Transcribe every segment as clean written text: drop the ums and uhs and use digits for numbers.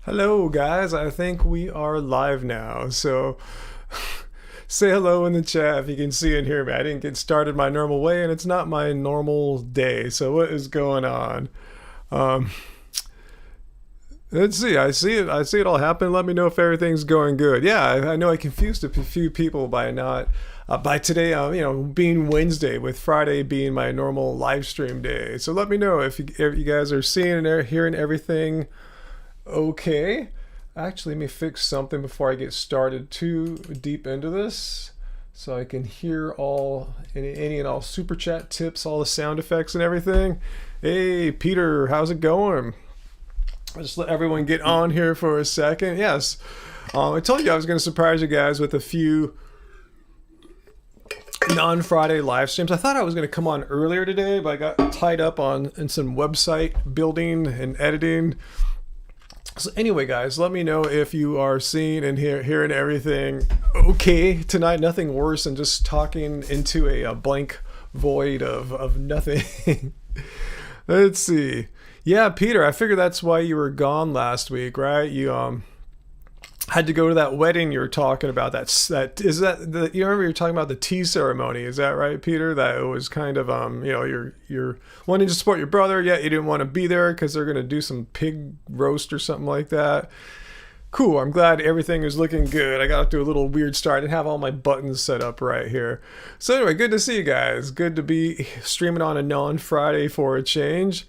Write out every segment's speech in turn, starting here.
Hello, guys. I think we are live now. So say hello in the chat if you can see and hear me. I didn't get started my normal way, and it's not my normal day. So what is going on? Um, let's see. I see it. I see it all happen. Let me know if everything's going good. Yeah, I know I confused a few people by not by today. Being Wednesday with Friday being my normal live stream day. So let me know if you guys are seeing and hearing everything. Okay. Actually, let me fix something before I get started too deep into this so I can hear any and all super chat tips, all the sound effects and everything. Hey, Peter, how's it going? I'll just let everyone get on here for a second. Yes. I told you I was going to surprise you guys with a few non-Friday live streams. I thought I was going to come on earlier today, but I got tied up in some website building and editing. So anyway, guys, let me know if you are seeing and hearing everything okay tonight. Nothing worse than just talking into a blank void of nothing. Let's see. Yeah, Peter, I figured that's why you were gone last week, right? You had to go to that wedding you were talking about. You remember you were talking about the tea ceremony? Is that right, Peter? That it was kind of you're wanting to support your brother, yet you didn't want to be there because they're gonna do some pig roast or something like that. Cool. I'm glad everything is looking good. I got off to a little weird start. I didn't have all my buttons set up right here. So anyway, good to see you guys. Good to be streaming on a non-Friday for a change.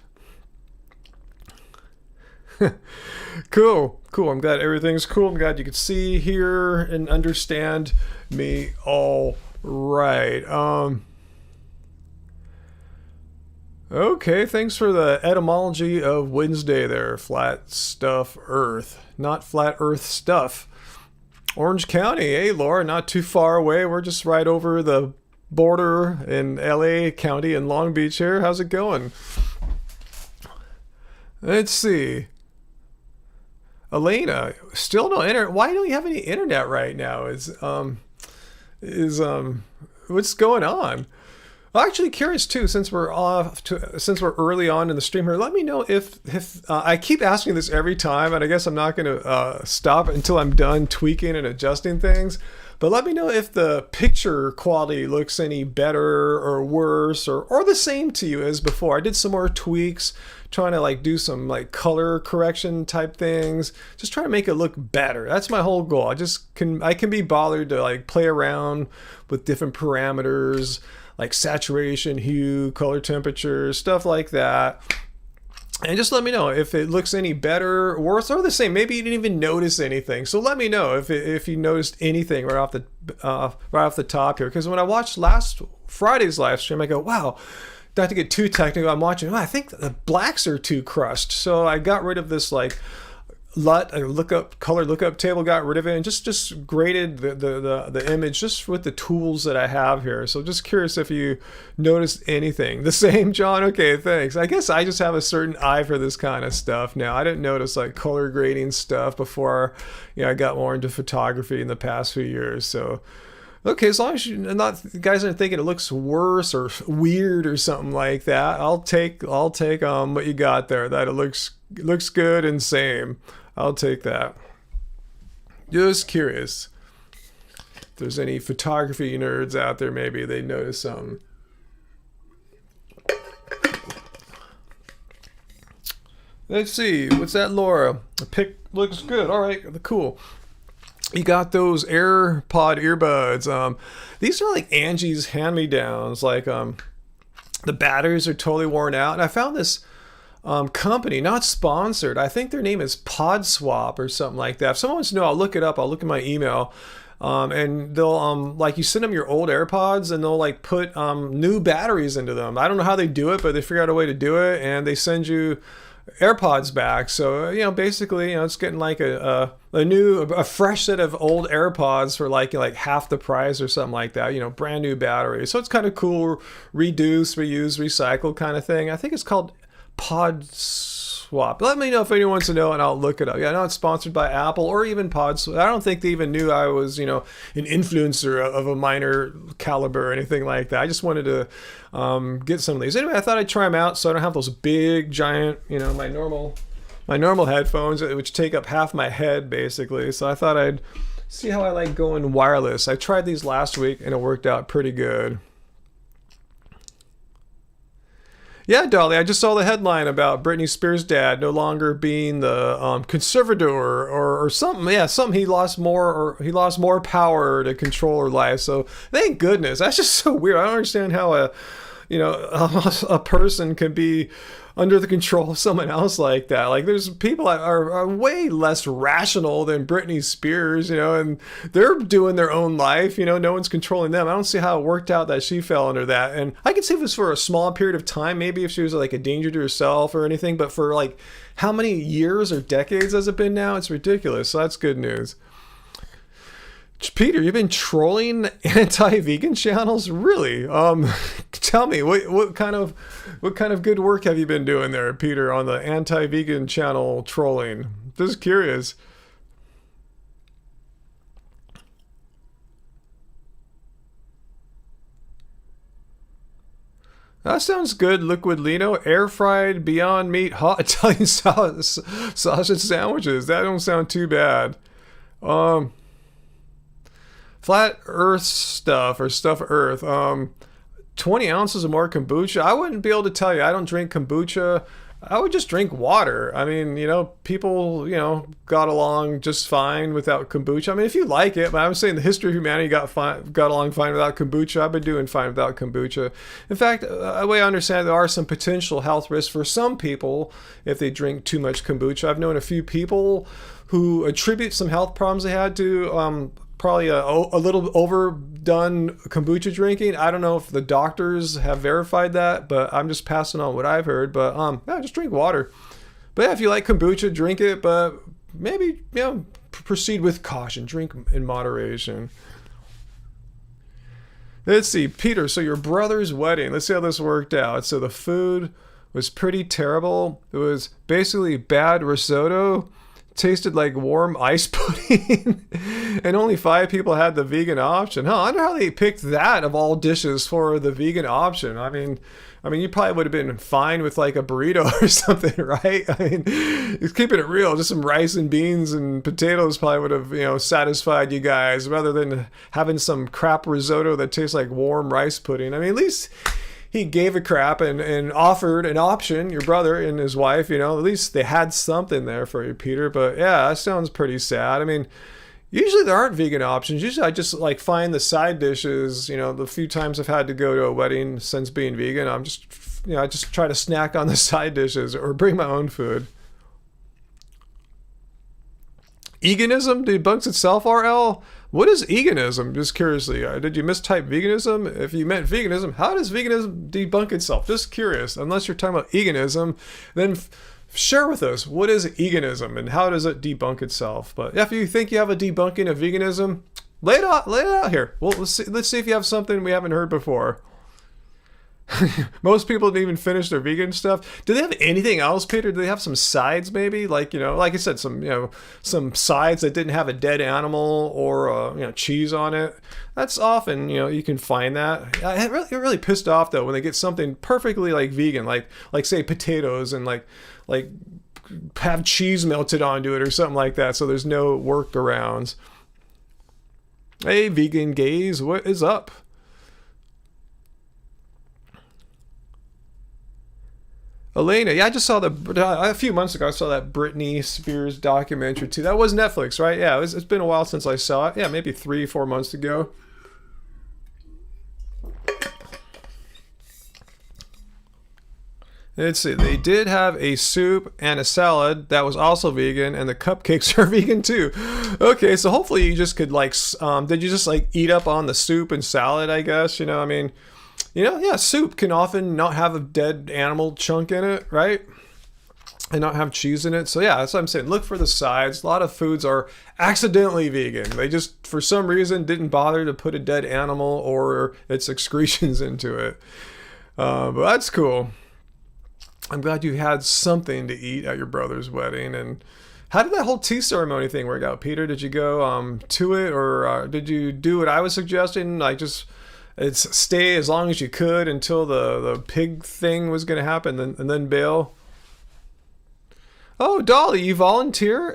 Cool. I'm glad everything's cool. I'm glad you can see, hear, and understand me all right. Okay, thanks for the etymology of Wednesday there. Flat stuff Earth, not flat Earth stuff. Orange County, hey Laura, not too far away. We're just right over the border in LA County in Long Beach here. How's it going? Let's see. Elena, still no internet. Why don't you have any internet right now? What's going on? I'm actually curious too, since we're early on in the stream here. Let me know if I keep asking this every time, and I guess I'm not going to stop until I'm done tweaking and adjusting things. But let me know if the picture quality looks any better or worse or the same to you as before. I did some more tweaks, trying to do some color correction type things, just trying to make it look better. That's my whole goal. I can be bothered to play around with different parameters like saturation, hue, color temperature, stuff like that. And just let me know if it looks any better, worse, or the same. Maybe you didn't even notice anything. So let me know if you noticed anything right off the top here. Because when I watched last Friday's live stream, I go, wow, not to get too technical. I'm watching. I think the blacks are too crushed. So I got rid of this color lookup table, got rid of it, and just graded the image just with the tools that I have here. So just curious if you noticed anything. The same, John? Okay, thanks. I guess I just have a certain eye for this kind of stuff now. I didn't notice color grading stuff before I got more into photography in the past few years. So okay, as long as you guys aren't thinking it looks worse or weird or something like that, I'll take what you got there. That it looks good and same. I'll take that. Just curious if there's any photography nerds out there. Maybe they notice something. Let's see. What's that, Laura? The pic looks good. All right, cool. You got those AirPod earbuds. These are like Angie's hand-me-downs. The batteries are totally worn out. And I found this company, not sponsored. I think their name is PodSwap or something like that. If someone wants to know, I'll look it up. I'll look at my email. And they'll you send them your old AirPods and they'll put new batteries into them. I don't know how they do it, but they figure out a way to do it, and they send you AirPods back. So basically it's getting a fresh set of old AirPods for like half the price or something like that. Brand new batteries. So it's kind of cool, reduce, reuse, recycle kind of thing. I think it's called PodSwap. Let me know if anyone wants to know, and I'll look it up. Yeah, I know it's sponsored by Apple or even PodSwap. I don't think they even knew I was, an influencer of a minor caliber or anything like that. I just wanted to get some of these. Anyway, I thought I'd try them out so I don't have those big, giant, my normal my normal headphones, which take up half my head basically. So I thought I'd see how I like going wireless. I tried these last week and it worked out pretty good. Yeah, Dolly, I just saw the headline about Britney Spears' dad no longer being the conservator or something. Yeah, something he lost more power to control her life. So thank goodness. That's just so weird. I don't understand how a person can be under the control of someone else like that. Like there's people that are way less rational than Britney Spears, and they're doing their own life, no one's controlling them. I don't see how it worked out that she fell under that. And I can see if it was for a small period of time, maybe if she was like a danger to herself or anything, but for like how many years or decades has it been now? It's ridiculous. So that's good news. Peter, you've been trolling anti-vegan channels? Really? Tell me, what kind of good work have you been doing there, Peter, on the anti-vegan channel trolling? Just curious. That sounds good. Liquid Lino, air fried Beyond Meat hot Italian sausage sandwiches. That don't sound too bad. Flat Earth stuff or stuff Earth. 20 ounces or more kombucha. I wouldn't be able to tell you. I don't drink kombucha. I would just drink water. I mean, people, got along just fine without kombucha. I mean, if you like it, but I'm saying the history of humanity got along fine without kombucha. I've been doing fine without kombucha. In fact, the way I understand, there are some potential health risks for some people if they drink too much kombucha. I've known a few people who attribute some health problems they had to probably a little overdone kombucha drinking. I don't know if the doctors have verified that, but I'm just passing on what I've heard. But yeah, just drink water. But yeah, if you like kombucha, drink it, but maybe proceed with caution. Drink in moderation. Let's see, Peter. So your brother's wedding. Let's see how this worked out. So the food was pretty terrible. It was basically bad risotto. Tasted like warm ice pudding, and only 5 people had the vegan option. I wonder how they picked that of all dishes for the vegan option. I mean, you probably would have been fine with like a burrito or something, right? I mean, it's keeping it real. Just some rice and beans and potatoes probably would have, satisfied you guys rather than having some crap risotto that tastes like warm rice pudding. I mean, at least he gave a crap and offered an option, your brother and his wife, at least they had something there for you, Peter. But yeah, that sounds pretty sad. I mean, usually there aren't vegan options. Usually I just like find the side dishes, the few times I've had to go to a wedding since being vegan, I just try to snack on the side dishes or bring my own food. Veganism debunks itself, RL? What is veganism? Just curiously, did you mistype veganism? If you meant veganism, how does veganism debunk itself? Just curious. Unless you're talking about veganism, then share with us what is veganism and how does it debunk itself. But if you think you have a debunking of veganism, lay it out here. Well, let's see if you have something we haven't heard before. Most people didn't even finish their vegan stuff. Do they have anything else, Peter? Do they have some sides maybe? Like, like I said, some sides that didn't have a dead animal or, cheese on it. That's often, you can find that. It really pissed off though when they get something perfectly like vegan, like say potatoes and like have cheese melted onto it or something like that. So there's no workarounds. Hey, vegan gays, what is up? Elena, yeah, I just saw a few months ago, I saw that Britney Spears documentary too. That was Netflix, right? Yeah, it's been a while since I saw it. Yeah, maybe 3-4 months ago. Let's see, they did have a soup and a salad that was also vegan, and the cupcakes are vegan too. Okay, so hopefully you just could did you just eat up on the soup and salad, I guess? Yeah, soup can often not have a dead animal chunk in it, right? And not have cheese in it. So yeah, that's what I'm saying. Look for the sides. A lot of foods are accidentally vegan. They just, for some reason, didn't bother to put a dead animal or its excretions into it. But that's cool. I'm glad you had something to eat at your brother's wedding. And how did that whole tea ceremony thing work out, Peter? Did you go to it, or did you do what I was suggesting? It's stay as long as you could until the pig thing was going to happen and then bail? Oh, Dolly, you volunteer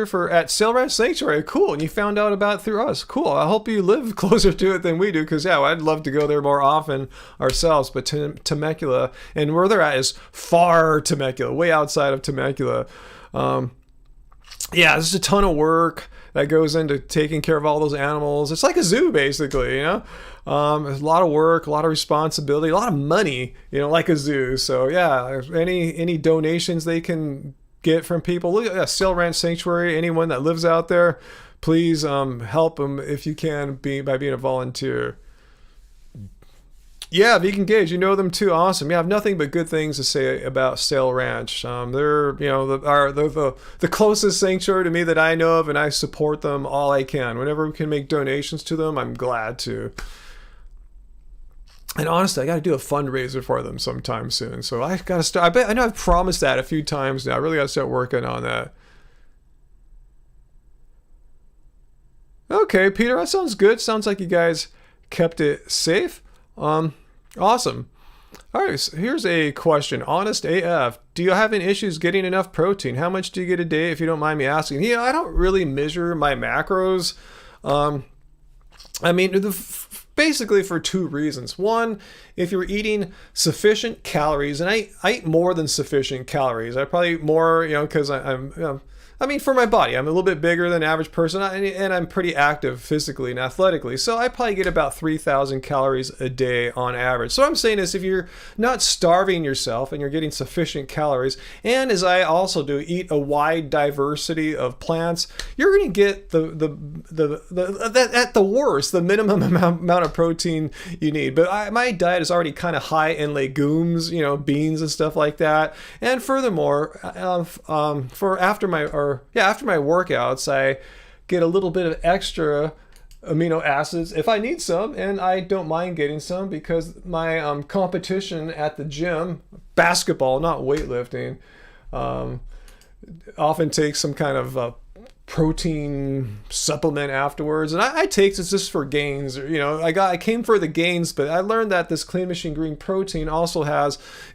for at Sail Ranch Sanctuary. Cool, and you found out about it through us. Cool. I hope you live closer to it than we do, because yeah, I'd love to go there more often ourselves. But Temecula and where they're at is far Temecula, way outside of Temecula. Yeah, there's a ton of work that goes into taking care of all those animals. It's like a zoo, basically, you know? There's a lot of work, a lot of responsibility, a lot of money, you know, like a zoo. So yeah, any donations they can get from people. Look at Sail Ranch Sanctuary. Anyone that lives out there, please help them if you can by being a volunteer. Yeah, Vegan Gauge, you know them too. Awesome. Yeah, I have nothing but good things to say about Sail Ranch. They're the closest sanctuary to me that I know of, and I support them all I can. Whenever we can make donations to them, I'm glad to. And honestly, I got to do a fundraiser for them sometime soon. So I got to start. I know I've promised that a few times now. I really got to start working on that. Okay, Peter, that sounds good. Sounds like you guys kept it safe. Awesome. All right, so here's a question. Honest AF. Do you have any issues getting enough protein? How much do you get a day, if you don't mind me asking? I don't really measure my macros. I mean, basically for two reasons. One, if you're eating sufficient calories, and I eat more than sufficient calories. I probably eat more, because I'm I mean, for my body, I'm a little bit bigger than the average person, and I'm pretty active physically and athletically. So I probably get about 3,000 calories a day on average. So what I'm saying is, if you're not starving yourself and you're getting sufficient calories, and as I also do, eat a wide diversity of plants, you're going to get at the worst, the minimum amount of protein you need. But my diet is already kind of high in legumes, beans and stuff like that. And furthermore, after my workouts, I get a little bit of extra amino acids if I need some, and I don't mind getting some because my competition at the gym, basketball, not weightlifting, often takes some kind of protein supplement afterwards, and I take this just for gains. I came for the gains, but I learned that this Clean Machine Green protein also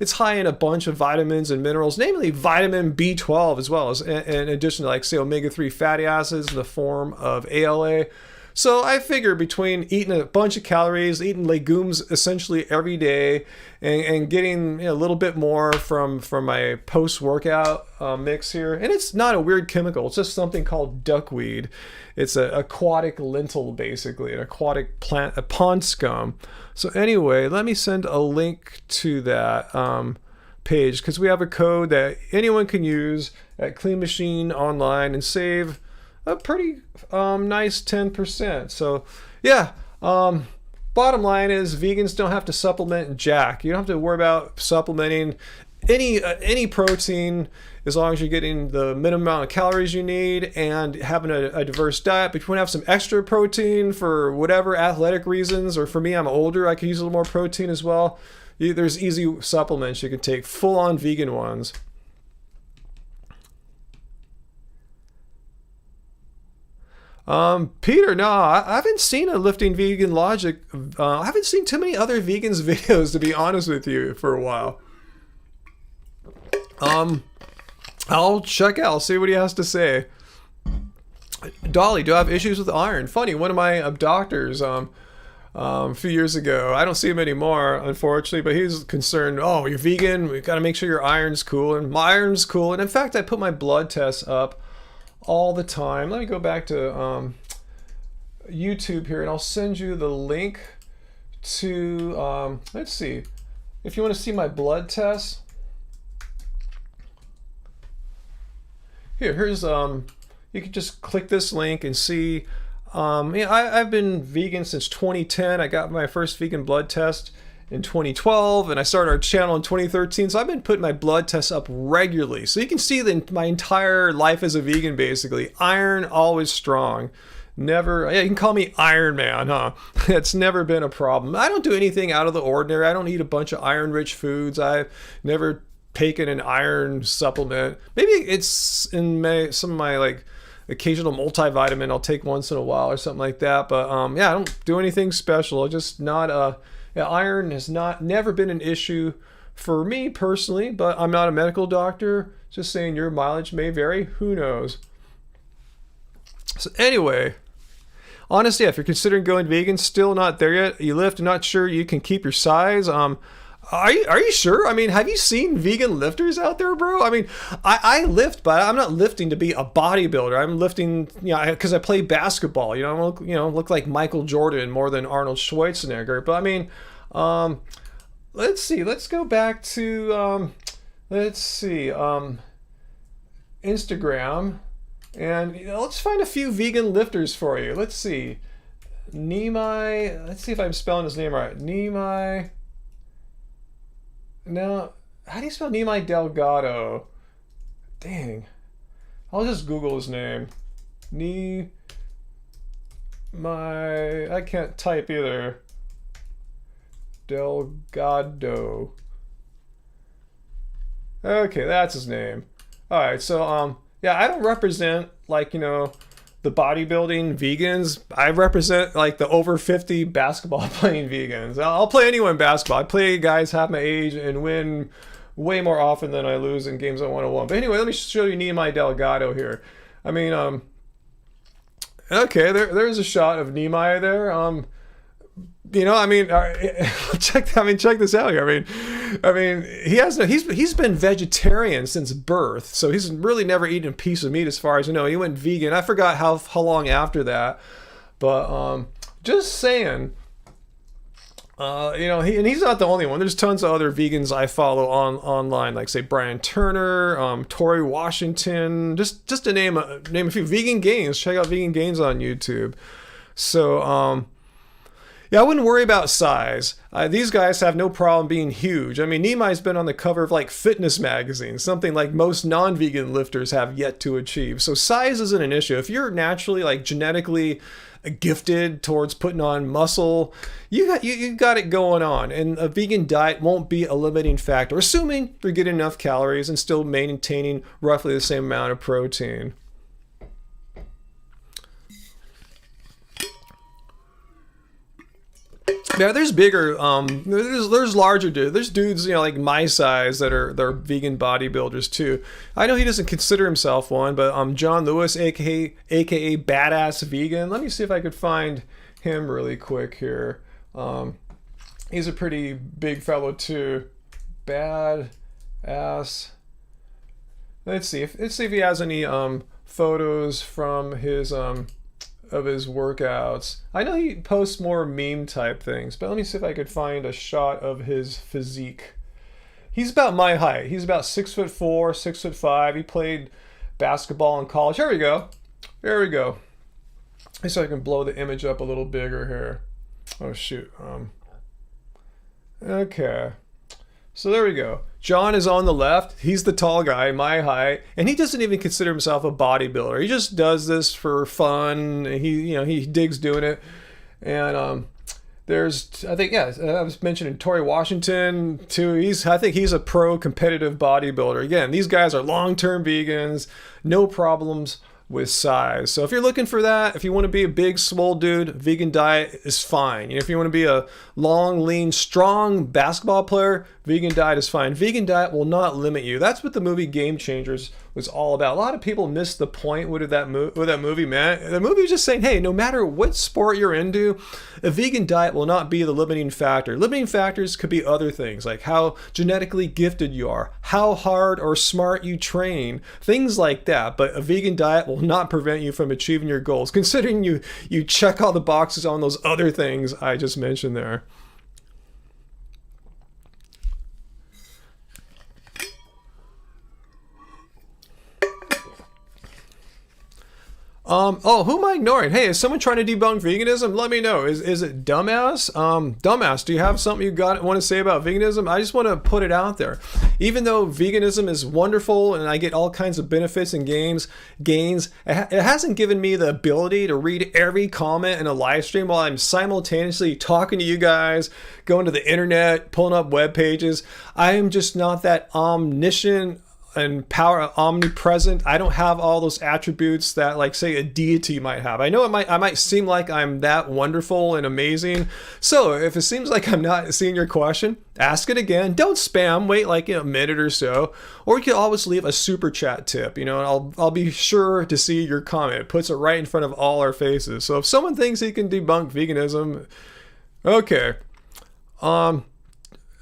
it's high in a bunch of vitamins and minerals, namely vitamin B12, as well as in addition to, like, say, omega-3 fatty acids in the form of ALA. So I figure between eating a bunch of calories, eating legumes essentially every day, and getting a little bit more from my post-workout mix here. And it's not a weird chemical. It's just something called duckweed. It's an aquatic lentil, basically, an aquatic plant, a pond scum. So anyway, let me send a link to that page, because we have a code that anyone can use at Clean Machine Online and save a pretty nice 10%. So yeah, bottom line is vegans don't have to supplement jack. You don't have to worry about supplementing any protein, as long as you're getting the minimum amount of calories you need and having a diverse diet. But if you want to have some extra protein for whatever athletic reasons, or for me, I'm older, I could use a little more protein as well, there's easy supplements you can take, full-on vegan ones. Peter, no, I haven't seen a Lifting Vegan Logic. I haven't seen too many other vegans videos, to be honest with you, for a while. I'll check out, I'll see what he has to say. Dolly, do I have issues with iron? Funny, one of my doctors, a few years ago, I don't see him anymore, unfortunately, but he was concerned, oh, you're vegan, we've got to make sure your iron's cool, and my iron's cool. And in fact, I put my blood tests up all the time. Let me go back to YouTube here, and I'll send you the link to let's see, if you want to see my blood tests, here's you can just click this link and see. I've been vegan since 2010. I got my first vegan blood test in 2012, and I started our channel in 2013. So I've been putting my blood tests up regularly. So you can see my entire life as a vegan, basically. Iron, always strong. Never, yeah, you can call me Iron Man, huh? It's never been a problem. I don't do anything out of the ordinary. I don't eat a bunch of iron-rich foods. I've never taken an iron supplement. Maybe it's in some of my, like, occasional multivitamin I'll take once in a while or something like that. But yeah, I don't do anything special. I just not iron has never been an issue for me personally, but I'm not a medical doctor, Just saying your mileage may vary. Who knows? So anyway, honestly, if you're considering going vegan, still not there yet. You lift, not sure you can keep your size. Are you sure? I mean, have you seen vegan lifters out there, bro? I mean, I lift, but I'm not lifting to be a bodybuilder. I'm lifting, because I play basketball. Look like Michael Jordan more than Arnold Schwarzenegger. But I mean, let's see. Let's go back to Instagram, and let's find a few vegan lifters for you. Let's see, Nimai. Let's see if I'm spelling his name right. Nimai. Now, how do you spell Nimai Delgado? Dang. I'll just Google his name. I can't type either. Delgado. Okay, that's his name. Alright, so, I don't represent, the bodybuilding vegans. I represent the over 50 basketball playing vegans. I'll play anyone basketball. I play guys half my age and win way more often than I lose in games on 101. But anyway, let me show you Nimai Delgado here. I mean, okay, there's a shot of Nimai there. Check this out here. I mean, he's been vegetarian since birth, so he's really never eaten a piece of meat as far as I know. He went vegan. I forgot how long after that, but just saying. He's not the only one. There's tons of other vegans I follow online, like say Brian Turner, Tori Washington, just to name a few. Vegan Gains. Check out Vegan Gains on YouTube. So I wouldn't worry about size. These guys have no problem being huge. I mean, Nimai's been on the cover of fitness magazines, something like most non-vegan lifters have yet to achieve. So size isn't an issue. If you're naturally genetically gifted towards putting on muscle, you got it going on, and a vegan diet won't be a limiting factor, assuming you're getting enough calories and still maintaining roughly the same amount of protein. Yeah, there's bigger, there's larger dudes. There's dudes, like my size they're vegan bodybuilders too. I know he doesn't consider himself one, but John Lewis, aka Badass Vegan. Let me see if I could find him really quick here. He's a pretty big fellow too. Badass. Let's see if he has any photos from his of his workouts. I know he posts more meme type things, but let me see if I could find a shot of his physique. He's about my height. He's about 6'4", 6'5". He played basketball in college. Here we go. There we go. So I can blow the image up a little bigger here. Oh shoot. Okay. So there we go. John is on the left. He's the tall guy, my height, and he doesn't even consider himself a bodybuilder. He just does this for fun. He digs doing it. And I was mentioning Tori Washington too. I think he's a pro competitive bodybuilder. Again, these guys are long-term vegans, no problems with size. So if you're looking for that, if you want to be a big swole dude, vegan diet is fine. If you want to be a long, lean, strong basketball player, vegan diet is fine. Vegan diet will not limit you. That's what the movie Game Changers was all about. A lot of people miss the point with that movie, man. The movie was just saying, hey, no matter what sport you're into, a vegan diet will not be the limiting factor. Limiting factors could be other things, like how genetically gifted you are, how hard or smart you train, things like that. But a vegan diet will not prevent you from achieving your goals, considering you check all the boxes on those other things I just mentioned there. Who am I ignoring? Hey, is someone trying to debunk veganism? Let me know. Is it Dumbass? Dumbass, do you have something you want to say about veganism? I just want to put it out there. Even though veganism is wonderful and I get all kinds of benefits and gains, it hasn't given me the ability to read every comment in a live stream while I'm simultaneously talking to you guys, going to the internet, pulling up web pages. I am just not that omniscient and power omnipresent. I don't have all those attributes that, like, say, a deity might have. I know I might seem like I'm that wonderful and amazing. So if it seems like I'm not seeing your question, ask it again. Don't spam. Wait like a minute or so. Or you can always leave a super chat tip, and I'll be sure to see your comment. It puts it right in front of all our faces. So if someone thinks he can debunk veganism, okay.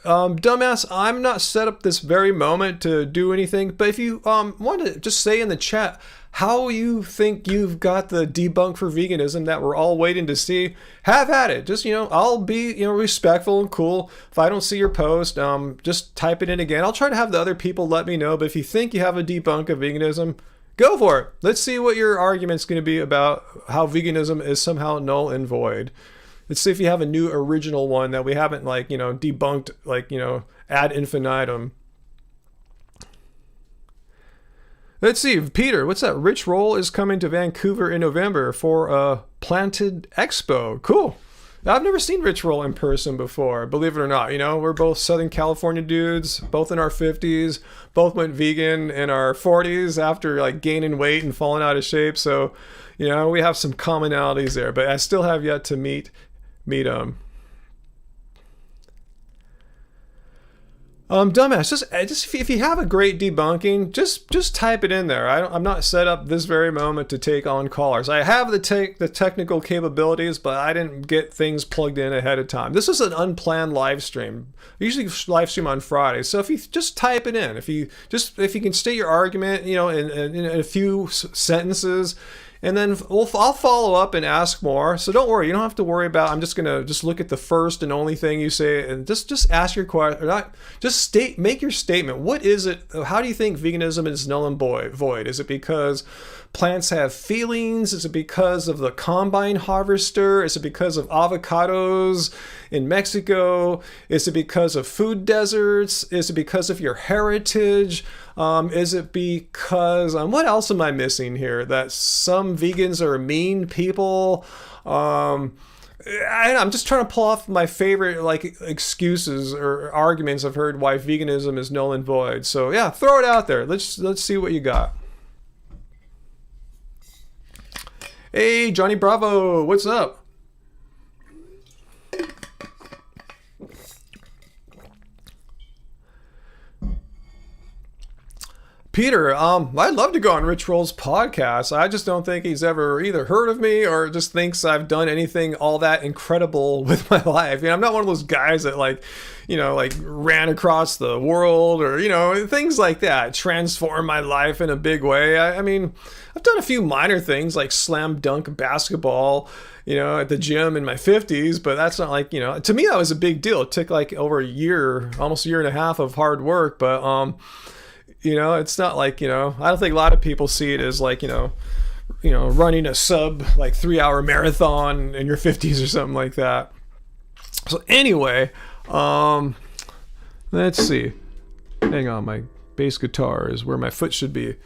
Dumbass, I'm not set up this very moment to do anything, but if you want to just say in the chat how you think you've got the debunk for veganism that we're all waiting to see, have at it. Just, I'll be, respectful and cool. If I don't see your post, just type it in again. I'll try to have the other people let me know, but if you think you have a debunk of veganism, go for it. Let's see what your argument's going to be about how veganism is somehow null and void. Let's see if you have a new original one that we haven't, debunked, ad infinitum. Let's see, Peter, what's that? Rich Roll is coming to Vancouver in November for a Planted Expo. Cool. I've never seen Rich Roll in person before, believe it or not. We're both Southern California dudes, both in our 50s, both went vegan in our 40s after, gaining weight and falling out of shape. So, we have some commonalities there, but I still have yet to meet dumbass, just if you have a great debunking, just type it in there. I'm not set up this very moment to take on callers. I have the technical capabilities, but I didn't get things plugged in ahead of time. This is an unplanned live stream. I usually live stream on Fridays, so if you just type it in, if you can state your argument, in a few sentences. And then I'll follow up and ask more. So don't worry. You don't have to worry about, I'm just going to just look at the first and only thing you say and just ask your question. Make your statement. What is it? How do you think veganism is null and void? Is it because plants have feelings? Is it because of the combine harvester? Is it because of avocados in Mexico? Is it because of food deserts? Is it because of your heritage? Is it because, what else am I missing here? That some vegans are mean people? I'm just trying to pull off my favorite excuses or arguments I've heard why veganism is null and void. So yeah, throw it out there. Let's see what you got. Hey, Johnny Bravo, what's up? Peter, I'd love to go on Rich Roll's podcast. I just don't think he's ever either heard of me or just thinks I've done anything all that incredible with my life. I'm not one of those guys that ran across the world or, things like that, transform my life in a big way. I mean, I've done a few minor things like slam dunk basketball, at the gym in my 50s, but that's not to me, that was a big deal. It took over a year, almost a year and a half of hard work, but, it's not I don't think a lot of people see it as running a sub 3-hour marathon in your 50s or something like that. So anyway, let's see. Hang on, my bass guitar is where my foot should be.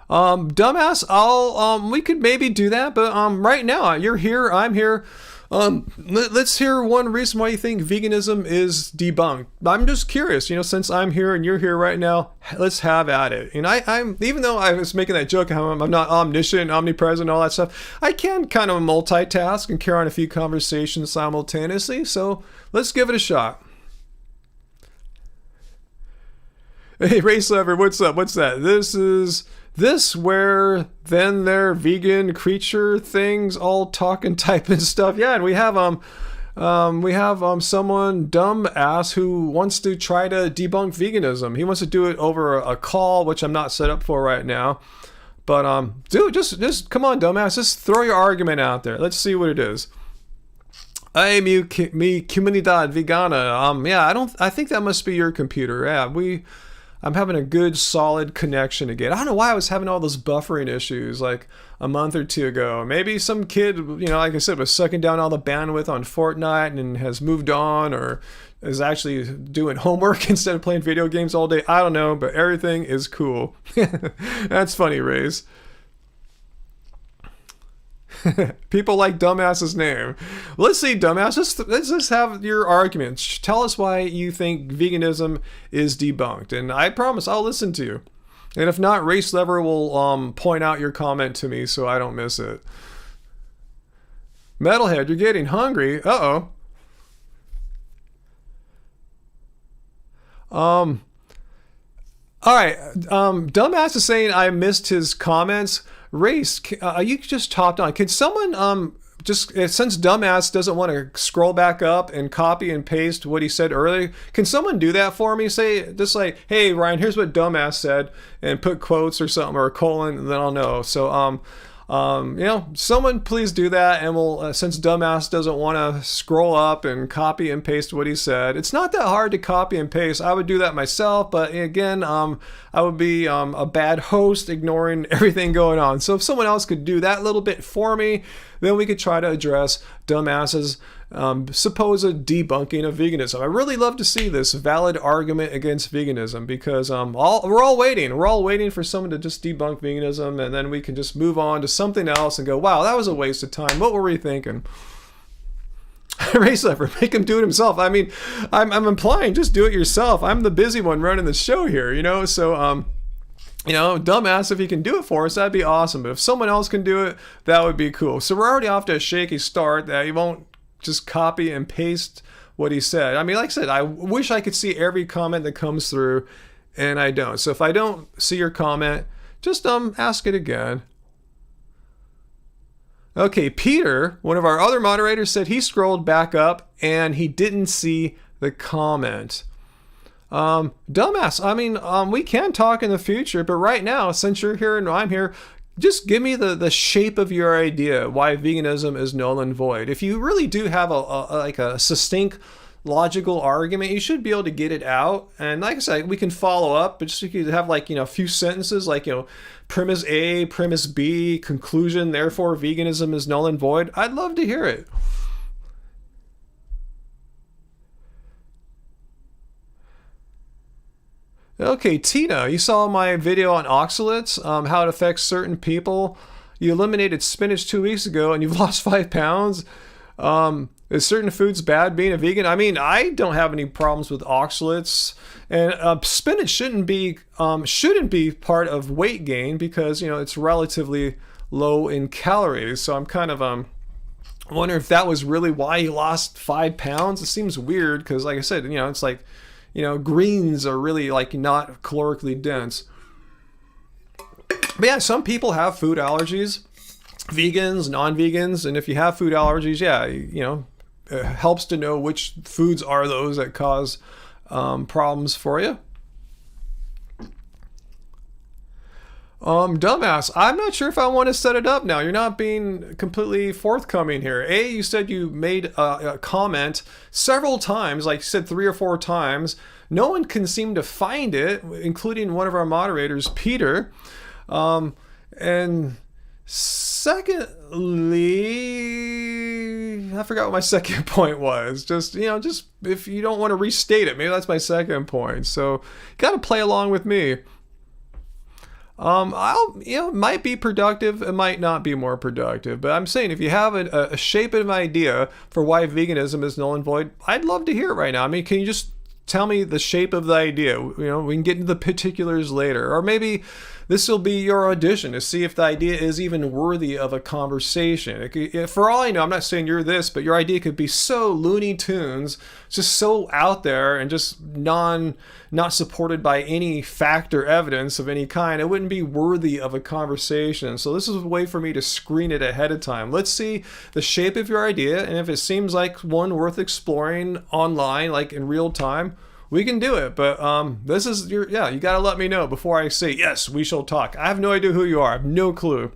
Dumbass, we could maybe do that, but right now you're here, I'm here. Let's hear one reason why you think veganism is debunked. I'm just curious, since I'm here and you're here right now, let's have at it. And I'm even though I was making that joke how I'm not omniscient, omnipresent, all that stuff, I can kind of multitask and carry on a few conversations simultaneously. So let's give it a shot. Hey, Race Lover, what's up? What's that? This where then their vegan creature things all talk and type and stuff. Yeah, and we have someone dumb ass who wants to try to debunk veganism. He wants to do it over a call, which I'm not set up for right now. But dude, just come on, dumbass, just throw your argument out there. Let's see what it is. Hey, mi comunidad vegana. Yeah, I think that must be your computer. Yeah, I'm having a good, solid connection again. I don't know why I was having all those buffering issues like a month or two ago. Maybe some kid, like I said, was sucking down all the bandwidth on Fortnite and has moved on or is actually doing homework instead of playing video games all day. I don't know, but everything is cool. That's funny, Rays. People like Dumbass's name. Let's see, Dumbass. Let's just have your arguments. Tell us why you think veganism is debunked. And I promise I'll listen to you. And if not, Race Lever will point out your comment to me so I don't miss it. Metalhead, you're getting hungry. Uh-oh. All right. Dumbass is saying I missed his comments. Race, you just hopped on. Can someone just, since Dumbass doesn't want to scroll back up and copy and paste what he said earlier, can someone do that for me? Say just like, hey Ryan, here's what Dumbass said, and put quotes or something or a colon, and then I'll know. So someone please do that, and we'll, since Dumbass doesn't want to scroll up and copy and paste what he said. It's not that hard to copy and paste. I would do that myself, but again, I would be a bad host ignoring everything going on. So if someone else could do that little bit for me, then we could try to address Dumbass's supposed debunking of veganism. I really love to see this valid argument against veganism, because we're all waiting. We're all waiting for someone to just debunk veganism, and then we can just move on to something else and go, wow, that was a waste of time. What were we thinking? Race Lever, make him do it himself. I mean, I'm implying just do it yourself. I'm the busy one running the show here, so Dumbass, if he can do it for us, that'd be awesome. But if someone else can do it, that would be cool. So we're already off to a shaky start that he won't just copy and paste what he said. I mean, like I said, I wish I could see every comment that comes through, and I don't. So if I don't see your comment, just ask it again. Okay, Peter, one of our other moderators, said he scrolled back up and he didn't see the comment. Dumbass, I mean, we can talk in the future, but right now, since you're here and I'm here, just give me the shape of your idea why veganism is null and void. If you really do have a succinct logical argument, you should be able to get it out. And like I said, we can follow up, but just you could have a few sentences like, premise A, premise B, conclusion, therefore veganism is null and void. I'd love to hear it. Okay, Tina, you saw my video on oxalates, how it affects certain people. You eliminated spinach 2 weeks ago and you've lost 5 pounds. Is certain foods bad being a vegan? I mean, I don't have any problems with oxalates, and spinach shouldn't be part of weight gain because it's relatively low in calories. So I'm kind of wondering if that was really why you lost 5 pounds. It seems weird because, like I said, it's like greens are really not calorically dense. But yeah, some people have food allergies, vegans, non-vegans, and if you have food allergies, it helps to know which foods are those that cause problems for you. Dumbass, I'm not sure if I want to set it up now. You're not being completely forthcoming here. You said you made a comment several times, like you said 3 or 4 times. No one can seem to find it, including one of our moderators, Peter. And secondly, I forgot what my second point was. Just if you don't want to restate it, maybe that's my second point. So you got to play along with me. It might be productive, it might not be more productive, but I'm saying if you have a shape of idea for why veganism is null and void, I'd love to hear it right now. I mean, can you just tell me the shape of the idea? We can get into the particulars later, or maybe this will be your audition to see if the idea is even worthy of a conversation. For all I know, I'm not saying you're this, but your idea could be so Looney Tunes, just so out there and just not supported by any fact or evidence of any kind. It wouldn't be worthy of a conversation. So this is a way for me to screen it ahead of time. Let's see the shape of your idea, and if it seems like one worth exploring online, like in real time, we can do it. But this is you got to let me know before I say, yes, we shall talk. I have no idea who you are. I have no clue.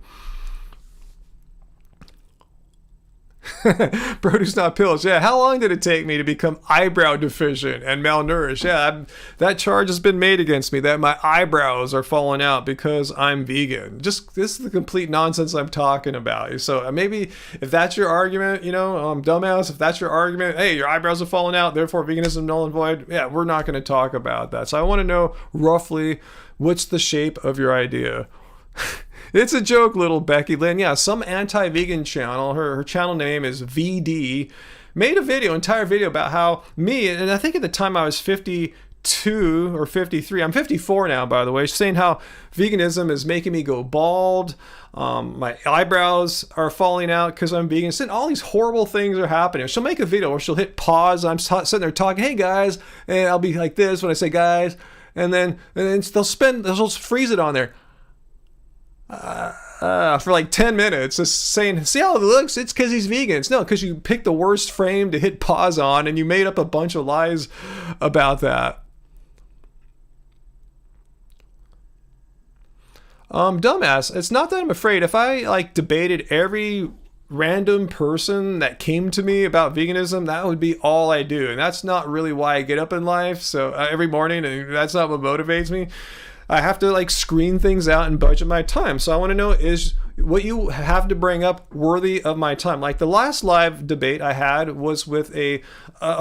Produce not pills. Yeah, how long did it take me to become eyebrow deficient and malnourished? Yeah, that charge has been made against me that my eyebrows are falling out because I'm vegan. Just this is the complete nonsense I'm talking about. So maybe if that's your argument, dumbass, if that's your argument, hey, your eyebrows are falling out, therefore veganism null and void. Yeah, we're not going to talk about that. So I want to know roughly what's the shape of your idea. It's a joke, little Becky Lynn. Yeah, some anti-vegan channel, her channel name is VD, made a video, entire video about how me, and I think at the time I was 52 or 53, I'm 54 now, by the way, saying how veganism is making me go bald. My eyebrows are falling out because I'm vegan. Saying all these horrible things are happening. She'll make a video where she'll hit pause. I'm sitting there talking, hey guys, and I'll be like this when I say guys, and then they'll freeze it on there for like 10 minutes, just saying, see how it looks? It's because he's vegan. No, because you picked the worst frame to hit pause on, and you made up a bunch of lies about that. Dumbass, it's not that I'm afraid. If I like debated every random person that came to me about veganism, that would be all I do. And that's not really why I get up in life. So every morning, and that's not what motivates me. I have to like screen things out and budget my time. So I want to know, is what you have to bring up worthy of my time? Like the last live debate I had was with a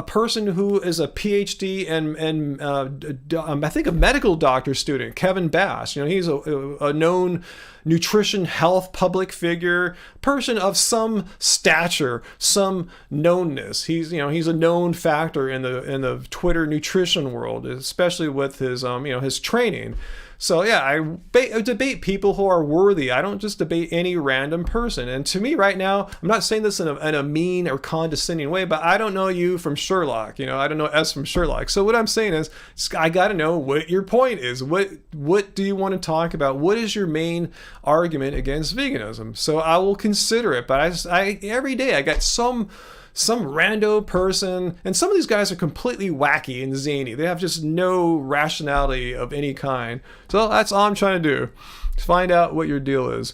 person who is a PhD and I think a medical doctor student, Kevin Bass. You know, he's a known nutrition health public figure, person of some stature, some knownness. He's a known factor in the Twitter nutrition world, especially with his his training. So yeah, I debate people who are worthy. I don't just debate any random person. And to me right now, I'm not saying this in a mean or condescending way, but I don't know you from Sherlock. I don't know S from Sherlock. So what I'm saying is, I got to know what your point is. What do you want to talk about? What is your main argument against veganism? So I will consider it. But I every day I got some rando person, and some of these guys are completely wacky and zany. They have just no rationality of any kind. So that's all I'm trying to do, is find out what your deal is.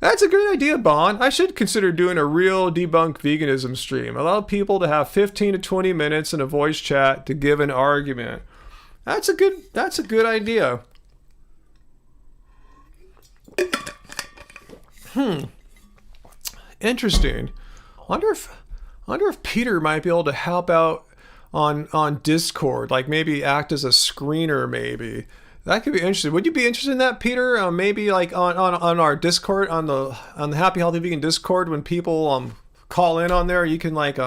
That's a great idea, Bond. I should consider doing a real debunk veganism stream. Allow people to have 15 to 20 minutes in a voice chat to give an argument. That's a good idea. Interesting. Wonder if Peter might be able to help out on Discord, like maybe act as a screener. Maybe that could be interesting. Would you be interested in that, Peter? Maybe like on our Discord, on the Happy Healthy Vegan Discord, when people call in on there, you can like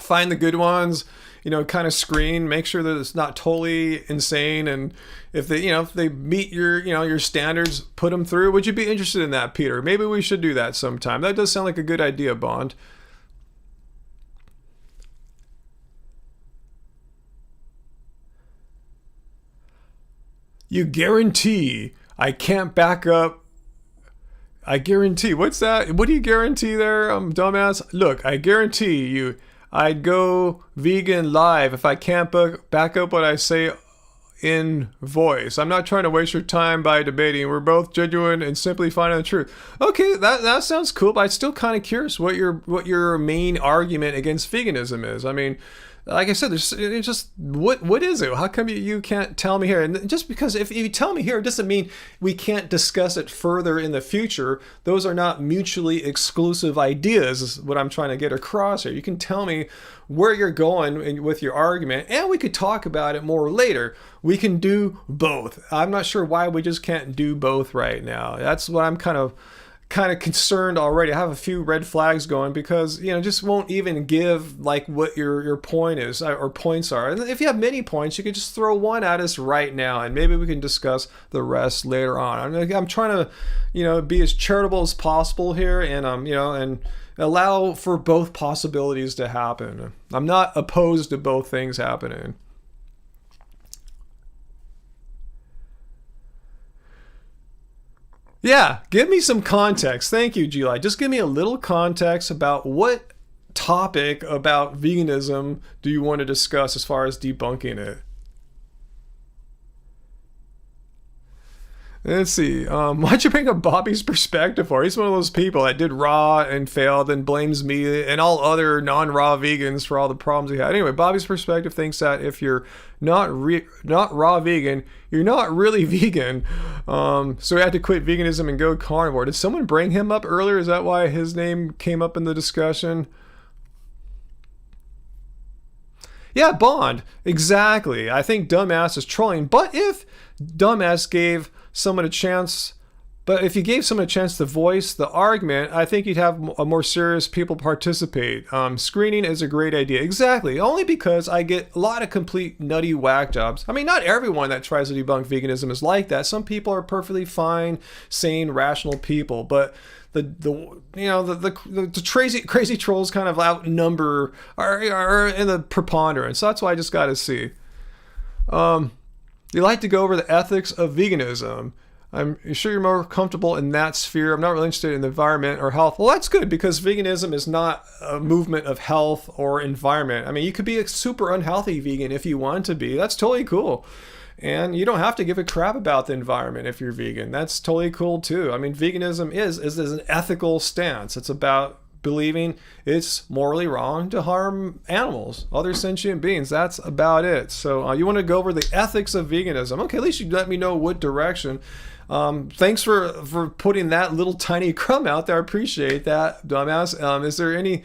find the good ones, kind of screen, make sure that it's not totally insane, and if they meet your standards, put them through. Would you be interested in that, Peter? Maybe we should do that sometime. That does sound like a good idea, Bond. You guarantee I can't back up. I guarantee. What's that? What do you guarantee there, dumbass? Look, I guarantee you I'd go vegan live if I can't back up what I say in voice. I'm not trying to waste your time by debating. We're both genuine and simply finding the truth. Okay, that sounds cool, but I'm still kind of curious what your main argument against veganism is. I mean, like I said, it's just what is it? How come you can't tell me here? And just because if you tell me here, it doesn't mean we can't discuss it further in the future. Those are not mutually exclusive ideas, is what I'm trying to get across here. You can tell me where you're going with your argument, and we could talk about it more later. We can do both. I'm not sure why we just can't do both right now. That's what I'm kind of concerned already. I have a few red flags going because just won't even give like what your point is or points are. And if you have many points, you could just throw one at us right now, and maybe we can discuss the rest later on. I'm trying to be as charitable as possible here, and and allow for both possibilities to happen. I'm not opposed to both things happening. Yeah, give me some context. Thank you, G-Light. Just give me a little context about what topic about veganism do you want to discuss as far as debunking it. Let's see. Why'd you bring up Bobby's perspective for? He's one of those people that did raw and failed and blames me and all other non-raw vegans for all the problems he had. Anyway, Bobby's perspective thinks that if you're not raw vegan, you're not really vegan. So he had to quit veganism and go carnivore. Did someone bring him up earlier? Is that why his name came up in the discussion? Yeah, Bond. Exactly. I think Dumbass is trolling. But if Dumbass gave someone a chance, but if you gave someone a chance to voice the argument, I think you'd have a more serious people participate. Screening is a great idea. Exactly. Only because I get a lot of complete nutty whack jobs. I mean, not everyone that tries to debunk veganism is like that. Some people are perfectly fine, sane, rational people. But the crazy trolls kind of outnumber are in the preponderance. So that's why I just got to see. You like to go over the ethics of veganism. I'm sure you're more comfortable in that sphere. I'm not really interested in the environment or health. Well, that's good because veganism is not a movement of health or environment. I mean, you could be a super unhealthy vegan if you want to be. That's totally cool. And you don't have to give a crap about the environment if you're vegan. That's totally cool too. I mean, veganism is an ethical stance. It's about believing it's morally wrong to harm animals, other sentient beings. That's about it. So you want to go over the ethics of veganism. Okay, at least you let me know what direction. Thanks for putting that little tiny crumb out there. I appreciate that, Dumbass. Is there anything?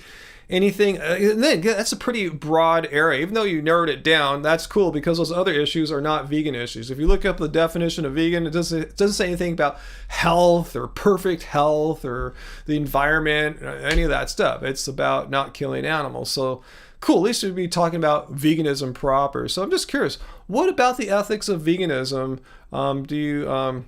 Then that's a pretty broad area. Even though you narrowed it down, that's cool because those other issues are not vegan issues. If you look up the definition of vegan, it doesn't say anything about health or perfect health or the environment, any of that stuff. It's about not killing animals. So cool. At least we'd be talking about veganism proper. So I'm just curious, what about the ethics of veganism? Do you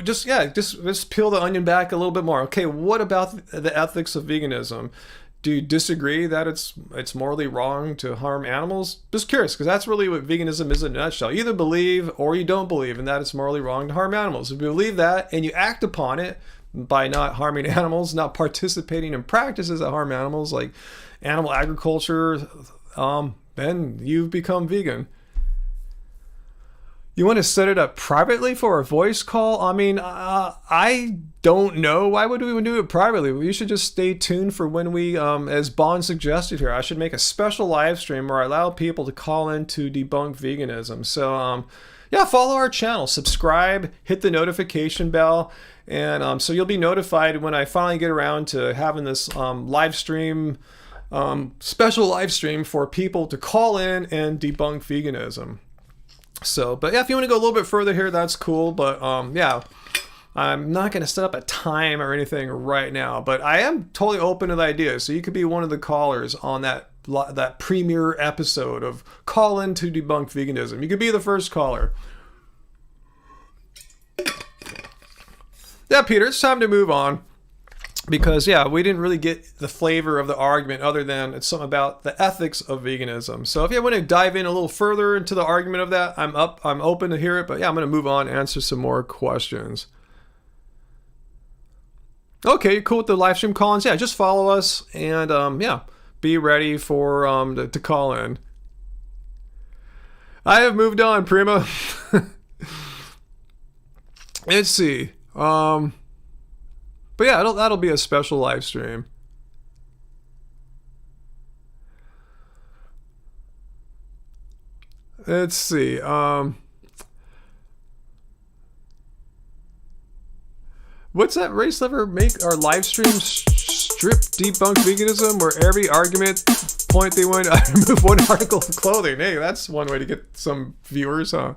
just peel the onion back a little bit more. Okay, what about the ethics of veganism? Do you disagree that it's morally wrong to harm animals? Just curious, because that's really what veganism is in a nutshell. You either believe or you don't believe in that it's morally wrong to harm animals. If you believe that and you act upon it by not harming animals, not participating in practices that harm animals like animal agriculture, then you've become vegan. You want to set it up privately for a voice call? I mean, I don't know. Why would we do it privately? You should just stay tuned for when we, as Bond suggested here, I should make a special live stream where I allow people to call in to debunk veganism. So, follow our channel, subscribe, hit the notification bell, and so you'll be notified when I finally get around to having this live stream, special live stream for people to call in and debunk veganism. So, but yeah, if you want to go a little bit further here, that's cool. But I'm not going to set up a time or anything right now, but I am totally open to the idea. So you could be one of the callers on that premiere episode of Call In to Debunk Veganism. You could be the first caller. Yeah, Peter, it's time to move on. Because, we didn't really get the flavor of the argument other than it's something about the ethics of veganism. So if you want to dive in a little further into the argument of that, I'm open to hear it. But I'm going to move on and answer some more questions. Okay, cool with the live stream call-ins. Yeah, just follow us and, be ready for to call in. I have moved on, Prima. Let's see. But yeah, that'll be a special live stream. Let's see. What's that race ever make our live stream strip debunk veganism where every argument point they want to remove one article of clothing? Hey, that's one way to get some viewers, huh?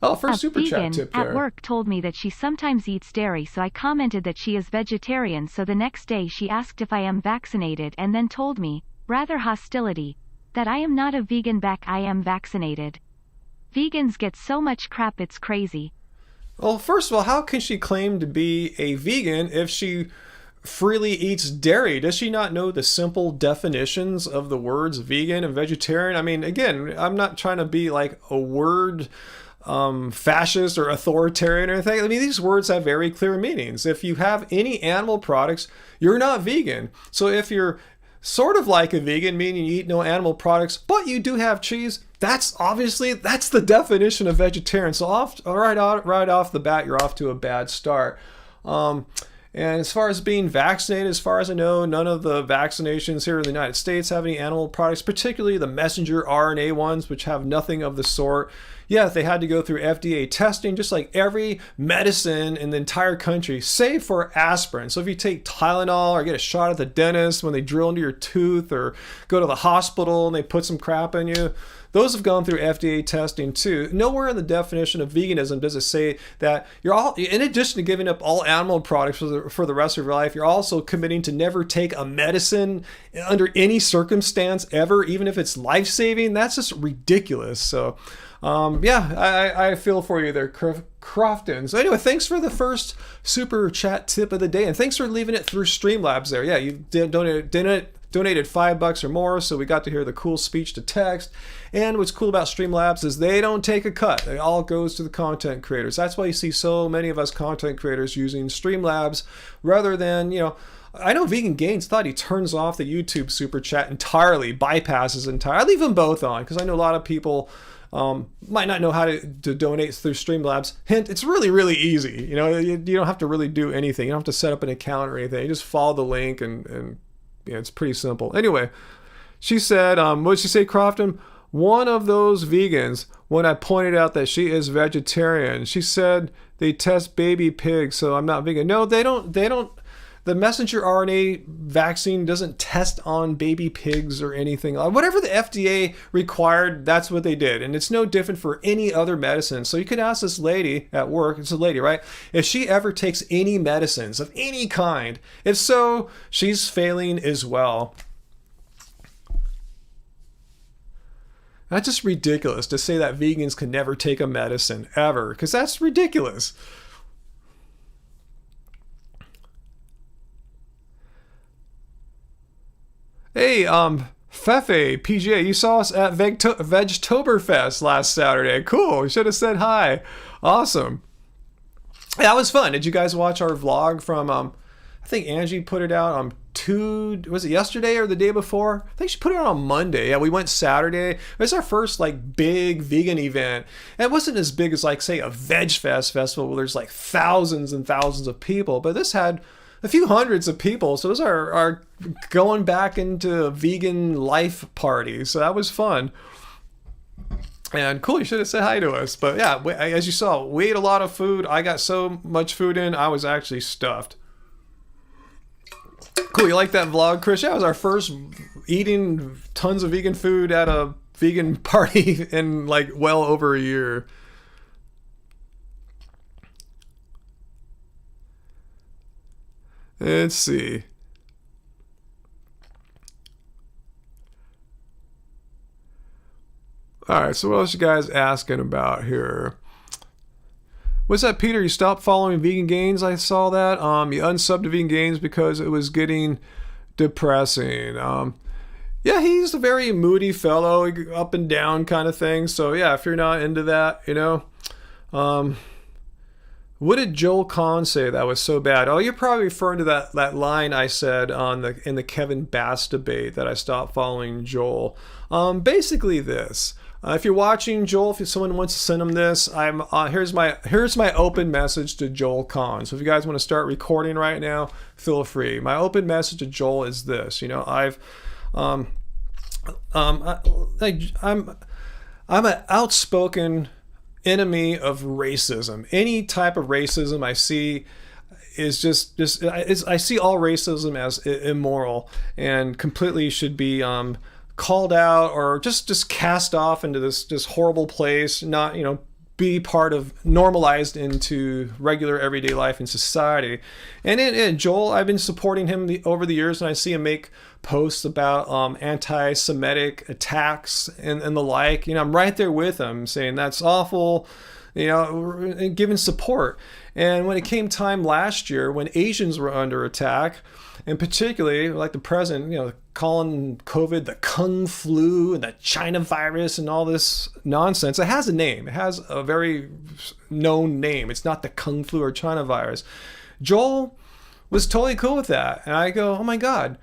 Oh, first super chat tip there. At work told me that she sometimes eats dairy, so I commented that she is vegetarian, so the next day she asked if I am vaccinated and then told me, rather hostility, that I am not a vegan I am vaccinated. Vegans get so much crap it's crazy. Well, first of all, how can she claim to be a vegan if she freely eats dairy? Does she not know the simple definitions of the words vegan and vegetarian? I mean, again, I'm not trying to be like a word fascist or authoritarian or anything. I mean, these words have very clear meanings. If you have any animal products, you're not vegan. So if you're sort of like a vegan, meaning you eat no animal products, but you do have cheese, that's the definition of vegetarian. So right off the bat, you're off to a bad start. And as far as being vaccinated, as far as I know, none of the vaccinations here in the United States have any animal products, particularly the messenger RNA ones, which have nothing of the sort. Yeah, they had to go through FDA testing, just like every medicine in the entire country, save for aspirin. So if you take Tylenol or get a shot at the dentist when they drill into your tooth, or go to the hospital and they put some crap in you, those have gone through FDA testing too. Nowhere in the definition of veganism does it say that you're all, in addition to giving up all animal products for the rest of your life, you're also committing to never take a medicine under any circumstance ever, even if it's life-saving. That's just ridiculous. So, yeah, I feel for you there, Crofton. So anyway, thanks for the first super chat tip of the day, and thanks for leaving it through Streamlabs there. Yeah, you donated $5 or more, so we got to hear the cool speech to text. And what's cool about Streamlabs is they don't take a cut. It all goes to the content creators. That's why you see so many of us content creators using Streamlabs rather than, I know Vegan Gains thought he turns off the YouTube super chat entirely, bypasses entirely. I leave them both on because I know a lot of people might not know how to donate through Streamlabs. Hint, it's really, really easy. You don't have to really do anything. You don't have to set up an account or anything. You just follow the link and it's pretty simple. Anyway, she said, what did she say, Crofton? One of those vegans, when I pointed out that she is vegetarian, she said they test baby pigs, so I'm not vegan. No, they don't. The messenger RNA vaccine doesn't test on baby pigs or anything. Whatever the FDA required, that's what they did. And it's no different for any other medicine. So you could ask this lady at work, it's a lady, right? If she ever takes any medicines of any kind. If so, she's failing as well. That's just ridiculous to say that vegans can never take a medicine ever, because that's ridiculous. Hey, Fefe, PGA, you saw us at Vegtoberfest last Saturday. Cool, you should have said hi. Awesome. Yeah, that was fun. Did you guys watch our vlog from, I think Angie put it out on was it yesterday or the day before? I think she put it out on Monday. Yeah, we went Saturday. It was our first big vegan event. And it wasn't as big as say a Veg Fest festival where there's thousands and thousands of people, but this had a few hundreds of people. So it was our going back into a vegan life party. So that was fun. And cool, you should have said hi to us. But yeah, as you saw, we ate a lot of food. I got so much food in, I was actually stuffed. Cool, you like that vlog, Chris? Yeah, it was our first eating tons of vegan food at a vegan party in well over a year. Let's see. All right, so what else you guys asking about here? What's that, Peter? You stopped following Vegan Gains? I saw that. You unsubbed to Vegan Gains because it was getting depressing. Yeah, he's a very moody fellow, up and down kind of thing. So yeah, if you're not into that, what did Joel Kahn say that was so bad? Oh, you're probably referring to that line I said in the Kevin Bass debate that I stopped following Joel. Basically this. If you're watching, Joel, if someone wants to send him this, here's my open message to Joel Kahn. So if you guys want to start recording right now, feel free. My open message to Joel is this. I'm an outspoken enemy of racism. Any type of racism I see is I see all racism as immoral and completely should be called out or just cast off into this horrible place, not be part of, normalized into regular everyday life in society. And Joel, I've been supporting him over the years, and I see him make posts about anti-Semitic attacks and the like. I'm right there with him saying that's awful, and giving support. And when it came time last year when Asians were under attack, and particularly like the president, calling COVID the Kung flu and the China virus and all this nonsense. It has a name. It has a very known name. It's not the Kung flu or China virus. Joel was totally cool with that. And I go, oh my God,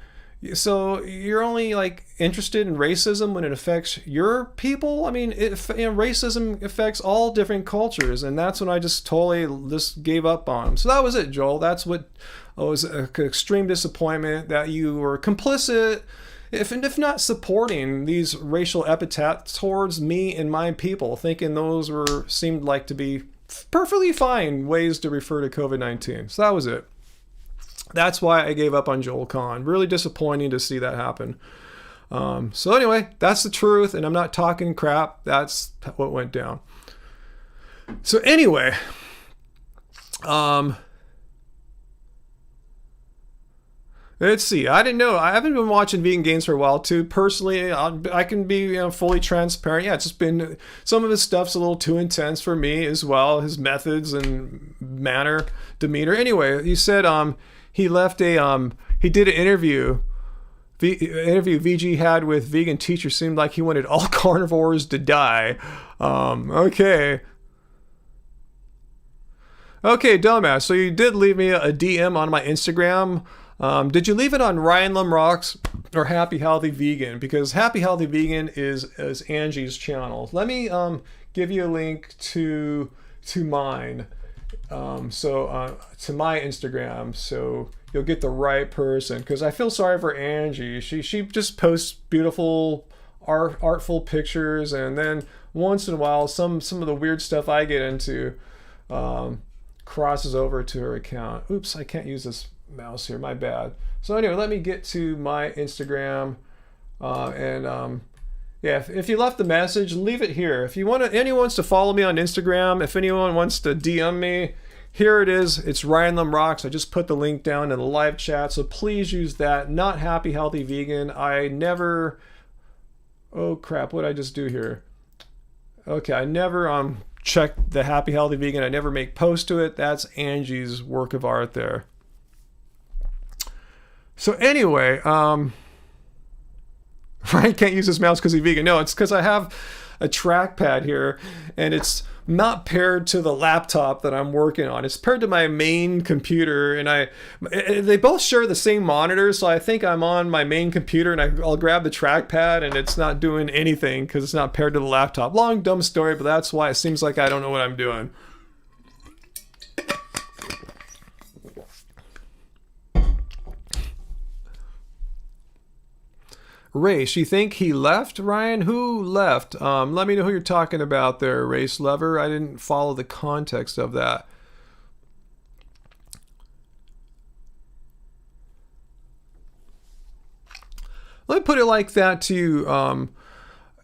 So you're only like interested in racism when it affects your people? I mean, racism affects all different cultures, and that's when I just totally just gave up on them. So that was it, Joel. That's what was an extreme disappointment that you were complicit, if not supporting these racial epithets towards me and my people, thinking those seemed like to be perfectly fine ways to refer to COVID-19. So that was it. That's why I gave up on Joel Kahn. Really disappointing to see that happen. So anyway, that's the truth, and I'm not talking crap. That's what went down. So anyway, let's see. I didn't know. I haven't been watching Vegan Gains for a while too. Personally, I can be fully transparent. Yeah, it's just been some of his stuff's a little too intense for me as well. His methods and demeanor. Anyway, he said he left he did an interview. Interview VG had with vegan teacher seemed like he wanted all carnivores to die. Okay, dumbass. So you did leave me a DM on my Instagram. Did you leave it on Ryan Lum Rocks or Happy Healthy Vegan? Because Happy Healthy Vegan is Angie's channel. Let me give you a link to mine. To my Instagram, so you'll get the right person. Because I feel sorry for Angie. She just posts beautiful, artful pictures, and then once in a while, some of the weird stuff I get into crosses over to her account. Oops, I can't use this mouse here. My bad. So anyway, let me get to my Instagram, yeah, if you left the message, leave it here. If anyone wants to follow me on Instagram, if anyone wants to DM me, here it is. It's Ryan Lum Rocks. I just put the link down in the live chat, so please use that. Not Happy Healthy Vegan. I never. Oh crap! What did I just do here? Okay, I never check the Happy Healthy Vegan. I never make posts to it. That's Angie's work of art there. So anyway, Ryan can't use his mouse because he's vegan. No, it's because I have a trackpad here, and it's not paired to the laptop that I'm working on. It's paired to my main computer, and they both share the same monitor, so I think I'm on my main computer, and I'll grab the trackpad, and it's not doing anything because it's not paired to the laptop. Long, dumb story, but that's why it seems like I don't know what I'm doing. Race, you think he left, Ryan? Who left? Let me know who you're talking about there, race lover. I didn't follow the context of that. Let me put it like that to you.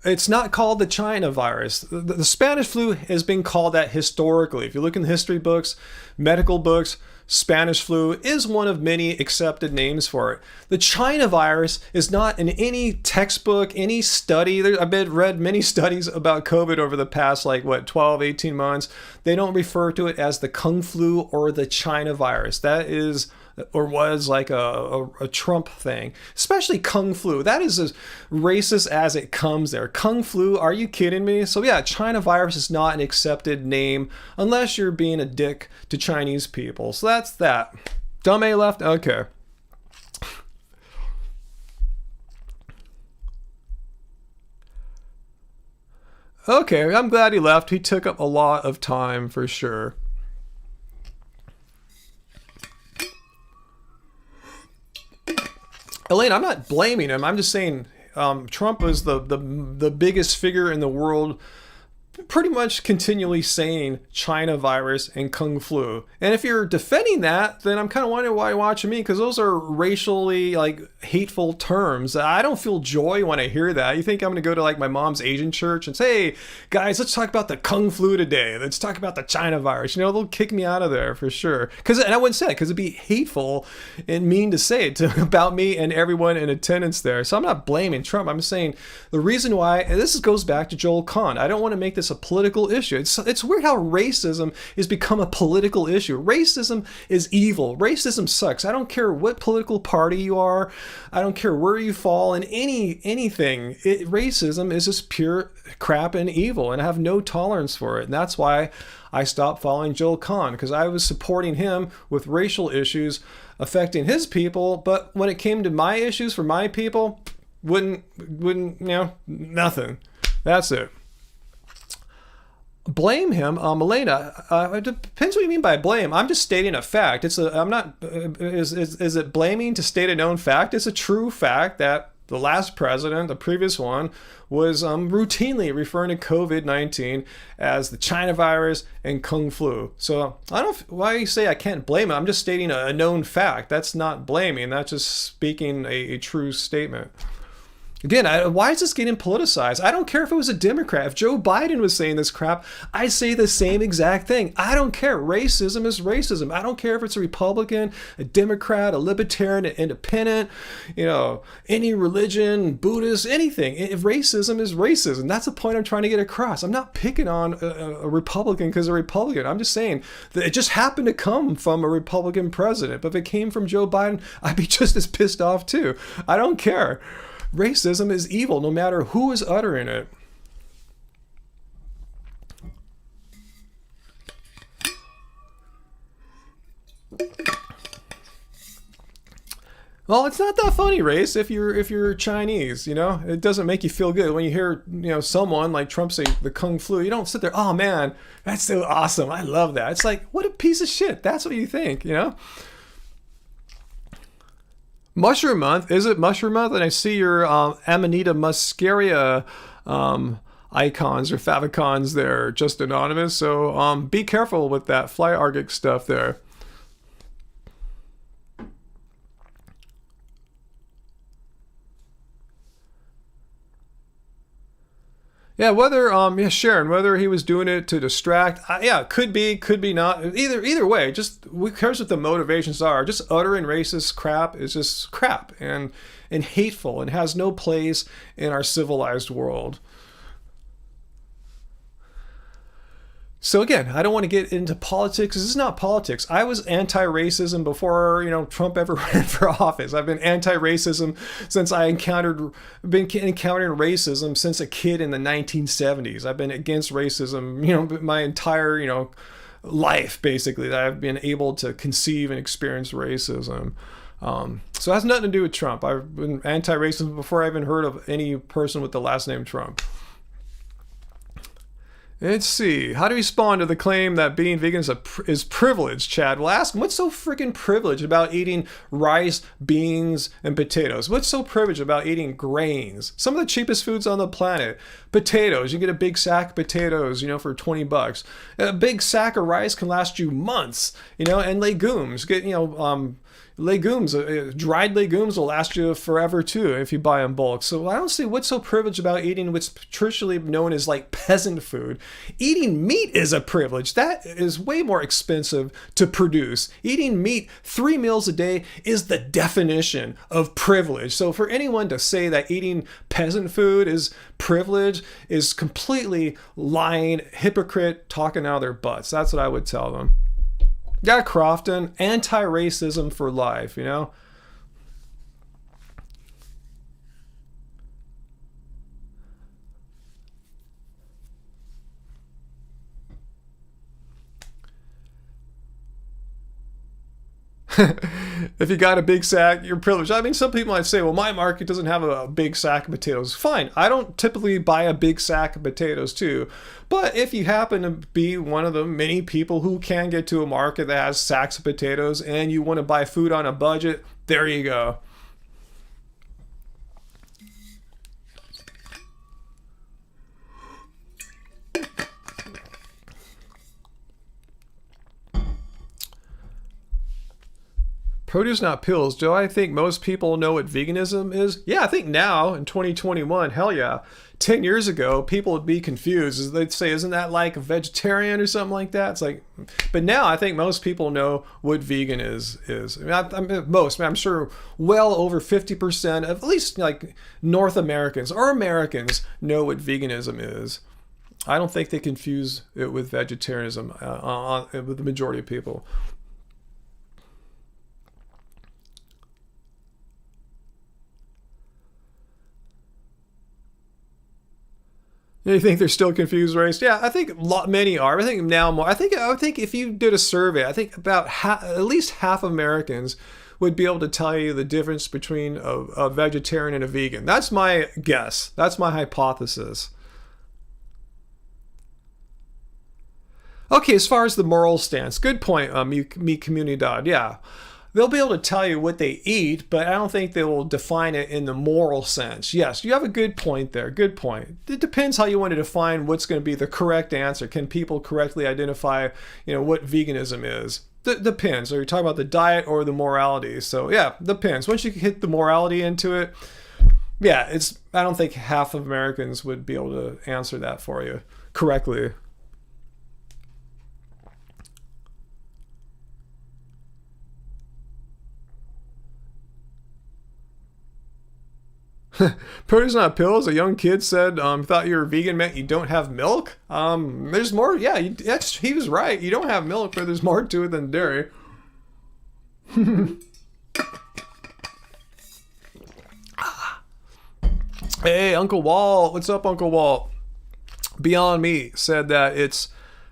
It's not called the China virus. The Spanish flu has been called that historically. If you look in the history books, medical books, Spanish flu is one of many accepted names for it. The China virus is not in any textbook, any study. I've read many studies about COVID over the past 12, 18 months. They don't refer to it as the Kung flu or the China virus. That is or was like a Trump thing, especially Kung flu. That is as racist as it comes there. Kung flu, are you kidding me? So yeah, China virus is not an accepted name unless you're being a dick to Chinese people. So that's that. Dumb A left? Okay. Okay, I'm glad he left. He took up a lot of time for sure. Elaine, I'm not blaming him. I'm just saying Trump was the biggest figure in the world, pretty much continually saying China virus and Kung flu. And if you're defending that, then I'm kind of wondering why you're watching me, because those are racially hateful terms. I don't feel joy when I hear that. You think I'm going to go to my mom's Asian church and say, hey, guys, let's talk about the Kung flu today. Let's talk about the China virus. They'll kick me out of there for sure. And I wouldn't say it because it'd be hateful and mean to say it about me and everyone in attendance there. So I'm not blaming Trump. I'm saying the reason why, and this goes back to Joel Kahn. I don't want to make this this a political issue. It's weird how racism has become a political issue. Racism is evil. Racism sucks. I don't care what political party you are. I don't care where you fall in anything. Racism is just pure crap and evil, and I have no tolerance for it. And that's why I stopped following Joel Kahn, because I was supporting him with racial issues affecting his people, but when it came to my issues for my people, wouldn't nothing. That's it. Blame him, Elena. It depends what you mean by blame. I'm just stating a fact. I'm not. Is it blaming to state a known fact? It's a true fact that the last president, the previous one, was routinely referring to COVID-19 as the China virus and Kung flu. So I don't know why you say I can't blame it. I'm just stating a known fact. That's not blaming. That's just speaking a true statement. Again, why is this getting politicized? I don't care if it was a Democrat. If Joe Biden was saying this crap, I'd say the same exact thing. I don't care. Racism is racism. I don't care if it's a Republican, a Democrat, a Libertarian, an Independent, any religion, Buddhist, anything. If racism is racism. That's the point I'm trying to get across. I'm not picking on a Republican because they're a Republican. I'm just saying that it just happened to come from a Republican president. But if it came from Joe Biden, I'd be just as pissed off too. I don't care. Racism is evil, no matter who is uttering it. Well, it's not that funny, Race, if you're Chinese, It doesn't make you feel good when you hear, someone like Trump say the Kung flu. You don't sit there, oh man, that's so awesome. I love that. It's like, what a piece of shit. That's what you think, Mushroom Month. Is it Mushroom Month? And I see your Amanita muscaria icons or favicons there, just anonymous. So be careful with that fly arctic stuff there. Yeah, Sharon, whether he was doing it to distract, could be not. Either way, just who cares what the motivations are? Just uttering racist crap is just crap and hateful and has no place in our civilized world. So again, I don't want to get into politics. This is not politics. I was anti-racism before, Trump ever ran for office. I've been anti-racism since been encountering racism since a kid in the 1970s. I've been against racism, my entire, life, basically, that I've been able to conceive and experience racism. So it has nothing to do with Trump. I've been anti-racism before I even heard of any person with the last name Trump. Let's see. How do you respond to the claim that being vegan is privilege, Chad? Well, ask him, what's so freaking privileged about eating rice, beans, and potatoes? What's so privileged about eating grains? Some of the cheapest foods on the planet. Potatoes. You get a big sack of potatoes, for $20. A big sack of rice can last you months, and legumes. Get, legumes, dried legumes will last you forever too if you buy in bulk. So I don't see what's so privileged about eating what's traditionally known as like peasant food. Eating meat is a privilege. That is way more expensive to produce. Eating meat 3 meals a day is the definition of privilege. So for anyone to say that eating peasant food is privilege is completely lying, hypocrite, talking out of their butts. That's what I would tell them. Yeah, Crofton, anti-racism for life, If you got a big sack, you're privileged. I mean, some people might say, well, my market doesn't have a big sack of potatoes. Fine. I don't typically buy a big sack of potatoes too. But if you happen to be one of the many people who can get to a market that has sacks of potatoes and you want to buy food on a budget, there you go. Produce, not pills. Do I think most people know what veganism is? Yeah, I think now in 2021, hell yeah. 10 years ago, people would be confused. They'd say, isn't that like a vegetarian or something like that? It's like, but now I think most people know what vegan is. I'm sure well over 50% of at least like North Americans or Americans know what veganism is. I don't think they confuse it with vegetarianism with the majority of people. You think they're still confused race? Yeah, I think many are. I think now more. I think if you did a survey, I think about at least half Americans would be able to tell you the difference between a vegetarian and a vegan. That's my guess. That's my hypothesis. Okay, as far as the moral stance, good point, Meat Community Dad. Yeah, they'll be able to tell you what they eat, but I don't think they will define it in the moral sense. Yes, you have a good point there. Good point. It depends how you want to define what's going to be the correct answer. Can people correctly identify, what veganism is? Depends. Are you talking about the diet or the morality? So yeah, depends. Once you hit the morality into it, yeah, I don't think half of Americans would be able to answer that for you correctly. Produce not pills. A young kid said, thought you were vegan meant you don't have milk. There's more. Yeah, he was right. You don't have milk, but there's more to it than dairy. Hey, Uncle Walt. What's up, Uncle Walt? Beyond Meat said that its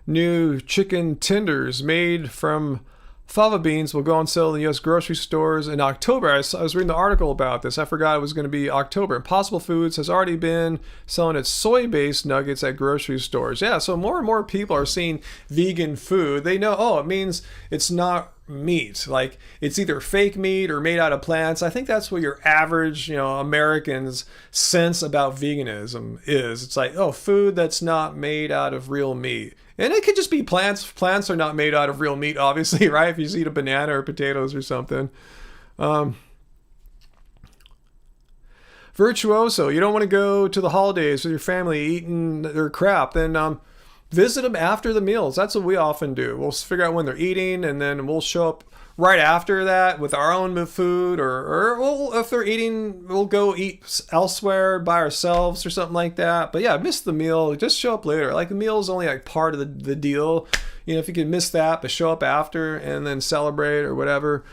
new chicken tenders made from fava beans will go on sale in the U.S. grocery stores in October. I was reading the article about this. I forgot it was going to be October. Impossible Foods has already been selling its soy-based nuggets at grocery stores. Yeah, so more and more people are seeing vegan food. They know, it means it's not meat. Like, it's either fake meat or made out of plants. I think that's what your average, American's sense about veganism is. It's like, food that's not made out of real meat. And it could just be plants. Plants are not made out of real meat, obviously, right? If you just eat a banana or potatoes or something. Virtuoso, you don't want to go to the holidays with your family eating their crap. Then visit them after the meals. That's what we often do. We'll figure out when they're eating, and then we'll show up right after that with our own food, or if they're eating, we'll go eat elsewhere by ourselves or something like that. But yeah, miss the meal, just show up later. Like, the meal is only like part of the deal. If you can miss that, but show up after and then celebrate or whatever,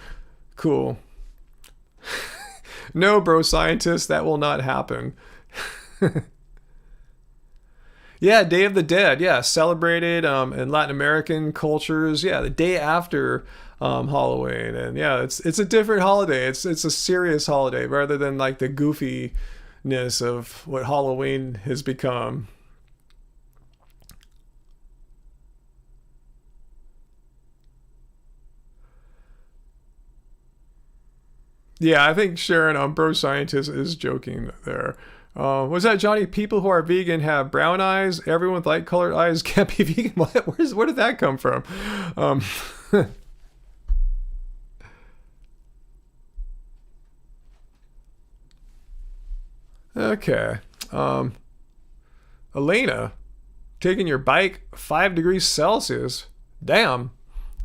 cool. No, bro scientist, that will not happen. Yeah, Day of the Dead. Yeah, celebrated in Latin American cultures. Yeah, the day after Halloween, and yeah, it's a different holiday. It's a serious holiday rather than like the goofiness of what Halloween has become. Yeah, I think Sharon, Bro Scientist, is joking there. Was that Johnny? People who are vegan have brown eyes. Everyone with light colored eyes can't be vegan. Where did that come from? Okay. Elena, taking your bike 5 degrees Celsius. Damn.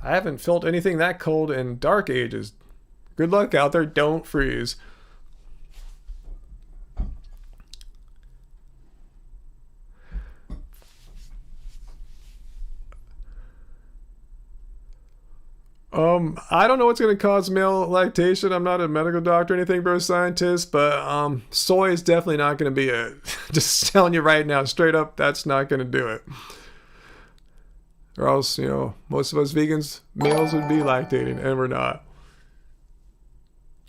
I haven't felt anything that cold in dark ages. Good luck out there. Don't freeze. I don't know what's going to cause male lactation. I'm not a medical doctor or anything, bro scientist, but soy is definitely not going to be it. Just telling you right now, straight up, that's not going to do it. Or else, most of us vegans, males would be lactating, and we're not.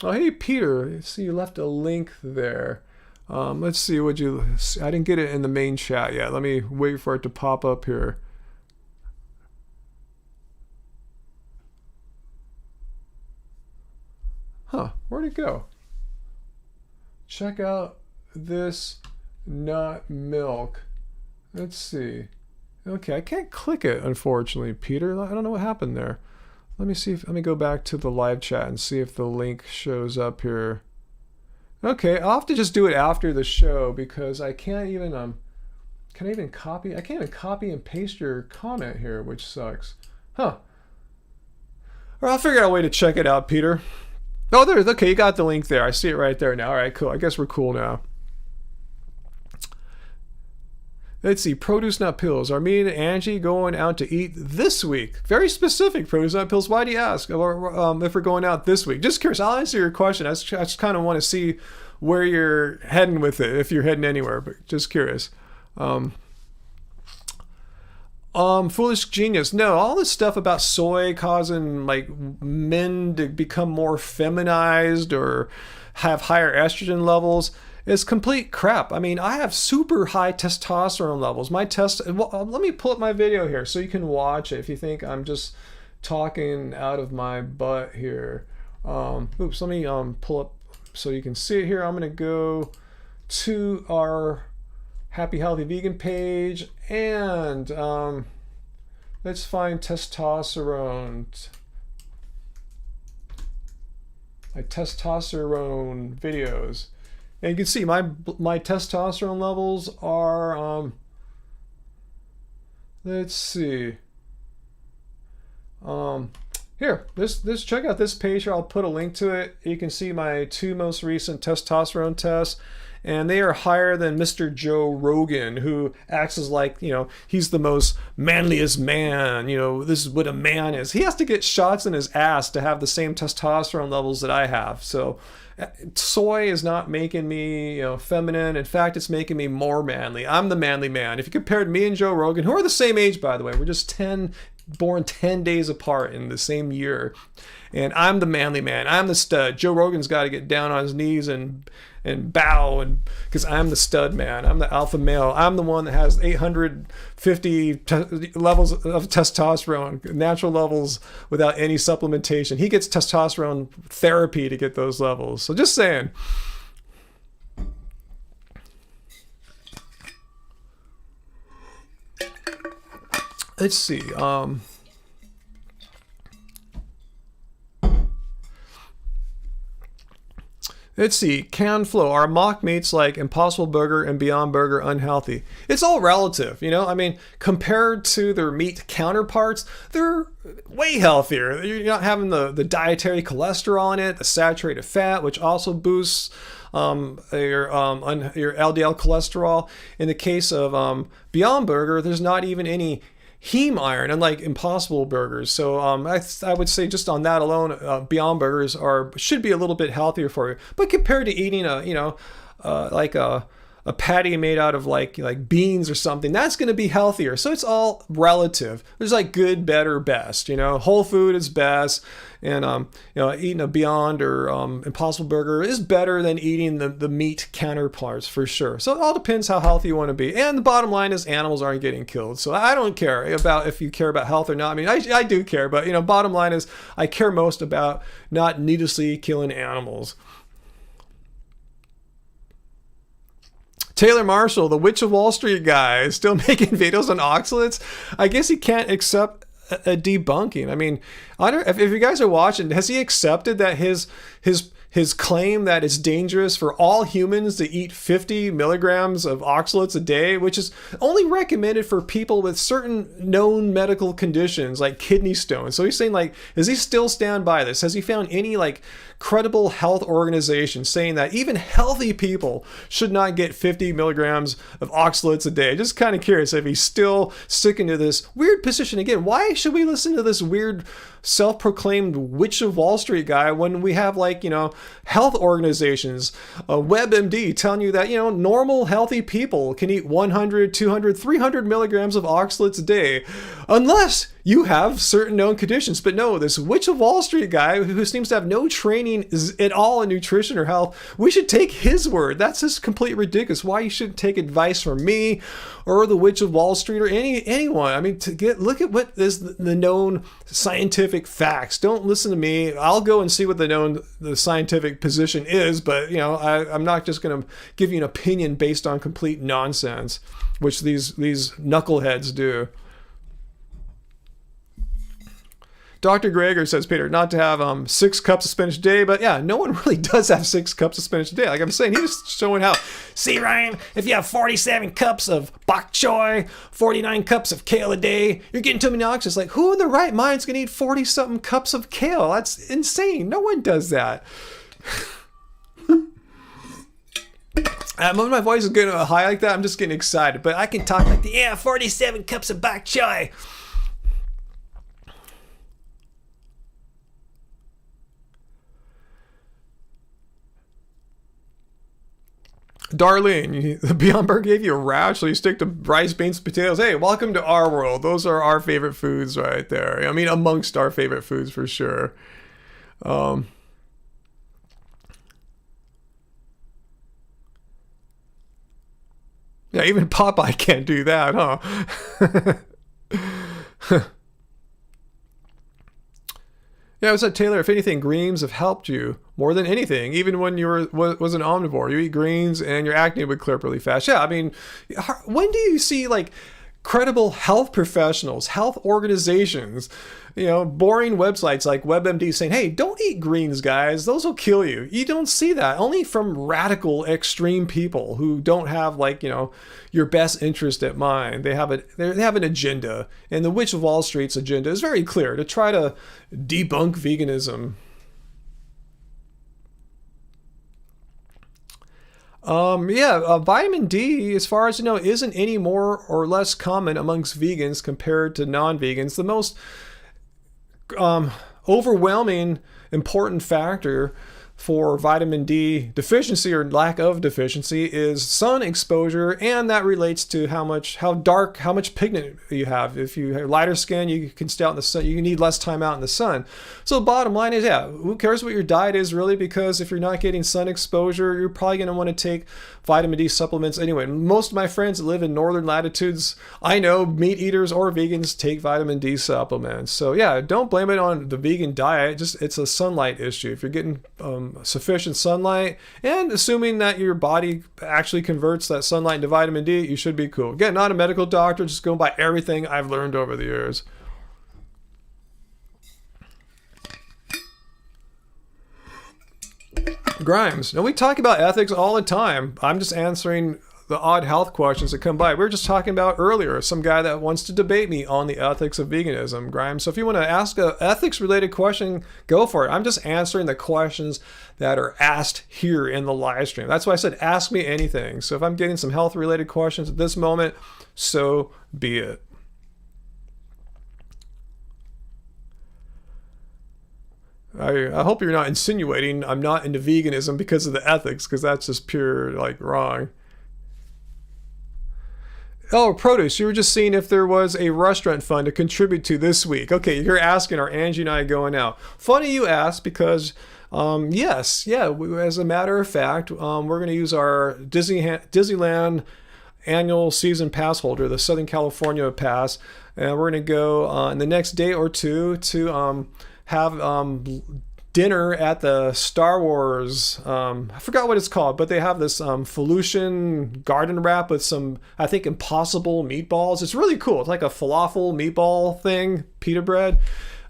Oh, hey, Peter. See, you left a link there. Let's see, I didn't get it in the main chat yet. Let me wait for it to pop up here. Huh, where'd it go? Check out this nut milk. Let's see. Okay, I can't click it, unfortunately, Peter. I don't know what happened there. Let me go back to the live chat and see if the link shows up here. Okay, I'll have to just do it after the show because I can't even can I even copy? I can't even copy and paste your comment here, which sucks. Huh. Or I'll figure out a way to check it out, Peter. Oh, okay, you got the link there. I see it right there now. All right, cool. I guess we're cool now. Let's see, produce nut pills. Are me and Angie going out to eat this week? Very specific, produce nut pills. Why do you ask? Or if we're going out this week? Just curious. I'll answer your question. I just kind of want to see where you're heading with it, if you're heading anywhere, but just curious. Foolish genius. No, all this stuff about soy causing like men to become more feminized or have higher estrogen levels is complete crap. I mean, I have super high testosterone levels. Let me pull up my video here so you can watch it if you think I'm just talking out of my butt here. Let me pull up so you can see it here. I'm gonna go to our Happy Healthy Vegan page and let's find testosterone. My testosterone videos. And you can see my testosterone levels are, let's see. Here, this check out this page here. I'll put a link to it. You can see my 2 most recent testosterone tests, and they are higher than Mr. Joe Rogan, who acts as like, he's the most manliest man. This is what a man is. He has to get shots in his ass to have the same testosterone levels that I have. So soy is not making me feminine. In fact, it's making me more manly. I'm the manly man. If you compared me and Joe Rogan, who are the same age, by the way, we're just born 10 days apart in the same year, and I'm the manly man. I'm the stud. Joe Rogan's got to get down on his knees and bow, and because I'm the stud man. I'm the alpha male. I'm the one that has 850 levels of testosterone, natural levels without any supplementation. He gets testosterone therapy to get those levels. So just saying. Let's see. Let's see. Canned Flow. Are mock meats like Impossible Burger and Beyond Burger unhealthy? It's all relative, I mean, compared to their meat counterparts, they're way healthier. You're not having the dietary cholesterol in it, the saturated fat, which also boosts your LDL cholesterol. In the case of Beyond Burger, there's not even any heme iron, unlike Impossible Burgers. So I would say just on that alone, Beyond Burgers should be a little bit healthier for you. But compared to eating a patty made out of like beans or something, that's going to be healthier. So it's all relative. There's like good, better, best. Whole food is best, and eating a Beyond or Impossible Burger is better than eating the meat counterparts for sure. So it all depends how healthy you want to be. And the bottom line is animals aren't getting killed. So I don't care about if you care about health or not. I mean, I do care, but bottom line is I care most about not needlessly killing animals. Taylor Marshall, the Witch of Wall Street guy, is still making videos on oxalates. I guess he can't accept a debunking. I mean, I don't. If you guys are watching, has he accepted that his claim that it's dangerous for all humans to eat 50 milligrams of oxalates a day, which is only recommended for people with certain known medical conditions like kidney stones? So he's saying, does he still stand by this? Has he found any credible health organization saying that even healthy people should not get 50 milligrams of oxalates a day? Just kind of curious if he's still sticking to this weird position. Again, why should we listen to this weird self-proclaimed Witch of Wall Street guy when we have health organizations, WebMD telling you that normal healthy people can eat 100, 200, 300 milligrams of oxalates a day unless you have certain known conditions. But no, this Witch of Wall Street guy who seems to have no training at all in nutrition or health, we should take his word. That's just completely ridiculous. Why you shouldn't take advice from me or the Witch of Wall Street or anyone. I mean, look at what is the known scientific facts. Don't listen to me. I'll go and see what the scientific position is, but I'm not just going to give you an opinion based on complete nonsense, which these knuckleheads do. Dr. Greger says, Peter, not to have 6 cups of spinach a day, but yeah, no one really does have 6 cups of spinach a day. Like I'm saying, he was showing how, see, Ryan, if you have 47 cups of bok choy, 49 cups of kale a day, you're getting too many oxalates. Like, who in their right mind is going to eat 40-something cups of kale? That's insane. No one does that. When my voice is getting high like that, I'm just getting excited. But I can talk like, yeah, 47 cups of bok choy. Darlene, the Beyond Burger gave you a rash, so you stick to rice, beans, potatoes. Hey, welcome to our world. Those are our favorite foods right there. I mean, amongst our favorite foods for sure. Yeah, even Popeye can't do that, huh? Yeah, I said, Taylor, if anything, greens have helped you more than anything. Even when you was an omnivore, you eat greens and your acne would clear up really fast. Yeah, I mean, when do you see like credible health professionals, health organizations, boring websites like WebMD saying, hey, don't eat greens, guys. Those will kill you. You don't see that. Only from radical, extreme people who don't have your best interest at mind. They have an agenda. And the Witch of Wall Street's agenda is very clear, to try to debunk veganism. Vitamin D, as far as you know, isn't any more or less common amongst vegans compared to non-vegans. The most overwhelming important factor for vitamin D deficiency or lack of deficiency is sun exposure, and that relates to how much pigment you have. If you have lighter skin, you can stay out in the sun. You need less time out in the sun. So the bottom line is, who cares what your diet is really? Because if you're not getting sun exposure, you're probably going to want to take vitamin D supplements anyway. Most of my friends that live in northern latitudes, I know, meat eaters or vegans, take vitamin D supplements. So yeah, don't blame it on the vegan diet. It's a sunlight issue. If you're getting sufficient sunlight, and assuming that your body actually converts that sunlight into vitamin D, you should be cool. Again, not a medical doctor, just going by everything I've learned over the years. Grimes, now we talk about ethics all the time. I'm just answering the odd health questions that come by. We were just talking about earlier some guy that wants to debate me on the ethics of veganism, Grimes. So if you want to ask an ethics related question, go for it. I'm just answering the questions that are asked here in the live stream. That's why I said ask me anything. So if I'm getting some health related questions at this moment, so be it. I hope you're not insinuating I'm not into veganism because of the ethics, because that's just pure wrong. Oh, produce, you were just seeing if there was a restaurant fund to contribute to this week. Okay, you're asking, are Angie and I going out? Funny you asked, because yes, as a matter of fact, we're going to use our Disneyland annual season pass holder, the Southern California pass, and we're going to go in the next day or two to have dinner at the Star Wars, I forgot what it's called, but they have this Felucian garden wrap with some, I think, Impossible meatballs. It's really cool. It's like a falafel meatball thing, pita bread.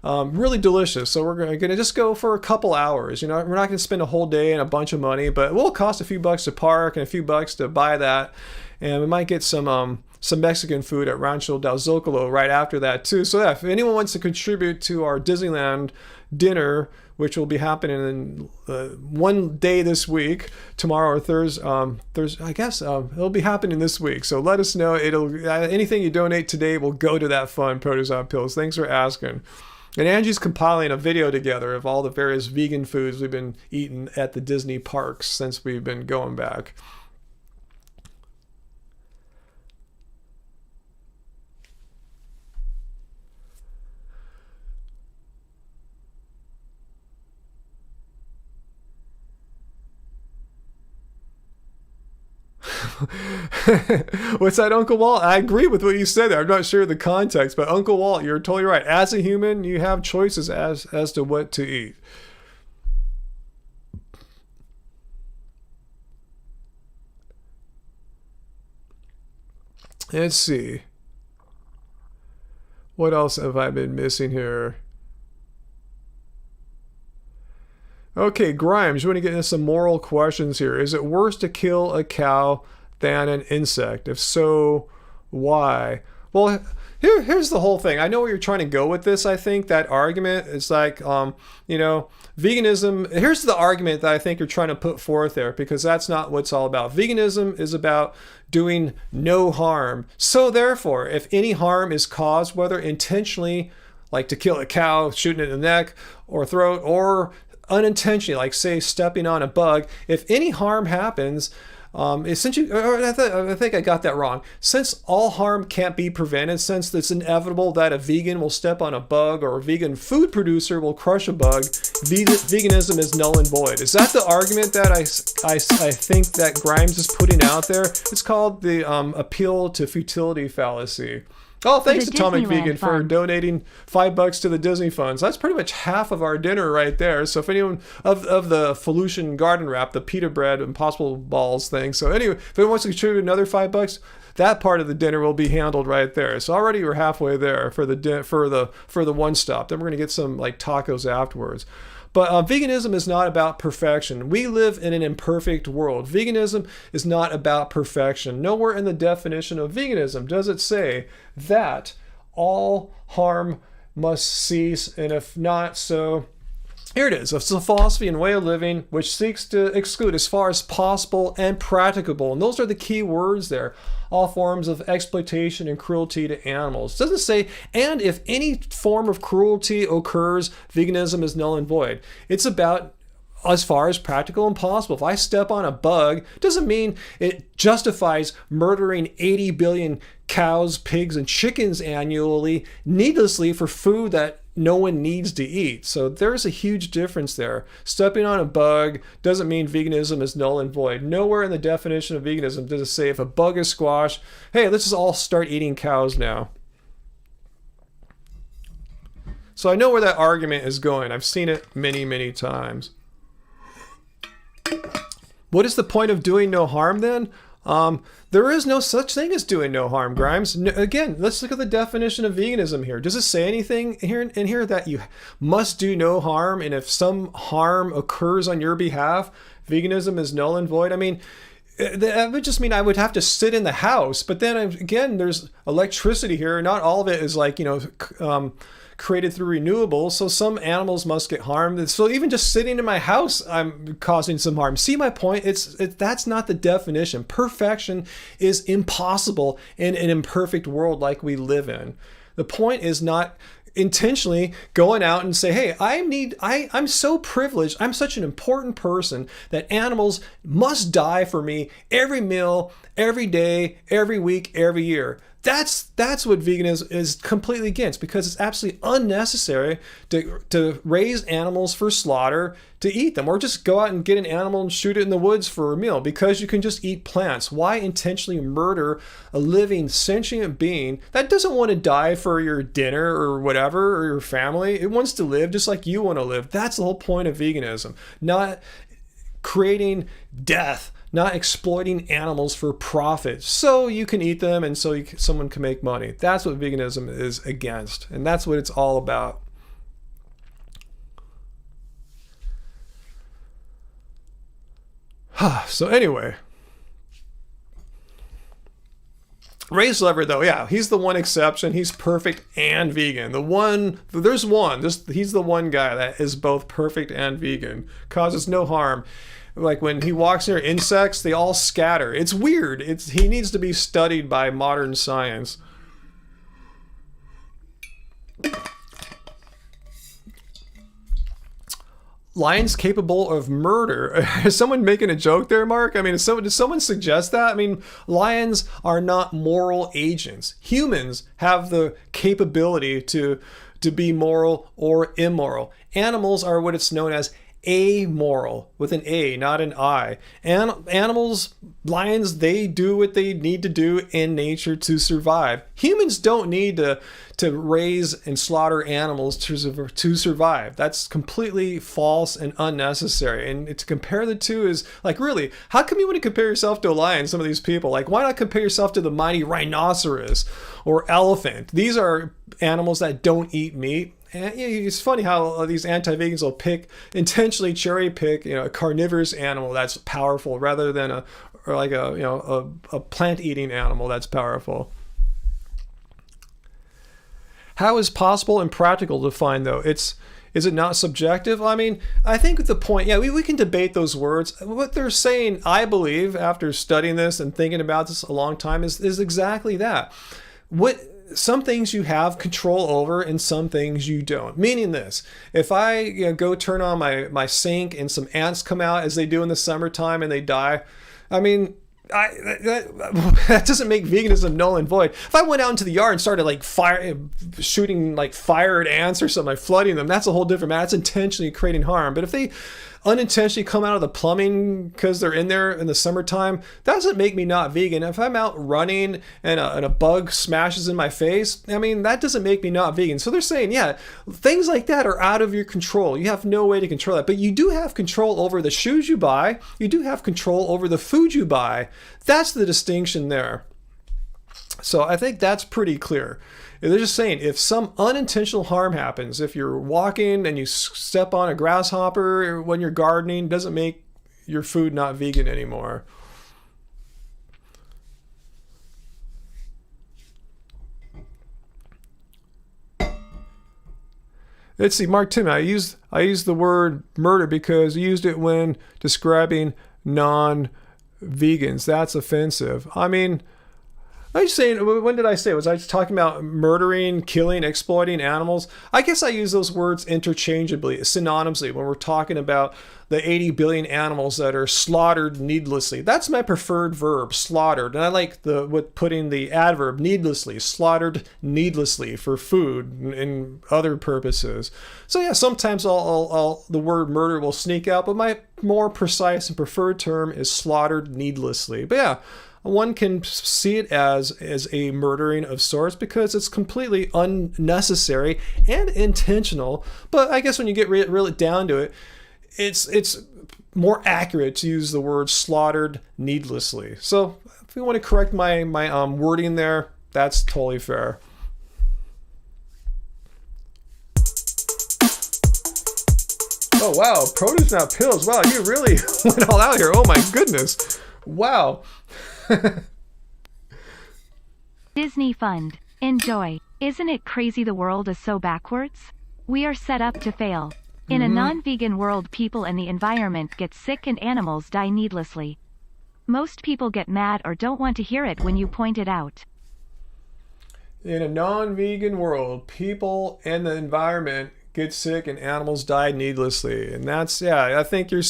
Really delicious. So we're going to just go for a couple hours. We're not going to spend a whole day and a bunch of money, but it will cost a few bucks to park and a few bucks to buy that. And we might get some Mexican food at Rancho del Zocalo right after that too. So yeah, if anyone wants to contribute to our Disneyland dinner, which will be happening in one day this week, tomorrow or Thursday, I guess it'll be happening this week. So let us know. Anything you donate today will go to that fund, Produce on Pills. Thanks for asking. And Angie's compiling a video together of all the various vegan foods we've been eating at the Disney parks since we've been going back. What's that, Uncle Walt? I agree with what you said there. I'm not sure of the context, but Uncle Walt, you're totally right. As a human, you have choices as to what to eat. Let's see. What else have I been missing here? Okay, Grimes, you want to get into some moral questions here. Is it worse to kill a cow than an insect? If so, why? Well, here's the whole thing. I know where you're trying to go with this. I think that argument is like, veganism. Here's the argument that I think you're trying to put forth there, because that's not what it's all about. Veganism is about doing no harm. So therefore, if any harm is caused, whether intentionally, like to kill a cow, shooting it in the neck or throat, or unintentionally, like say stepping on a bug, if any harm happens, since I think I got that wrong. Since all harm can't be prevented, since it's inevitable that a vegan will step on a bug or a vegan food producer will crush a bug, veganism is null and void. Is that the argument that I think that Grimes is putting out there? It's called the appeal to futility fallacy. Oh, thanks Atomic Vegan for donating $5 to the Disney funds. That's pretty much half of our dinner right there. So if anyone of the Felucian garden wrap, the pita bread, Impossible Balls thing. So anyway, if anyone wants to contribute another $5, that part of the dinner will be handled right there. So already we're halfway there for the one stop. Then we're gonna get some like tacos afterwards. But veganism is not about perfection. We live in an imperfect world. Veganism is not about perfection. Nowhere in the definition of veganism does it say that all harm must cease, and if not so, here it is. It's a philosophy and way of living which seeks to exclude as far as possible and practicable. And those are the key words there. All forms of exploitation and cruelty to animals. It doesn't say, and if any form of cruelty occurs, veganism is null and void. It's about as far as practical and possible. If I step on a bug, doesn't mean it justifies murdering 80 billion cows, pigs, and chickens annually needlessly for food that no one needs to eat. So there's a huge difference there. Stepping on a bug doesn't mean veganism is null and void. Nowhere in the definition of veganism does it say if a bug is squashed, hey, let's just all start eating cows now. So I know where that argument is going. I've seen it many, many times. What is the point of doing no harm then? There is no such thing as doing no harm, Grimes. Again, let's look at the definition of veganism here. Does it say anything in here that you must do no harm, and if some harm occurs on your behalf, veganism is null and void? I mean, that would just mean I would have to sit in the house. But then again, there's electricity here. Not all of it is like, created through renewables, so some animals must get harmed. So even just sitting in my house, I'm causing some harm. See my point? That's not the definition. Perfection is impossible in an imperfect world like we live in. The point is not intentionally going out and say, hey, I'm so privileged, I'm such an important person that animals must die for me every meal, every day, every week, every year. That's what veganism is completely against, because it's absolutely unnecessary to raise animals for slaughter to eat them, or just go out and get an animal and shoot it in the woods for a meal, because you can just eat plants. Why intentionally murder a living sentient being that doesn't want to die for your dinner or whatever, or your family? It wants to live just like you want to live. That's the whole point of veganism. Not creating death, not exploiting animals for profit so you can eat them and so someone can make money. That's what veganism is against, and that's what it's all about. So anyway, Raised Lever, though, yeah, he's the one exception. He's perfect and vegan. He's the one guy that is both perfect and vegan, causes no harm. Like when he walks near insects, they all scatter. It's weird. He needs to be studied by modern science. Lions capable of murder. Is someone making a joke there, Mark? I mean, did someone suggest that? I mean, lions are not moral agents. Humans have the capability to be moral or immoral. Animals are what it's known as amoral, with an A, not an I. Animals, lions, they do what they need to do in nature to survive. Humans don't need to raise and slaughter animals to survive. That's completely false and unnecessary. And to compare the two is like, really, how come you want to compare yourself to a lion, some of these people? Like, why not compare yourself to the mighty rhinoceros or elephant? These are animals that don't eat meat. And it's funny how these anti-vegans will intentionally cherry pick, a carnivorous animal that's powerful rather than a plant-eating animal that's powerful. How is possible and practical to find though? Is it not subjective? I mean, I think the point, yeah, we can debate those words. What they're saying, I believe, after studying this and thinking about this a long time, is exactly that. Some things you have control over and some things you don't. Meaning this, if I go turn on my sink and some ants come out as they do in the summertime and they die, I mean, that doesn't make veganism null and void. If I went out into the yard and started shooting fire at ants or something, flooding them, that's a whole different matter. That's intentionally creating harm. But if they unintentionally come out of the plumbing because they're in there in the summertime, that doesn't make me not vegan. If I'm out running and a bug smashes in my face, I mean, that doesn't make me not vegan. So they're saying, yeah, things like that are out of your control. You have no way to control that. But you do have control over the shoes you buy. You do have control over the food you buy. That's the distinction there. So I think that's pretty clear. They're just saying if some unintentional harm happens, if you're walking and you step on a grasshopper when you're gardening, doesn't make your food not vegan anymore. Let's see, Mark Tim, I used the word murder because you used it when describing non-vegans. That's offensive. I mean, I was saying, when did I say it? Was I just talking about murdering, killing, exploiting animals? I guess I use those words interchangeably, synonymously, when we're talking about the 80 billion animals that are slaughtered needlessly. That's my preferred verb, slaughtered. And I like putting the adverb needlessly, slaughtered needlessly for food and other purposes. So yeah, sometimes the word murder will sneak out, but my more precise and preferred term is slaughtered needlessly. But yeah, one can see it as a murdering of sorts because it's completely unnecessary and intentional. But I guess when you get really down to it, it's more accurate to use the word slaughtered needlessly. So if you want to correct my wording there, that's totally fair. Oh wow, produce not pills. Wow, you really went all out here. Oh my goodness. Wow. Disney Fund. Enjoy. Isn't it crazy the world is so backwards? We are set up to fail. In a non-vegan world, people and the environment get sick and animals die needlessly. Most people get mad or don't want to hear it when you point it out. In a non-vegan world, people and the environment get sick and animals die needlessly. And that's, yeah, I think you're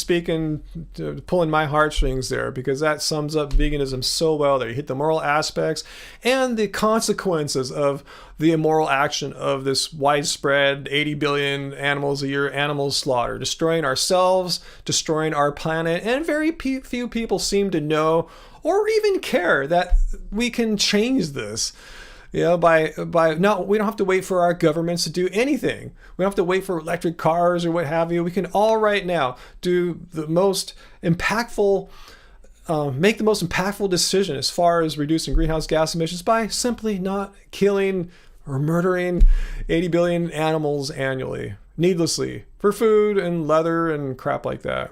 pulling my heartstrings there, because that sums up veganism so well there. You hit the moral aspects and the consequences of the immoral action of this widespread 80 billion animals a year animal slaughter, destroying ourselves, destroying our planet, and very few people seem to know or even care that we can change this. We don't have to wait for our governments to do anything. We don't have to wait for electric cars or what have you. We can all right now do the most impactful, make the most impactful decision as far as reducing greenhouse gas emissions by simply not killing or murdering 80 billion animals annually, needlessly, for food and leather and crap like that.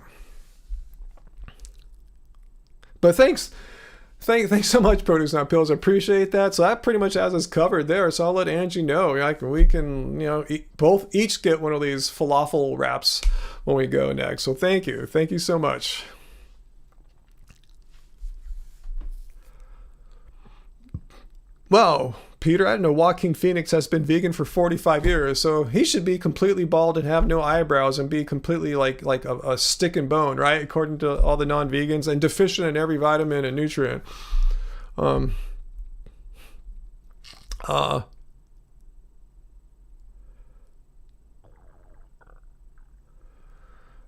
But thanks so much, Produce Not Pills. I appreciate that. So that pretty much has us covered there. So I'll let Angie know. We can, each get one of these falafel wraps when we go next. So thank you. Thank you so much. Well, Peter, I didn't know Joaquin Phoenix has been vegan for 45 years, so he should be completely bald and have no eyebrows and be completely like a stick and bone, right? According to all the non-vegans, and deficient in every vitamin and nutrient.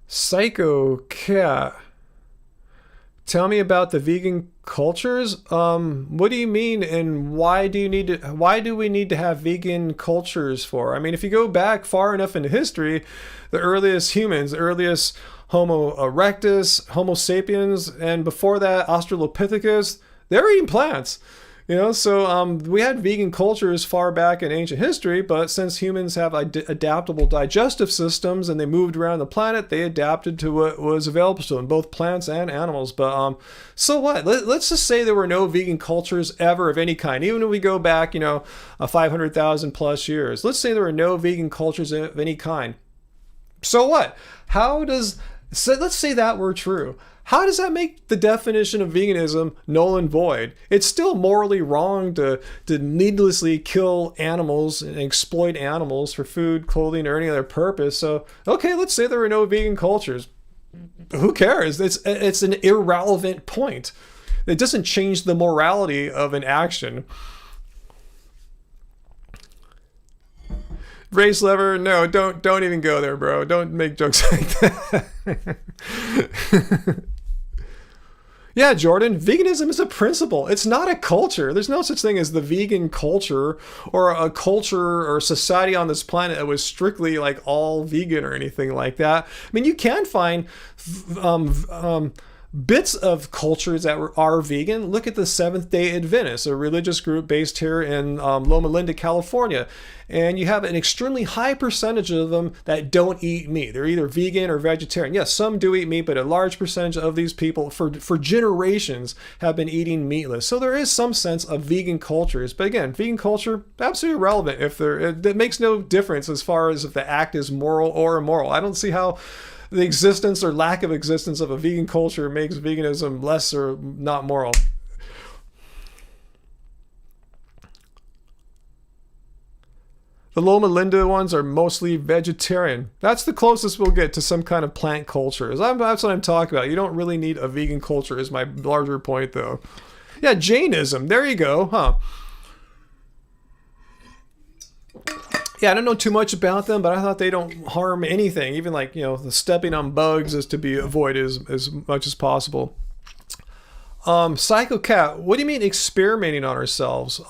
Psycho Cat. Tell me about the vegan cultures. What do you mean, and why do we need to have vegan cultures for? I mean, if you go back far enough into history, the earliest humans, the earliest Homo erectus, Homo sapiens, and before that Australopithecus, they were eating plants. So we had vegan cultures far back in ancient history, but since humans have adaptable digestive systems and they moved around the planet, they adapted to what was available to them, both plants and animals. But so what? Let's just say there were no vegan cultures ever of any kind, even if we go back, 500,000 plus years. Let's say there were no vegan cultures of any kind. So what? Let's say that were true. How does that make the definition of veganism null and void? It's still morally wrong to needlessly kill animals and exploit animals for food, clothing, or any other purpose. So, okay, let's say there were no vegan cultures. Who cares? It's an irrelevant point. It doesn't change the morality of an action. Race lever, no, don't even go there, bro. Don't make jokes like that. Yeah, Jordan, veganism is a principle. It's not a culture. There's no such thing as the vegan culture or a culture or society on this planet that was strictly like all vegan or anything like that. I mean, you can find bits of cultures that are vegan. Look at the Seventh-day Adventists, a religious group based here in Loma Linda, California. And you have an extremely high percentage of them that don't eat meat. They're either vegan or vegetarian. Yes, some do eat meat, but a large percentage of these people for generations have been eating meatless. So there is some sense of vegan cultures. But again, vegan culture, absolutely irrelevant. It makes no difference as far as if the act is moral or immoral. I don't see how the existence or lack of existence of a vegan culture makes veganism less or not moral. The Loma Linda ones are mostly vegetarian. That's the closest we'll get to some kind of plant culture. That's what I'm talking about. You don't really need a vegan culture is my larger point, though. Yeah, Jainism. There you go, huh? Yeah, I don't know too much about them, but I thought they don't harm anything. Even like, the stepping on bugs is to be avoided as much as possible. Psycho Cat, what do you mean experimenting on ourselves?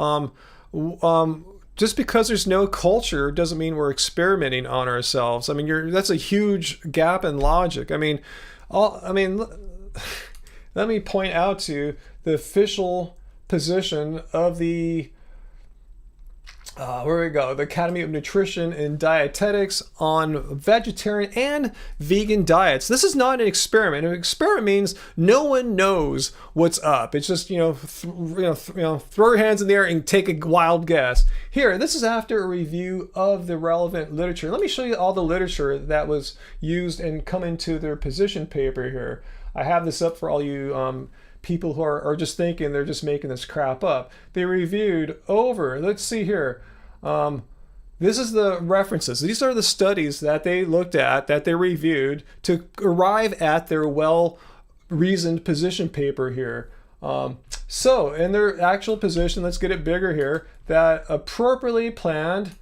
Just because there's no culture doesn't mean we're experimenting on ourselves. I mean, that's a huge gap in logic. I mean, let me point out to you the official position of the the Academy of Nutrition and Dietetics on vegetarian and vegan diets. This is not an experiment. An experiment means no one knows what's up. It's just throw your hands in the air and take a wild guess. Here, this is after a review of the relevant literature. Let me show you all the literature that was used and come into their position paper here. I have this up for all you people who are just thinking they're just making this crap up. They reviewed over, let's see here. This is the references. These are the studies that they looked at, that they reviewed to arrive at their well-reasoned position paper here. So in their actual position, let's get it bigger here, that appropriately planned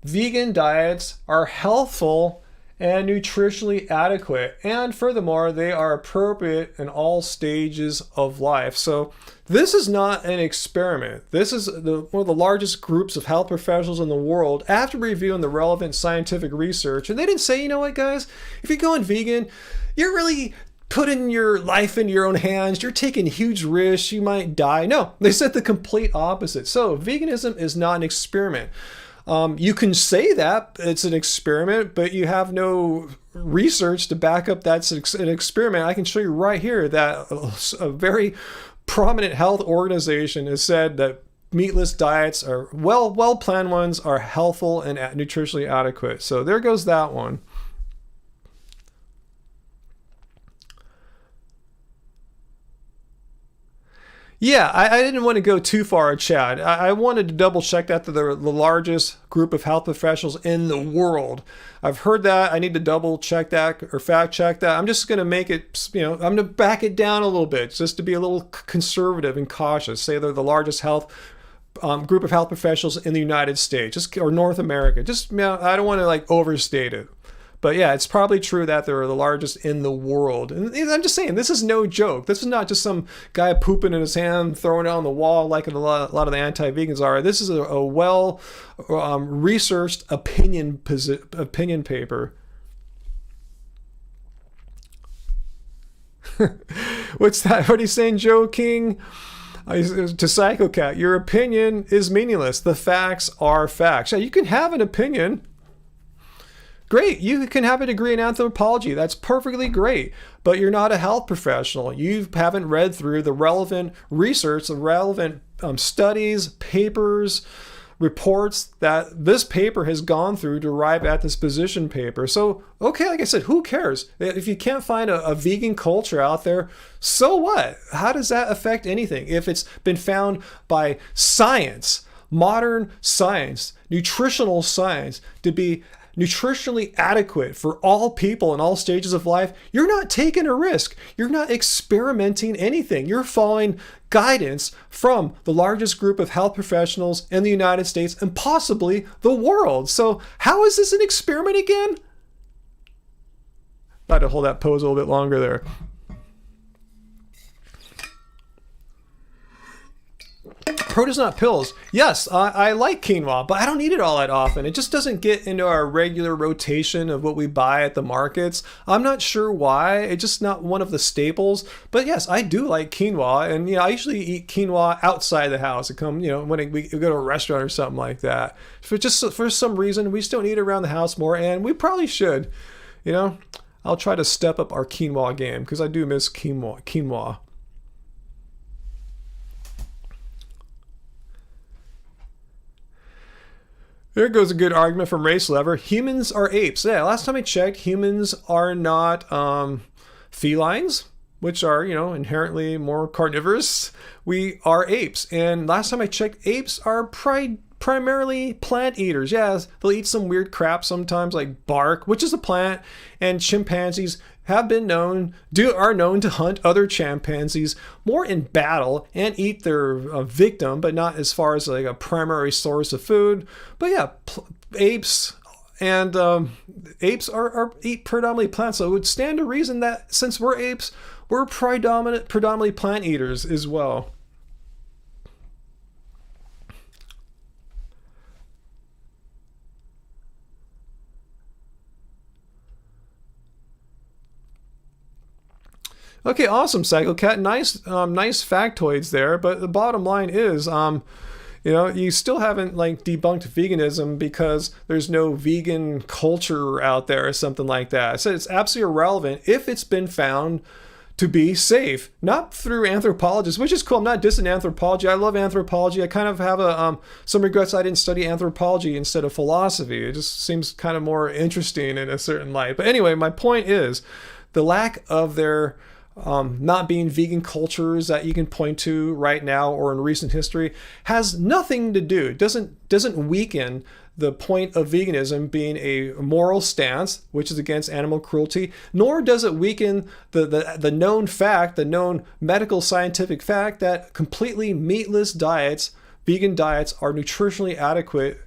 vegan diets are healthful and nutritionally adequate, and furthermore, they are appropriate in all stages of life. So this is not an experiment. This is one of the largest groups of health professionals in the world after reviewing the relevant scientific research. And they didn't say, you know what, guys, if you're going vegan, you're really putting your life in your own hands. You're taking huge risks. You might die. No, they said the complete opposite. So veganism is not an experiment. You can say that it's an experiment, but you have no research to back up that's an experiment. I can show you right here that a very prominent health organization has said that meatless diets are well-planned ones are healthful and nutritionally adequate. So there goes that one. Yeah, I didn't want to go too far, Chad. I wanted to double check that they're the largest group of health professionals in the world. I've heard that. I need to double check that or fact check that. I'm just going to make it, I'm going to back it down a little bit just to be a little conservative and cautious. Say they're the largest group of health professionals in the United States or North America. I don't want to overstate it. But yeah, it's probably true that they're the largest in the world. And I'm just saying, this is no joke. This is not just some guy pooping in his hand, throwing it on the wall like a lot of the anti-vegans are. This is a well-researched opinion paper. What's that? What are you saying, Joe King? To Psychocat, your opinion is meaningless. The facts are facts. Yeah, you can have an opinion. Great, you can have a degree in anthropology. That's perfectly great. But you're not a health professional. You haven't read through the relevant research, the relevant studies, papers, reports that this paper has gone through to arrive at this position paper. So, okay, like I said, who cares? If you can't find a vegan culture out there, so what? How does that affect anything? If it's been found by science, modern science, nutritional science, to be nutritionally adequate for all people in all stages of life, you're not taking a risk. You're not experimenting anything. You're following guidance from the largest group of health professionals in the United States and possibly the world. So how is this an experiment again? I had to hold that pose a little bit longer there. Produce not pills. Yes, I like quinoa, but I don't eat it all that often. It just doesn't get into our regular rotation of what we buy at the markets. I'm not sure why. It's just not one of the staples. But yes, I do like quinoa, and I usually eat quinoa outside the house. It come, when we go to a restaurant or something like that. For some reason, we just don't eat it around the house more, and we probably should. I'll try to step up our quinoa game because I do miss quinoa. There goes a good argument from Race Lever. Humans are apes. Yeah, last time I checked, humans are not felines, which are, inherently more carnivorous. We are apes. And last time I checked, apes are primarily plant eaters. Yeah, they'll eat some weird crap sometimes, like bark, which is a plant. And chimpanzees are known to hunt other chimpanzees more in battle and eat their victim, but not as far as like a primary source of food. But yeah, apes and apes eat predominantly plants. So it would stand to reason that since we're apes, we're predominantly plant eaters as well. Okay, awesome, Psychocat. Nice factoids there. But the bottom line is, you still haven't debunked veganism because there's no vegan culture out there or something like that. So it's absolutely irrelevant if it's been found to be safe, not through anthropologists, which is cool. I'm not dissing anthropology. I love anthropology. I kind of have some regrets I didn't study anthropology instead of philosophy. It just seems kind of more interesting in a certain light. But anyway, my point is the lack of their not being vegan cultures that you can point to right now or in recent history has nothing to do. It doesn't weaken the point of veganism being a moral stance, which is against animal cruelty, nor does it weaken the known fact, the known medical scientific fact that completely meatless diets, vegan diets, are nutritionally adequate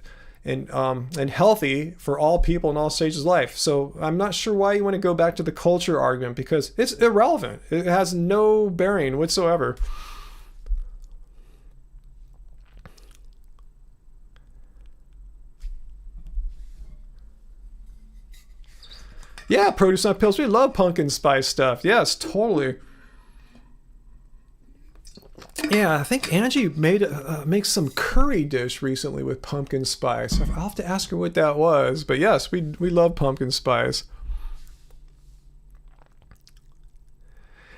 and healthy for all people in all stages of life. So I'm not sure why you want to go back to the culture argument because it's irrelevant. It has no bearing whatsoever. Yeah, produce not pills. We love pumpkin spice stuff. Yes, totally. Yeah, I think Angie makes some curry dish recently with pumpkin spice. I'll have to ask her what that was. But yes, we love pumpkin spice.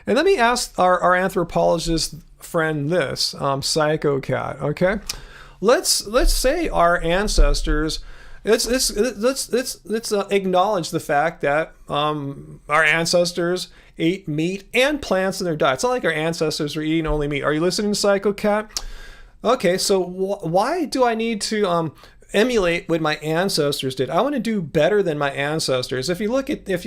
And let me ask our anthropologist friend this, Psychocat. Okay, let's say our ancestors. Let's acknowledge the fact that our ancestors ate meat and plants in their diet. It's not like our ancestors were eating only meat. Are you listening, Psychocat? Okay, so why do I need to emulate what my ancestors did? I want to do better than my ancestors. If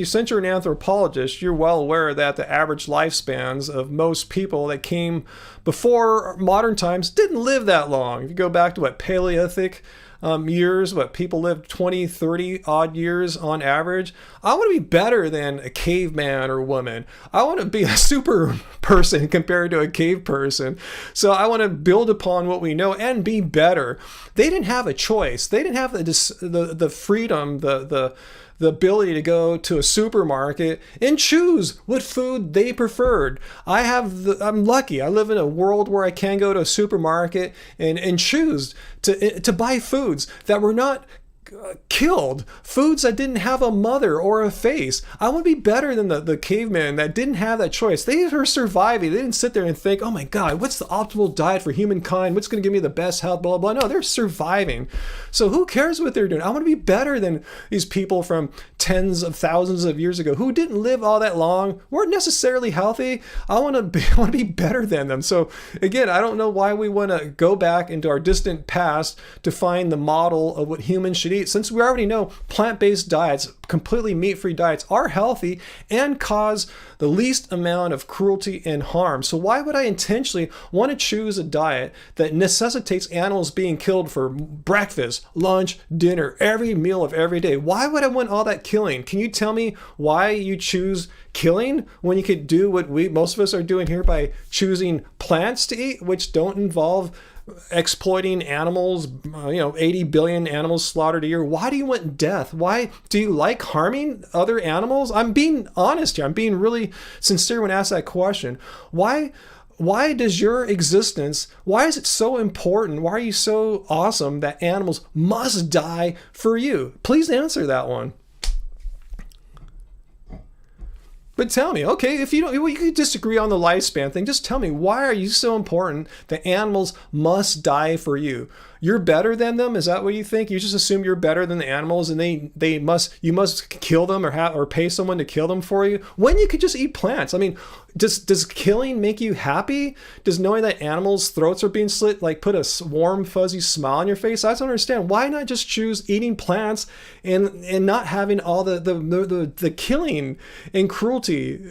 since you're an anthropologist, you're well aware that the average lifespans of most people that came before modern times didn't live that long. If you go back to Paleolithic years, people lived 20, 30 odd years on average. I want to be better than a caveman or woman. I want to be a super person compared to a cave person. So I want to build upon what we know and be better. They didn't have a choice. They didn't have the freedom, the the ability to go to a supermarket and choose what food they preferred. I'm lucky. I live in a world where I can go to a supermarket and choose to buy foods that were not killed, foods that didn't have a mother or a face. I want to be better than the caveman that didn't have that choice. They were surviving. They didn't sit there and think, oh my God, what's the optimal diet for humankind? What's going to give me the best health, blah, blah, blah. No, they're surviving. So who cares what they're doing? I want to be better than these people from tens of thousands of years ago who didn't live all that long, weren't necessarily healthy. I want to be better than them. So again, I don't know why we want to go back into our distant past to find the model of what humans should eat, since we already know plant-based diets, completely meat-free diets, are healthy and cause the least amount of cruelty and harm. So why would I intentionally want to choose a diet that necessitates animals being killed for breakfast, lunch, dinner, every meal of every day? Why would I want all that killing? Can you tell me why you choose killing when you could do what most of us are doing here by choosing plants to eat, which don't involve exploiting animals, 80 billion animals slaughtered a year? Why do you want death? Why do you like harming other animals? I'm being honest here. I'm being really sincere when I ask that question. Why does your existence, why is it so important? Why are you so awesome that animals must die for you? Please answer that one. But tell me, okay, if you don't, you could disagree on the lifespan thing. Just tell me, why are you so important that animals must die for you? You're better than them? Is that what you think? You just assume you're better than the animals, and you must kill them or pay someone to kill them for you, when you could just eat plants? I mean, does killing make you happy? Does knowing that animals' throats are being slit put a warm, fuzzy smile on your face? I don't understand. Why not just choose eating plants and not having all the killing and cruelty?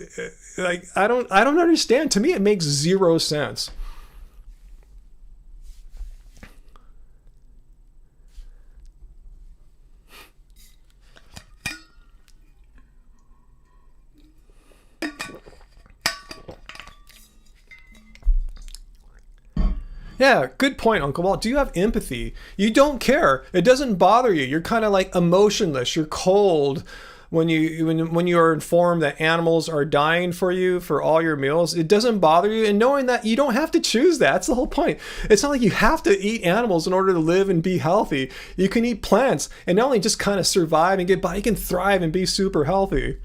I don't understand. To me, it makes zero sense. Yeah, good point, Uncle Walt. Do you have empathy? You don't care. It doesn't bother you. You're kind of emotionless. You're cold when you are informed that animals are dying for you for all your meals. It doesn't bother you, and knowing that you don't have to choose that. That's the whole point. It's not like you have to eat animals in order to live and be healthy. You can eat plants and not only just kind of survive and get by, you can thrive and be super healthy.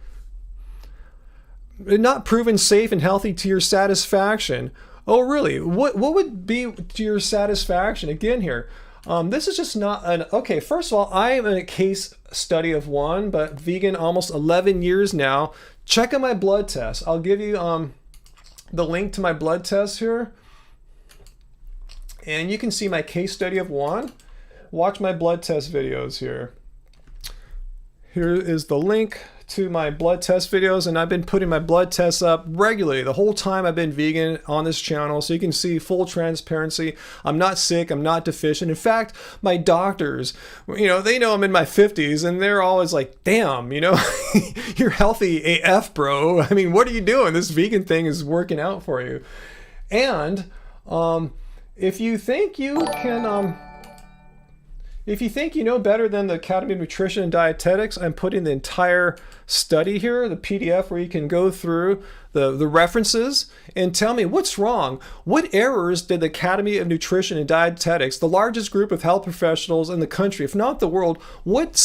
Not proven safe and healthy to your satisfaction. Oh, really? What would be to your satisfaction? Again here, this is just not an... Okay, first of all, I am in a case study of one, but vegan almost 11 years now. Check out my blood test. I'll give you the link to my blood test here. And you can see my case study of one. Watch my blood test videos here. Here is the link to my blood test videos, and I've been putting my blood tests up regularly the whole time I've been vegan on this channel, so you can see full transparency. I'm not sick, I'm not deficient. In fact, my doctors, they know I'm in my 50s, and they're always like, damn, you're healthy AF, bro. I mean, what are you doing? This vegan thing is working out for you. And if you think you can... If you think you know better than the Academy of Nutrition and Dietetics, I'm putting the entire study here, the PDF, where you can go through the references and tell me what's wrong. What errors did the Academy of Nutrition and Dietetics, the largest group of health professionals in the country, if not the world, what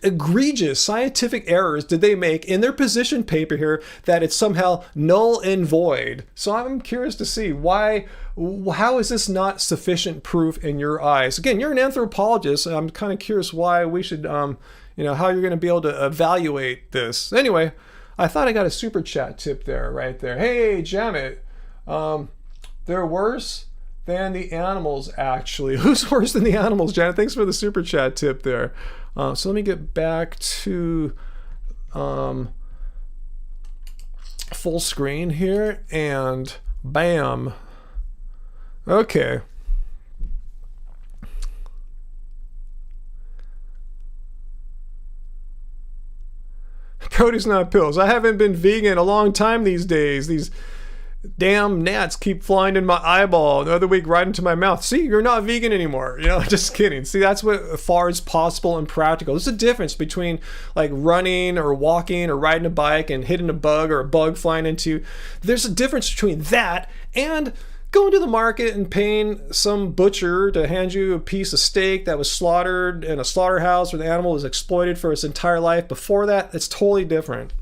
egregious scientific errors did they make in their position paper here that it's somehow null and void? So I'm curious to see how is this not sufficient proof in your eyes? Again, you're an anthropologist, and I'm kind of curious why we should, how you're going to be able to evaluate this. Anyway, I thought I got a super chat tip there, right there. Hey, Jamet, they're worse than the animals, actually. Who's worse than the animals, Janet? Thanks for the super chat tip there. So let me get back to full screen here, and bam. Okay. Produce, not pills. I haven't been vegan a long time these days. damn gnats keep flying in my eyeball, the other week right into my mouth. See, you're not vegan anymore. Just kidding. See, that's what as far as possible and practical. There's a difference between like running or walking or riding a bike and hitting a bug or a bug flying into you. There's a difference between that and going to the market and paying some butcher to hand you a piece of steak that was slaughtered in a slaughterhouse where the animal was exploited for its entire life. Before that, it's totally different.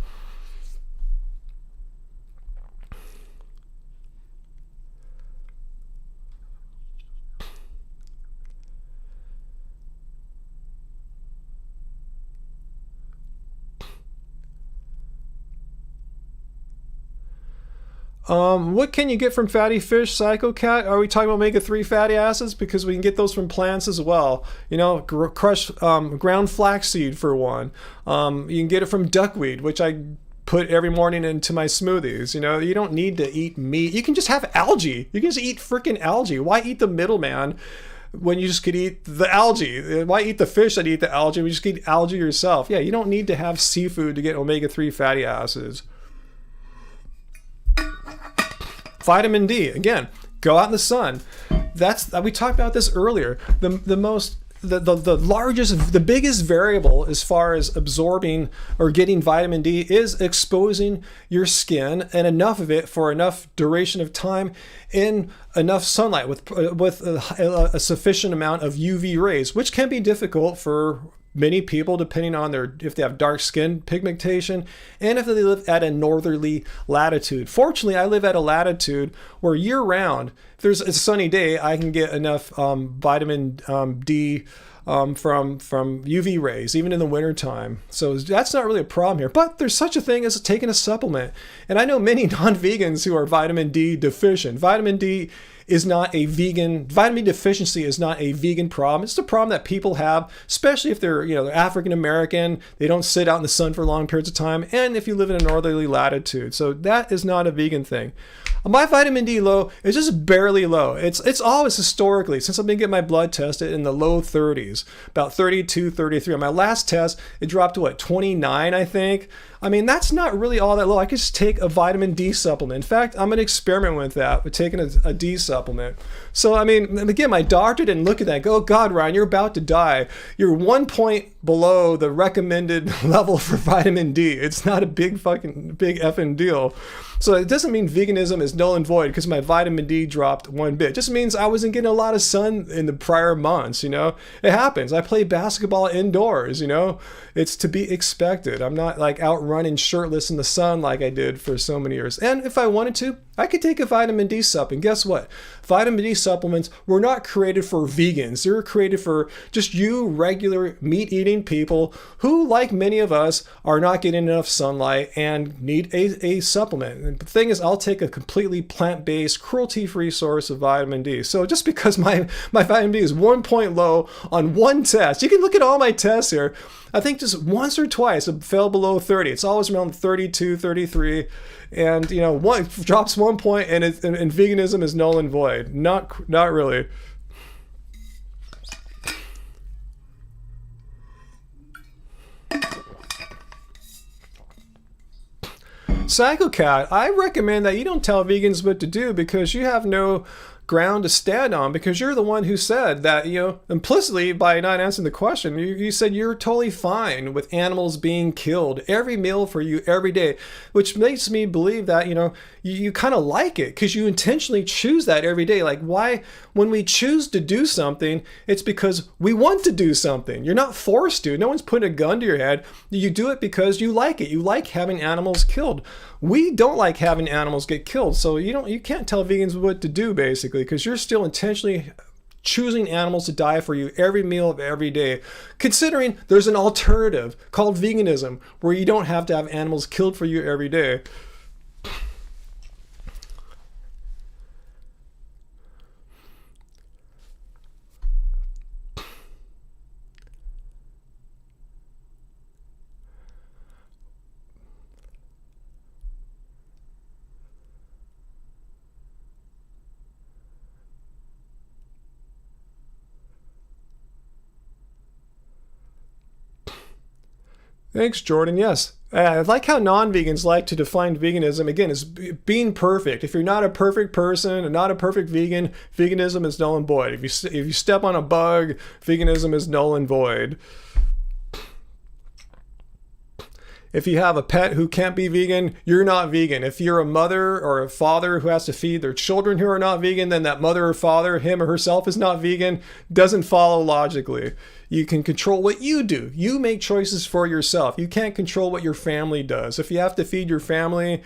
What can you get from fatty fish, Psycho Cat? Are we talking about omega-3 fatty acids? Because we can get those from plants as well. Crushed ground flaxseed for one. You can get it from duckweed, which I put every morning into my smoothies. You don't need to eat meat. You can just have algae. You can just eat freaking algae. Why eat the middleman when you just could eat the algae? Why eat the fish that eat the algae? We just eat algae yourself. Yeah, you don't need to have seafood to get omega-3 fatty acids. Vitamin D, again, go out in the sun. We talked about this earlier. The largest, the biggest variable as far as absorbing or getting vitamin D is exposing your skin and enough of it for enough duration of time in enough sunlight with a sufficient amount of UV rays, which can be difficult for many people depending on if they have dark skin pigmentation and if they live at a northerly latitude. Fortunately, I live at a latitude where year round, if there's a sunny day, I can get enough vitamin D from UV rays, even in the wintertime. So that's not really a problem here. But there's such a thing as taking a supplement. And I know many non-vegans who are vitamin D deficient. Vitamin D deficiency is not a vegan problem. It's a problem that people have, especially if they're African American. They don't sit out in the sun for long periods of time, and if you live in a northerly latitude. So that is not a vegan thing. My vitamin D low is just barely low. It's always historically, since I've been getting my blood tested, in the low 30s, about 32, 33. On my last test, it dropped to 29, I think. I mean, that's not really all that low. I could just take a vitamin D supplement. In fact, I'm going to experiment with that, with taking a D supplement. So, I mean, again, my doctor didn't look at that and go, oh, God, Ryan, you're about to die. You're 1 point below the recommended level for vitamin D. It's not a big effing deal. So it doesn't mean veganism is null and void because my vitamin D dropped one bit. It just means I wasn't getting a lot of sun in the prior months, It happens. I play basketball indoors, It's to be expected. I'm not out running shirtless in the sun like I did for so many years. And if I wanted to, I could take a vitamin D sup. And guess what? Vitamin D supplements were not created for vegans. They were created for just you regular meat-eating people who, like many of us, are not getting enough sunlight and need a supplement. And the thing is, I'll take a completely plant-based, cruelty-free source of vitamin D. So just because my vitamin D is 1 point low on one test, you can look at all my tests here. I think just once or twice it fell below 30. It's always around 32, 33. And, one drops 1 point and veganism is null and void. Not really. Psycho Cat, I recommend that you don't tell vegans what to do because you have no ground to stand on, because you're the one who said that, implicitly by not answering the question, you said you're totally fine with animals being killed every meal for you every day, which makes me believe that, you kind of like it because you intentionally choose that every day. Like, why, when we choose to do something, it's because we want to do something. You're not forced to. No one's putting a gun to your head. You do it because you like it. You like having animals killed. We don't like having animals get killed. So you can't tell vegans what to do, basically, because you're still intentionally choosing animals to die for you every meal of every day, considering there's an alternative called veganism where you don't have to have animals killed for you every day. Thanks, Jordan. Yes. I like how non-vegans like to define veganism again as being perfect. If you're not a perfect person and not a perfect vegan, veganism is null and void. If you step on a bug, veganism is null and void. If you have a pet who can't be vegan, you're not vegan. If you're a mother or a father who has to feed their children who are not vegan, then that mother or father, him or herself, is not vegan. Doesn't follow logically. You can control what you do. You make choices for yourself. You can't control what your family does. If you have to feed your family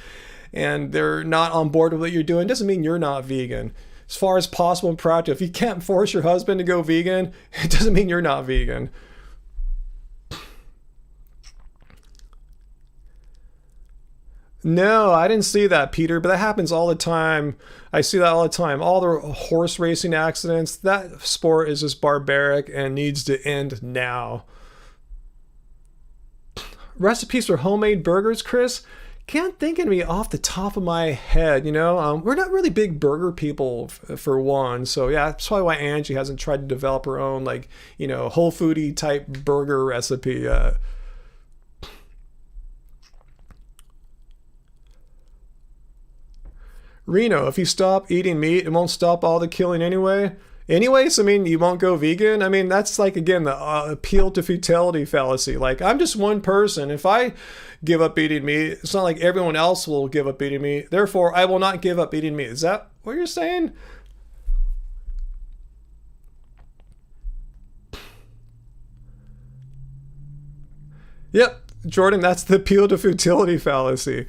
and they're not on board with what you're doing, doesn't mean you're not vegan. As far as possible and practical, if you can't force your husband to go vegan, it doesn't mean you're not vegan. No, I didn't see that, Peter, but that happens all the time. I see that all the time. All the horse racing accidents, that sport is just barbaric and needs to end now. Recipes for homemade burgers, Chris? Can't think of any off the top of my head, we're not really big burger people for one. So yeah, that's probably why Angie hasn't tried to develop her own, whole foodie type burger recipe yet. Reno, if you stop eating meat, it won't stop all the killing anyway. Anyways, I mean, you won't go vegan. I mean, that's like, again, the appeal to futility fallacy. Like, I'm just one person. If I give up eating meat, it's not like everyone else will give up eating meat. Therefore, I will not give up eating meat. Is that what you're saying? Yep, Jordan, that's the appeal to futility fallacy.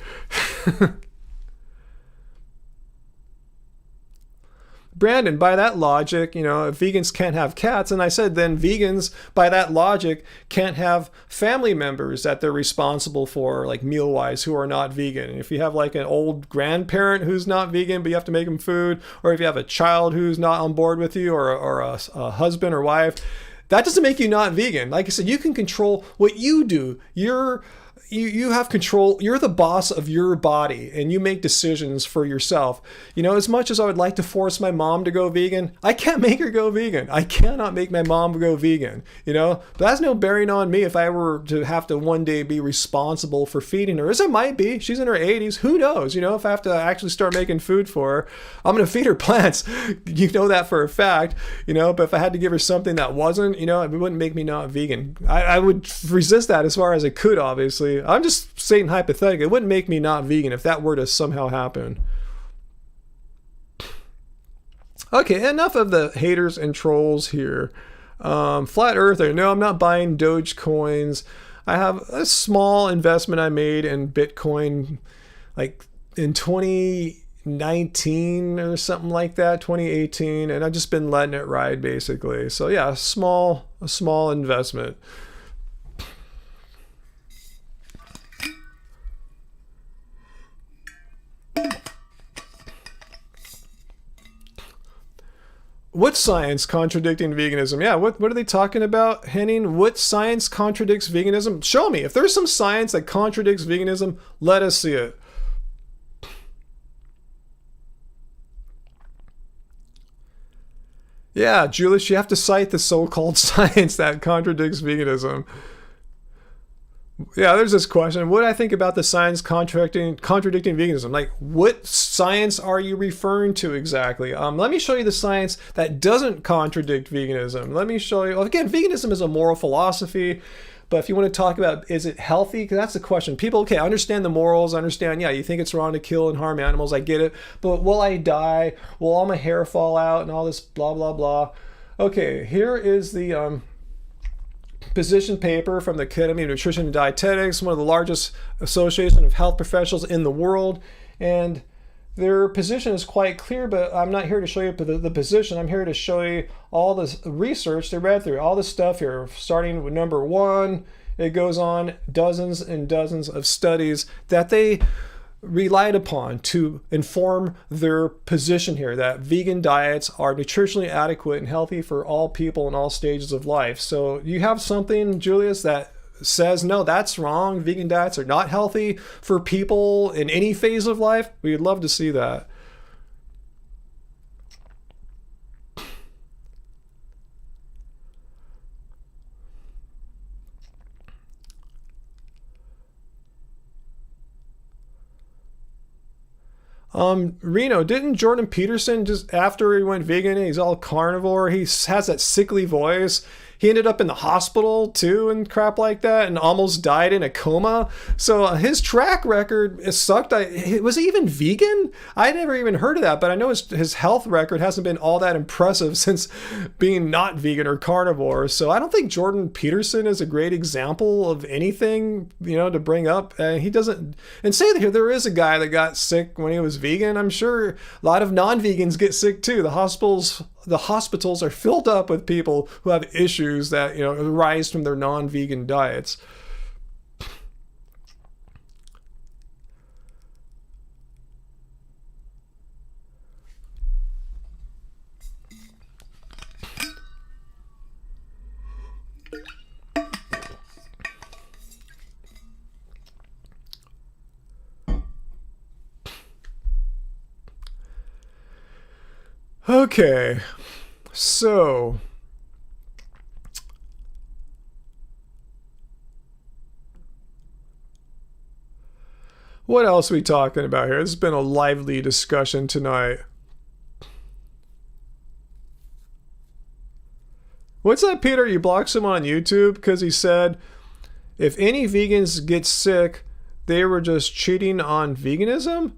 Brandon, by that logic, if vegans can't have cats, and I said then vegans, by that logic, can't have family members that they're responsible for, like meal-wise, who are not vegan. And if you have like an old grandparent who's not vegan, but you have to make them food, or if you have a child who's not on board with you, or a husband or wife, that doesn't make you not vegan. Like I said, you can control what you do. You have control. You're the boss of your body and you make decisions for yourself. As much as I would like to force my mom to go vegan, I can't make her go vegan. I cannot make my mom go vegan, but that's no bearing on me if I were to have to one day be responsible for feeding her, as I might be. She's in her 80s. Who knows? If I have to actually start making food for her, I'm going to feed her plants. You know that for a fact, but if I had to give her something that wasn't, it wouldn't make me not vegan. I would resist that as far as I could, obviously. I'm just saying hypothetically, it wouldn't make me not vegan if that were to somehow happen. Okay, enough of the haters and trolls here. Flat Earther, no, I'm not buying Doge coins. I have a small investment I made in Bitcoin, like in 2019 or something like that, 2018, and I've just been letting it ride basically. So yeah, a small investment. What science contradicting veganism? Yeah, what are they talking about, Henning? What science contradicts veganism? Show me. If there's some science that contradicts veganism, let us see it. Yeah, Julius, you have to cite the so-called science that contradicts veganism. Yeah, there's this question. What do I think about the science contradicting veganism? Like, what science are you referring to exactly? Let me show you the science that doesn't contradict veganism. Let me show you. Well, again, veganism is a moral philosophy. But if you want to talk about, is it healthy? Because that's the question. People, okay, I understand the morals. I understand, yeah, you think it's wrong to kill and harm animals. I get it. But will I die? Will all my hair fall out and all this blah, blah, blah? Okay, here is the position paper from the Academy of Nutrition and Dietetics, one of the largest association of health professionals in the world. And their position is quite clear, but I'm not here to show you the position. I'm here to show you all this research they read through, all this stuff here, starting with number one. It goes on dozens and dozens of studies that they relied upon to inform their position here, that vegan diets are nutritionally adequate and healthy for all people in all stages of life. So you have something, Julius, that says, no, that's wrong. Vegan diets are not healthy for people in any phase of life. We'd love to see that. Reno, didn't Jordan Peterson, just after he went vegan, he's all carnivore, he has that sickly voice. He ended up in the hospital too and crap like that and almost died in a coma. So his track record is sucked. Was he even vegan? I never even heard of that, but I know his health record hasn't been all that impressive since being not vegan or carnivore. So I don't think Jordan Peterson is a great example of anything, to bring up. He doesn't, and say that there is a guy that got sick when he was vegan. I'm sure a lot of non-vegans get sick too. The hospitals are filled up with people who have issues that arise from their non-vegan diets. Okay, so what else are we talking about here? This has been a lively discussion tonight. What's that, Peter? You blocked someone on YouTube because he said if any vegans get sick, they were just cheating on veganism?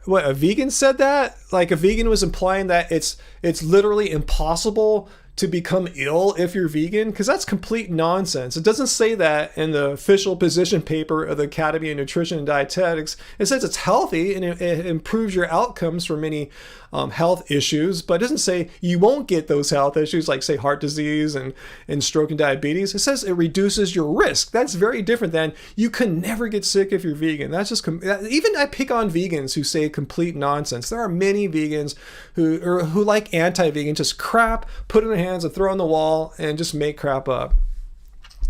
What, a vegan said that? Like a vegan was implying that it's literally impossible to become ill if you're vegan? Because that's complete nonsense. It doesn't say that in the official position paper of the Academy of Nutrition and Dietetics. It says it's healthy and it improves your outcomes for many health issues, but it doesn't say you won't get those health issues like, say, heart disease and stroke and diabetes. It says it reduces your risk. That's very different than you can never get sick if you're vegan. That's just, even I pick on vegans who say complete nonsense. There are many vegans who like anti-vegan, just crap, put in their hands and throw on the wall and just make crap up.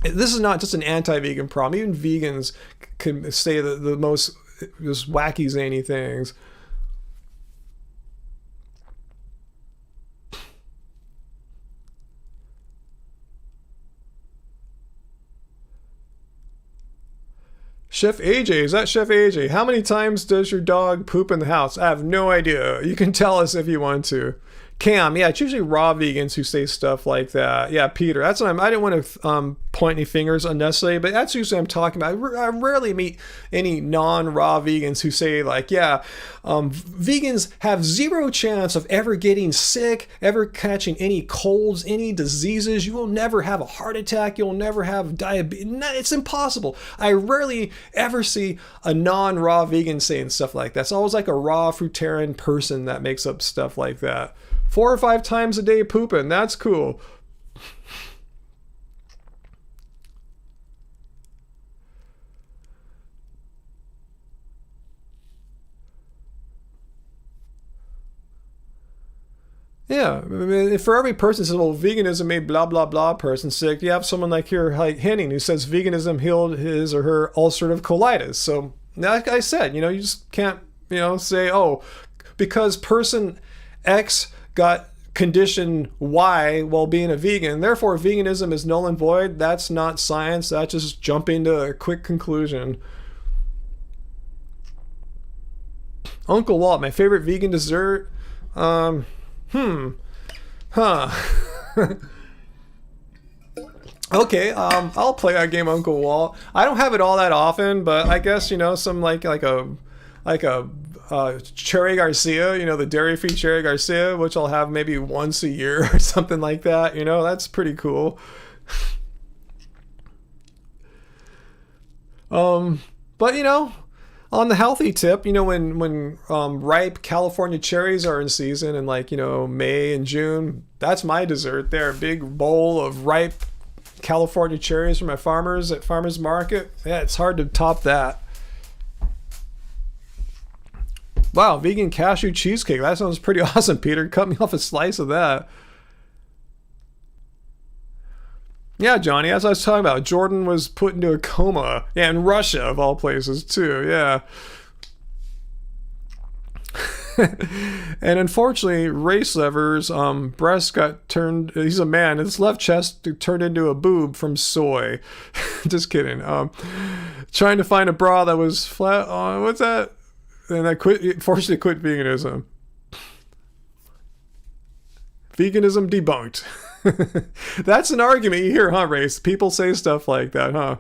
This is not just an anti-vegan problem. Even vegans can say the most just wacky, zany things. Chef AJ, is that Chef AJ? How many times does your dog poop in the house? I have no idea. You can tell us if you want to. Cam, yeah, it's usually raw vegans who say stuff like that. Yeah, Peter, that's what I didn't want to point any fingers unnecessarily, but that's usually what I'm talking about. I rarely meet any non-raw vegans who say like, yeah, vegans have zero chance of ever getting sick, ever catching any colds, any diseases. You will never have a heart attack. You'll never have diabetes. It's impossible. I rarely ever see a non-raw vegan saying stuff like that. It's always like a raw fruitarian person that makes up stuff like that. 4 or 5 times a day pooping. That's cool. Yeah, I mean, for every person says, well, veganism made blah, blah, blah person sick, you have someone like here, like Henning, who says veganism healed his or her ulcerative colitis. So, like I said, you just can't, say, oh, because person X got condition Y while being a vegan, therefore veganism is null and void. That's not science. That's just jumping to a quick conclusion. Uncle Walt, my favorite vegan dessert. Okay, I'll play that game, Uncle Walt. I don't have it all that often, but I guess some like a Cherry Garcia, the dairy-free Cherry Garcia, which I'll have maybe once a year or something like that. That's pretty cool. But on the healthy tip, when ripe California cherries are in season in May and June, that's my dessert there. A big bowl of ripe California cherries from my farmers at farmers market. Yeah, it's hard to top that. Wow, vegan cashew cheesecake. That sounds pretty awesome, Peter. Cut me off a slice of that. Yeah, Johnny, as I was talking about, Jordan was put into a coma. Yeah, in Russia, of all places, too. Yeah. And unfortunately, Race Lever's breast got turned... He's a man. His left chest turned into a boob from soy. Just kidding. Trying to find a bra that was flat... what's that? and I forced you to quit veganism. Veganism debunked. That's an argument you hear, huh, Race? People say stuff like that, huh?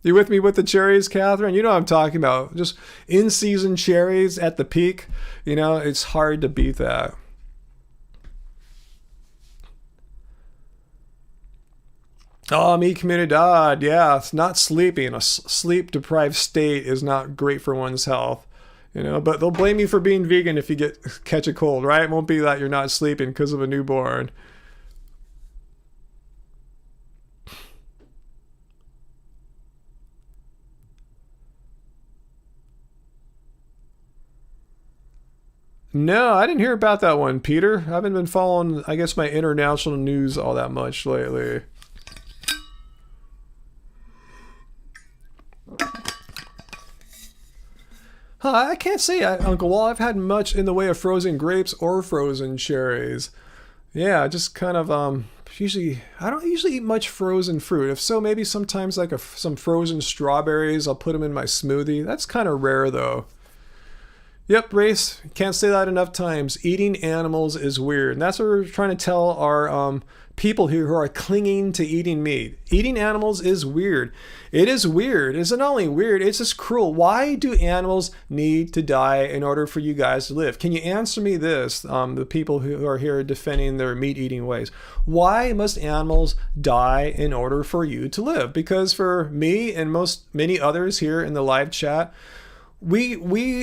You with me with the cherries, Catherine? You know what I'm talking about. Just in-season cherries at the peak. You know, it's hard to beat that. Oh, me comunidad. Yeah, it's not sleeping. A sleep-deprived state is not great for one's health. You know, but they'll blame you for being vegan if you catch a cold, right? It won't be that you're not sleeping because of a newborn. No, I didn't hear about that one, Peter. I haven't been following, I guess, my international news all that much lately. Huh, I can't say, Uncle Wall, I've had much in the way of frozen grapes or frozen cherries. Yeah, just kind of, usually, I don't usually eat much frozen fruit. If so, maybe sometimes like some frozen strawberries, I'll put them in my smoothie. That's kind of rare, though. Yep, Race. Can't say that enough times. Eating animals is weird. And that's what we're trying to tell our people here who are clinging to eating meat. Eating animals is weird. It is weird. It's not only weird, it's just cruel. Why do animals need to die in order for you guys to live? Can you answer me this, the people who are here defending their meat-eating ways? Why must animals die in order for you to live? Because for me and many others here in the live chat, we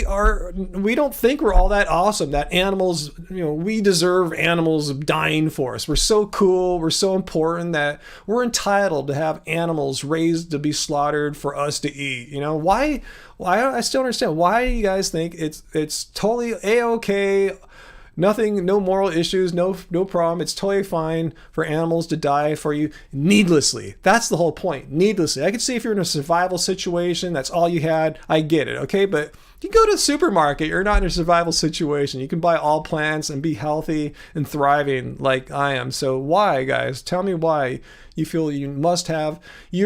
don't think we're all that awesome, that animals, we deserve animals dying for us. We're so cool, we're so important that we're entitled to have animals raised to be slaughtered for us to eat. Why I still understand why you guys think it's totally a-okay. Nothing, no moral issues, no problem. It's totally fine for animals to die for you needlessly. That's the whole point, needlessly. I can see if you're in a survival situation, that's all you had, I get it, okay? But you go to the supermarket, you're not in a survival situation. You can buy all plants and be healthy and thriving like I am. So why, guys? Tell me why you feel you're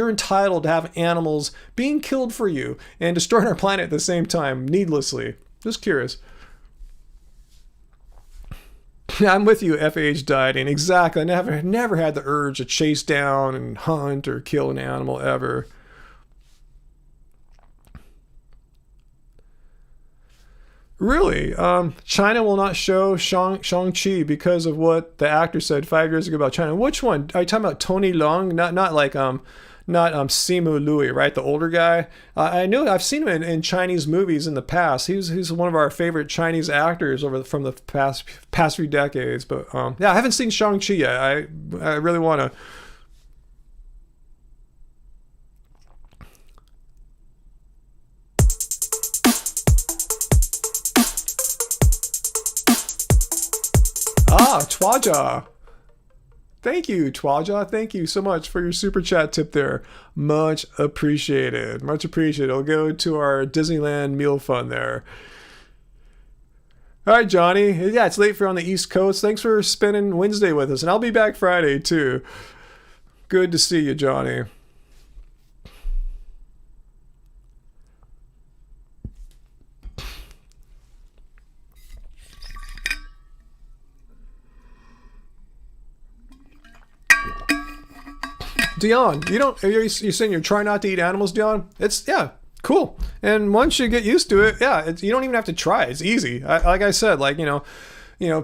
entitled to have animals being killed for you and destroying our planet at the same time, needlessly. Just curious. I'm with you, FH dieting. Exactly. I never had the urge to chase down and hunt or kill an animal ever. Really? China will not show Shang-Chi because of what the actor said 5 years ago about China. Which one? Are you talking about Tony Leung? Not like Simu Liu, right? The older guy. I know I've seen him in Chinese movies in the past. He's one of our favorite Chinese actors from the past few decades. But yeah, I haven't seen Shang-Chi yet. I really want to. Twaja. Thank you, Twaja. Thank you so much for your super chat tip there. Much appreciated. Much appreciated. It'll go to our Disneyland meal fund there. All right, Johnny. Yeah, it's late for you on the East Coast. Thanks for spending Wednesday with us. And I'll be back Friday, too. Good to see you, Johnny. Dion, you're saying you're trying not to eat animals, Dion? Yeah, cool. And once you get used to it, yeah, you don't even have to try. It's easy. Like I said,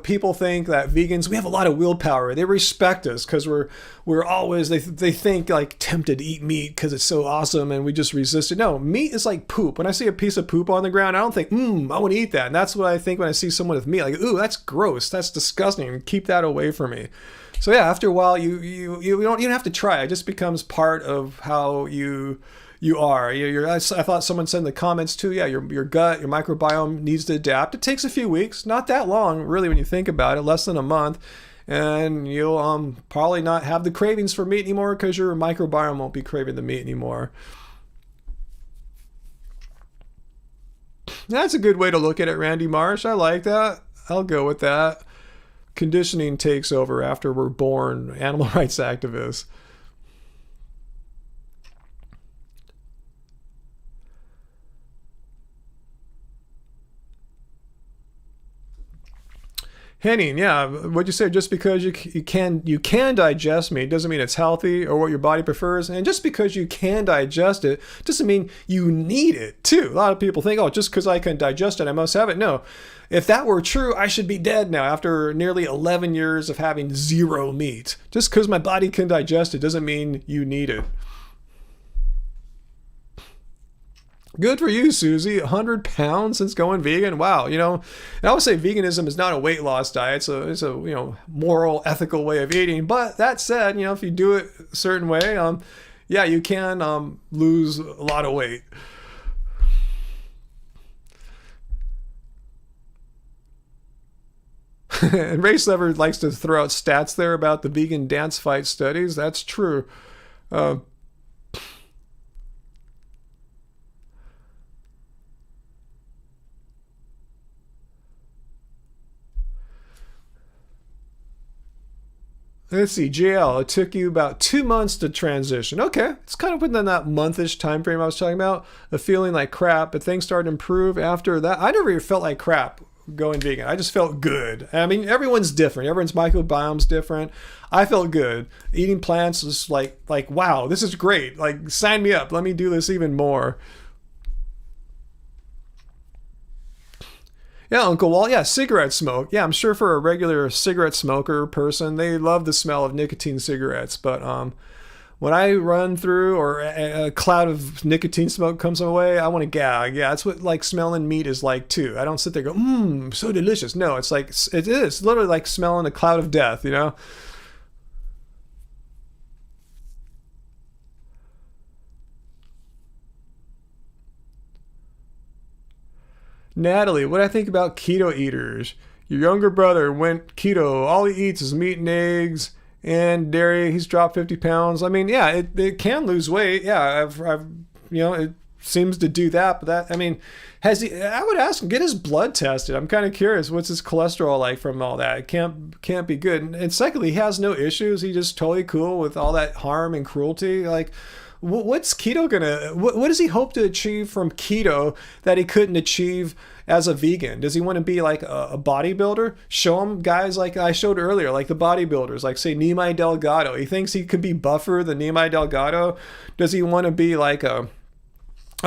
people think that vegans, we have a lot of willpower. They respect us because we're always, they think like tempted to eat meat because it's so awesome and we just resist it. No, meat is like poop. When I see a piece of poop on the ground, I don't think, I want to eat that. And that's what I think when I see someone with meat. Like, ooh, that's gross. That's disgusting. Keep that away from me. So yeah, after a while, you don't even have to try. It just becomes part of how you are. I thought someone said in the comments too. Yeah, your gut, your microbiome needs to adapt. It takes a few weeks, not that long, really, when you think about it, less than a month, and you'll probably not have the cravings for meat anymore because your microbiome won't be craving the meat anymore. That's a good way to look at it, Randy Marsh. I like that. I'll go with that. Conditioning takes over after we're born, animal rights activists. Henning, yeah, what'd you say? Just because you can digest meat doesn't mean it's healthy or what your body prefers, and just because you can digest it doesn't mean you need it too. A lot of people think, oh, just because I can digest it, I must have it. No, if that were true, I should be dead now after nearly 11 years of having zero meat. Just because my body can digest it doesn't mean you need it. Good for you, Susie. 100 pounds since going vegan. Wow. And I would say veganism is not a weight loss diet. It's a moral, ethical way of eating. But that said, if you do it a certain way, yeah, you can lose a lot of weight. And Race Lever likes to throw out stats there about the vegan dance fight studies. That's true. Let's see, JL, it took you about 2 months to transition. Okay, it's kind of within that monthish time frame I was talking about, of feeling like crap, but things started to improve after that. I never even felt like crap going vegan. I just felt good. I mean, everyone's different. Everyone's microbiome's different. I felt good. Eating plants was like wow, this is great. Like, sign me up. Let me do this even more. Yeah, Uncle Walt. Yeah, cigarette smoke. Yeah, I'm sure for a regular cigarette smoker person, they love the smell of nicotine cigarettes. But when I run through or a cloud of nicotine smoke comes my way, I want to gag. Yeah, that's what like smelling meat is like too. I don't sit there and go, so delicious. No, it's like, it is literally like smelling a cloud of death, Natalie, what do I think about keto eaters? Your younger brother went keto. All he eats is meat and eggs and dairy. He's dropped 50 pounds. I mean, yeah, it can lose weight. Yeah, I've it seems to do that. But that, I mean, I would ask him, get his blood tested. I'm kind of curious. What's his cholesterol like from all that? It can't be good. And secondly, he has no issues. He's just totally cool with all that harm and cruelty. Like, what's keto what does he hope to achieve from keto that he couldn't achieve as a vegan? Does he want to be like a bodybuilder? Show him guys like I showed earlier, like the bodybuilders, like say Nimai Delgado. He thinks he could be buffer than Nimai Delgado. Does he want to be like a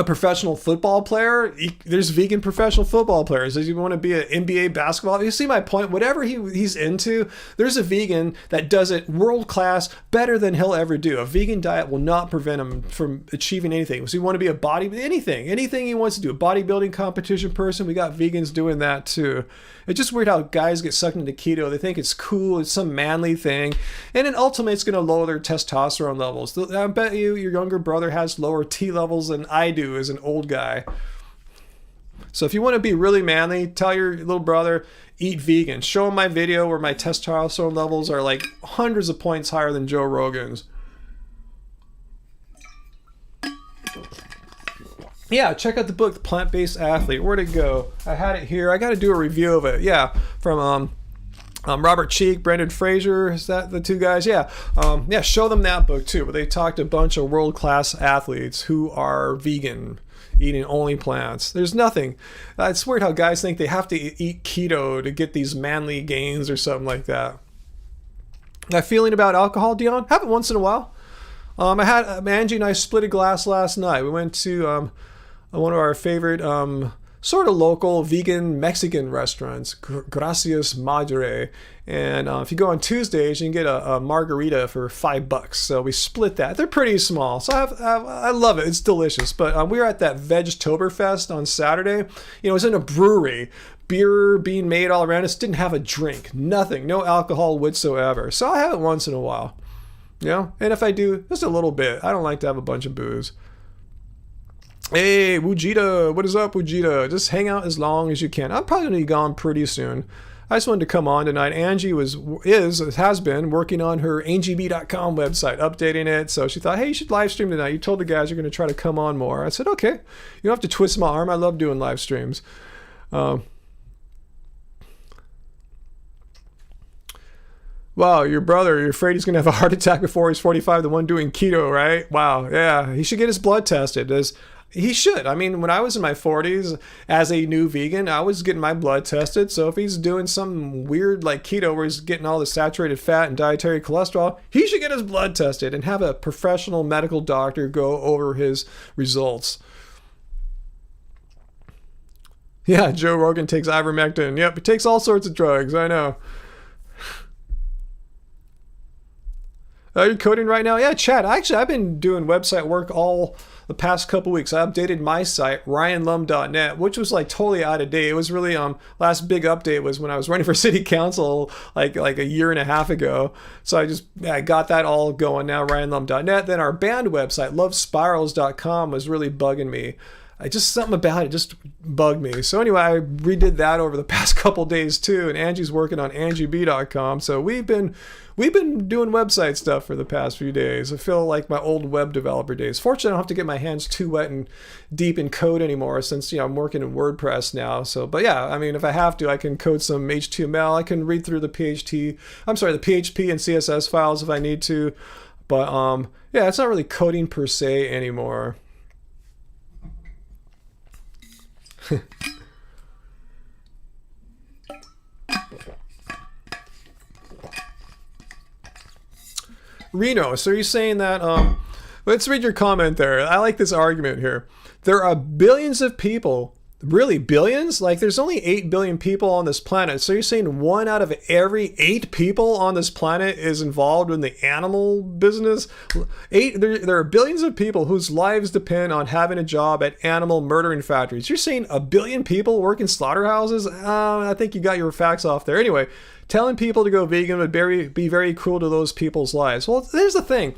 professional football player? There's vegan professional football players. Does he want to be an NBA basketball? You see my point? Whatever he's into, there's a vegan that does it world class, better than he'll ever do. A vegan diet will not prevent him from achieving anything. Does he want to be anything he wants to do? A bodybuilding competition person? We got vegans doing that too. It's just weird how guys get sucked into keto. They think it's cool. It's some manly thing. And then ultimately it's going to lower their testosterone levels. I bet you your younger brother has lower T levels than I do as an old guy. So if you want to be really manly, tell your little brother, eat vegan. Show him my video where my testosterone levels are like hundreds of points higher than Joe Rogan's. Yeah, check out the book, The Plant-Based Athlete. Where'd it go? I had it here. I got to do a review of it. Yeah, from Robert Cheek, Brendan Fraser. Is that the two guys? Yeah. Yeah, show them that book too. But they talked a bunch of world-class athletes who are vegan, eating only plants. There's nothing. It's weird how guys think they have to eat keto to get these manly gains or something like that. That feeling about alcohol, Dion? Have it once in a while. I had Angie and I split a glass last night. We went to one of our favorite sort of local vegan Mexican restaurants, Gracias Madre. And if you go on Tuesdays, you can get a margarita for $5. So we split that. They're pretty small. So I love it. It's delicious. But we were at that Vegtoberfest on Saturday. It was in a brewery. Beer being made all around us. Didn't have a drink. Nothing. No alcohol whatsoever. So I have it once in a while. And if I do, just a little bit. I don't like to have a bunch of booze. Hey, Wujita, what is up, Wujita? Just hang out as long as you can. I'm probably going to be gone pretty soon. I just wanted to come on tonight. Angie has been working on her angb.com website, updating it. So she thought, hey, you should live stream tonight. You told the guys you're going to try to come on more. I said, okay. You don't have to twist my arm. I love doing live streams. Wow, your brother, you're afraid he's going to have a heart attack before he's 45, the one doing keto, right? Wow, yeah. He should get his blood tested. He should. I mean, when I was in my 40s as a new vegan, I was getting my blood tested. So if he's doing some weird like keto where he's getting all the saturated fat and dietary cholesterol, he should get his blood tested and have a professional medical doctor go over his results. Yeah, Joe Rogan takes ivermectin. Yep, he takes all sorts of drugs. I know. Are you coding right now? Yeah, Chad. Actually, I've been doing website work all the past couple weeks. I updated my site, ryanlum.net, which was like totally out of date. It was really last big update was when I was running for city council like a year and a half ago. So I got that all going now, ryanlum.net. Then our band website, lovespirals.com, was really bugging me. Something about it just bugged me. So anyway, I redid that over the past couple days too, and Angie's working on angieb.com. So we've been doing website stuff for the past few days. I feel like my old web developer days. Fortunately, I don't have to get my hands too wet and deep in code anymore since I'm working in WordPress now. So, but yeah, I mean, if I have to, I can code some HTML. I can read through the PHP and CSS files if I need to. But yeah, it's not really coding per se anymore. Reno, so you're saying that let's read your comment there. I like this argument here. There are billions of people, really billions? Like there's only 8 billion people on this planet. So you're saying 1 out of every 8 people on this planet is involved in the animal business? There are billions of people whose lives depend on having a job at animal murdering factories. You're saying a billion people work in slaughterhouses? I think you got your facts off there. Anyway, telling people to go vegan would be very cruel to those people's lives. Well, there's the thing.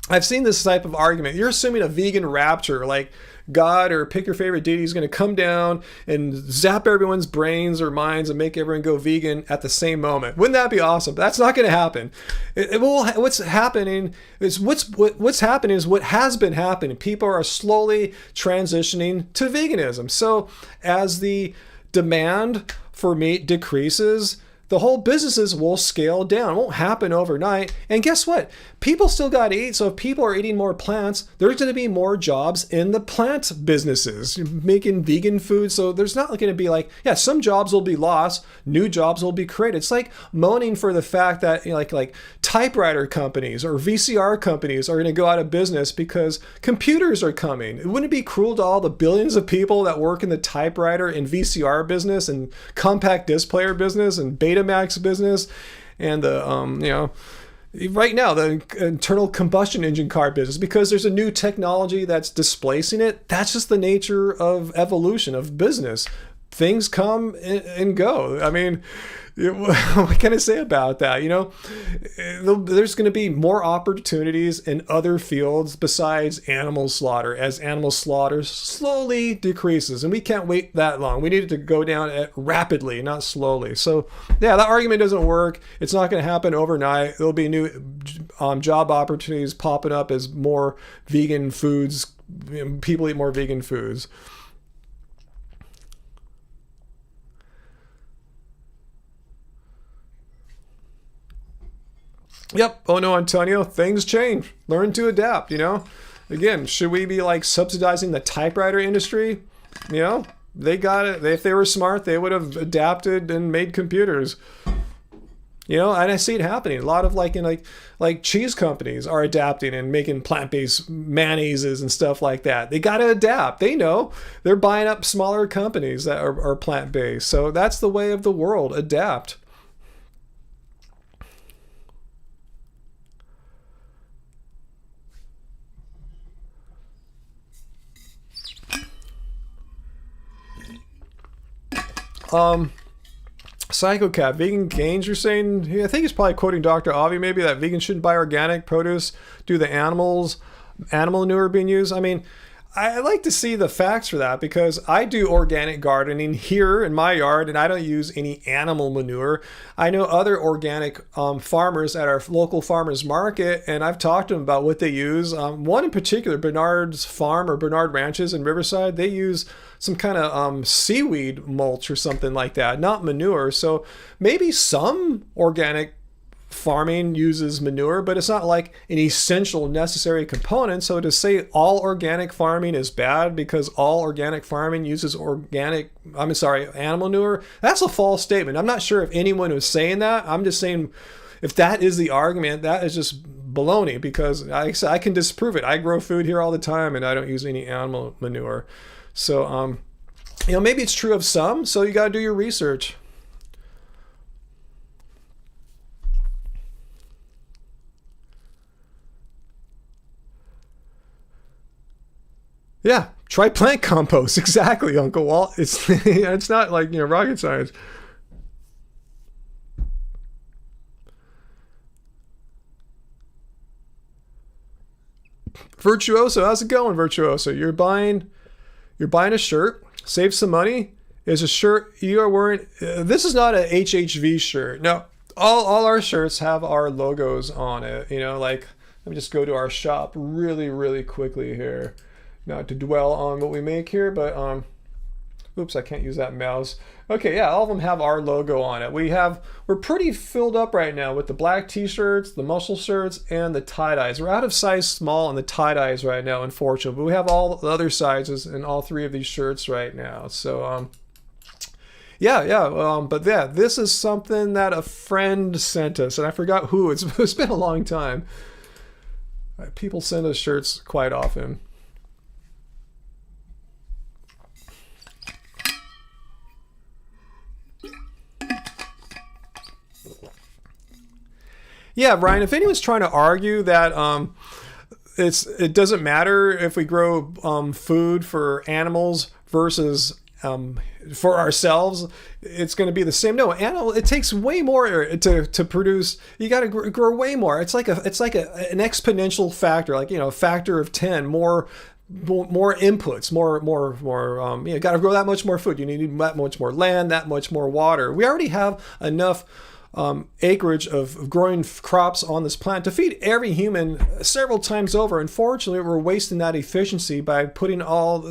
I've seen this type of argument. You're assuming a vegan rapture, like God or pick your favorite deity is going to come down and zap everyone's brains or minds and make everyone go vegan at the same moment. Wouldn't that be awesome? That's not going to happen. What's happening is what has been happening. People are slowly transitioning to veganism. So as the demand for meat decreases, the whole businesses will scale down. It won't happen overnight. And guess what? People still got to eat. So if people are eating more plants, there's going to be more jobs in the plant businesses, making vegan food. So there's not going to be like, yeah, some jobs will be lost. New jobs will be created. It's like moaning for the fact that like typewriter companies or VCR companies are going to go out of business because computers are coming. Wouldn't it be cruel to all the billions of people that work in the typewriter and VCR business and compact disc player business and Betamax business and the, right now, the internal combustion engine car business, because there's a new technology that's displacing it. That's just the nature of evolution of business. Things come and go. I mean, what can I say about that? There's going to be more opportunities in other fields besides animal slaughter as animal slaughter slowly decreases. And we can't wait that long. We need it to go down rapidly, not slowly. So yeah, that argument doesn't work. It's not going to happen overnight. There'll be new job opportunities popping up as more vegan foods, people eat more vegan foods. Yep. Oh no, Antonio, things change. Learn to adapt, Again, should we be like subsidizing the typewriter industry? They got it. If they were smart, they would have adapted and made computers. And I see it happening. A lot of like cheese companies are adapting and making plant-based mayonnaises and stuff like that. They got to adapt. They know they're buying up smaller companies that are plant-based. So that's the way of the world. Adapt. Psychocat, vegan gains, you're saying? I think he's probably quoting Dr. Avi, maybe, that vegans shouldn't buy organic produce due to the animal manure being used. I mean, I like to see the facts for that because I do organic gardening here in my yard and I don't use any animal manure. I know other organic farmers at our local farmers market, and I've talked to them about what they use. One in particular, Bernard's Farm or Bernard Ranches in Riverside, they use some kind of seaweed mulch or something like that, not manure. So maybe some organic farming uses manure, but it's not like an essential necessary component. So to say all organic farming is bad because all organic farming uses animal manure, that's a false statement. I'm not sure if anyone was saying that. I'm just saying if that is the argument, that is just baloney, because I can disprove it. I grow food here all the time and I don't use any animal manure. So, maybe it's true of some, so you got to do your research. Yeah, try plant compost. Exactly, Uncle Walt. It's not like, rocket science. Virtuoso, how's it going, Virtuoso? You're buying a shirt. Save some money. Is a shirt you are wearing? This is not a HHV shirt. No, all our shirts have our logos on it. Let me just go to our shop really, really quickly here. Not to dwell on what we make here, but oops, I can't use that mouse. Okay, yeah, all of them have our logo on it. We're pretty filled up right now with the black t-shirts, the muscle shirts, and the tie-dyes. We're out of size small in the tie-dyes right now, unfortunately, but we have all the other sizes in all three of these shirts right now. So, but this is something that a friend sent us, and I forgot who. It's been a long time. People send us shirts quite often. Yeah, Brian, if anyone's trying to argue that it doesn't matter if we grow food for animals versus for ourselves, it's going to be the same. No, it takes way more to produce. You got to grow way more. It's like an exponential factor, like a factor of 10 more inputs, more. You got to grow that much more food. You need that much more land, that much more water. We already have enough acreage of growing crops on this planet to feed every human several times over. Unfortunately, we're wasting that efficiency by putting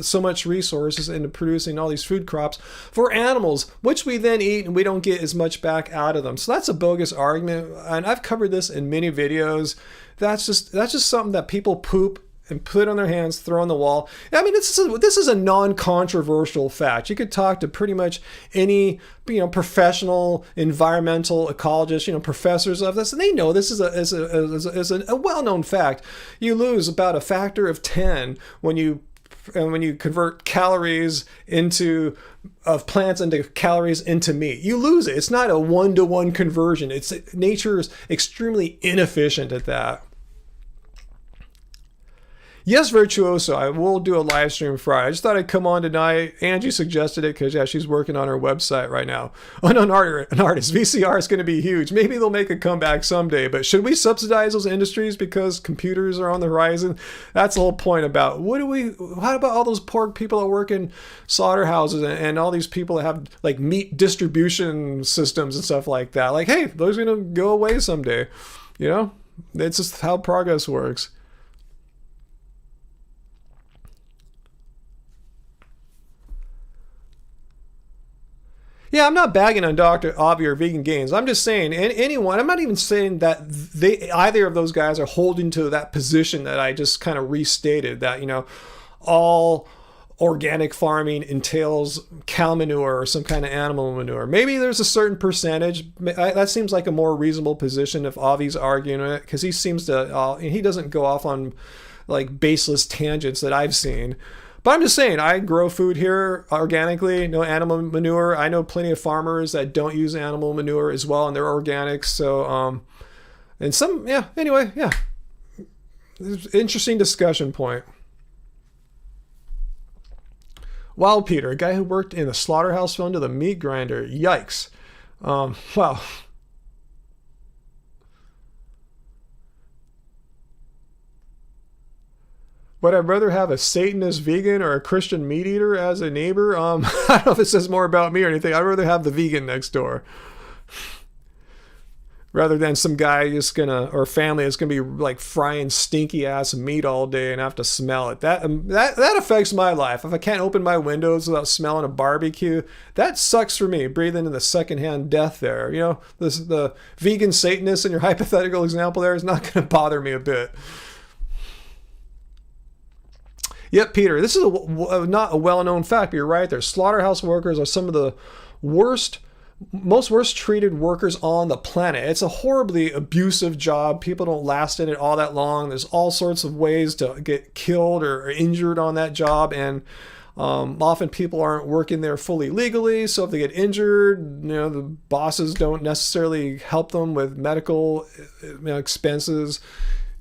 so much resources into producing all these food crops for animals, which we then eat and we don't get as much back out of them. So that's a bogus argument, and I've covered this in many videos. That's just something that people poop and put on their hands, throw on the wall. I mean, this is a non-controversial fact. You could talk to pretty much any professional environmental ecologist, professors of this, and they know this is a well-known fact. You lose about a factor of 10 when you convert calories of plants into calories into meat. You lose it. It's not a one-to-one conversion. Nature is extremely inefficient at that. Yes, Virtuoso, I will do a live stream Friday. I just thought I'd come on tonight. Angie suggested it because, she's working on her website right now. An artist. VCR is going to be huge. Maybe they'll make a comeback someday, but should we subsidize those industries because computers are on the horizon? That's the whole point about how about all those poor people that work in slaughterhouses and all these people that have like meat distribution systems and stuff like that? Like, hey, those are going to go away someday. It's just how progress works. Yeah, I'm not bagging on Dr. Avi or Vegan Gains. I'm just saying, anyone, I'm not even saying that either of those guys are holding to that position that I just kind of restated, that, all organic farming entails cow manure or some kind of animal manure. Maybe there's a certain percentage. That seems like a more reasonable position if Avi's arguing it, because he seems to, he doesn't go off on like baseless tangents that I've seen. But I'm just saying, I grow food here organically, no animal manure. I know plenty of farmers that don't use animal manure as well, and they're organic. So, and some, anyway, interesting discussion point. Wild Peter, a guy who worked in a slaughterhouse fell into the meat grinder. Yikes. Wow. Would I rather have a Satanist vegan or a Christian meat eater as a neighbor? I don't know if it says more about me or anything. I'd rather have the vegan next door. rather than some guy just gonna, or family is gonna be like frying stinky ass meat all day and have to smell it. That affects my life. If I can't open my windows without smelling a barbecue, that sucks for me. Breathing in the secondhand death there. You know, the vegan Satanist in your hypothetical example there is not gonna bother me a bit. Yep, Peter, this is not a well-known fact, but you're right there. Slaughterhouse workers are some of the most worst treated workers on the planet. It's a horribly abusive job. People don't last in it all that long. There's all sorts of ways to get killed or injured on that job, and often people aren't working there fully legally, so if they get injured, the bosses don't necessarily help them with medical expenses.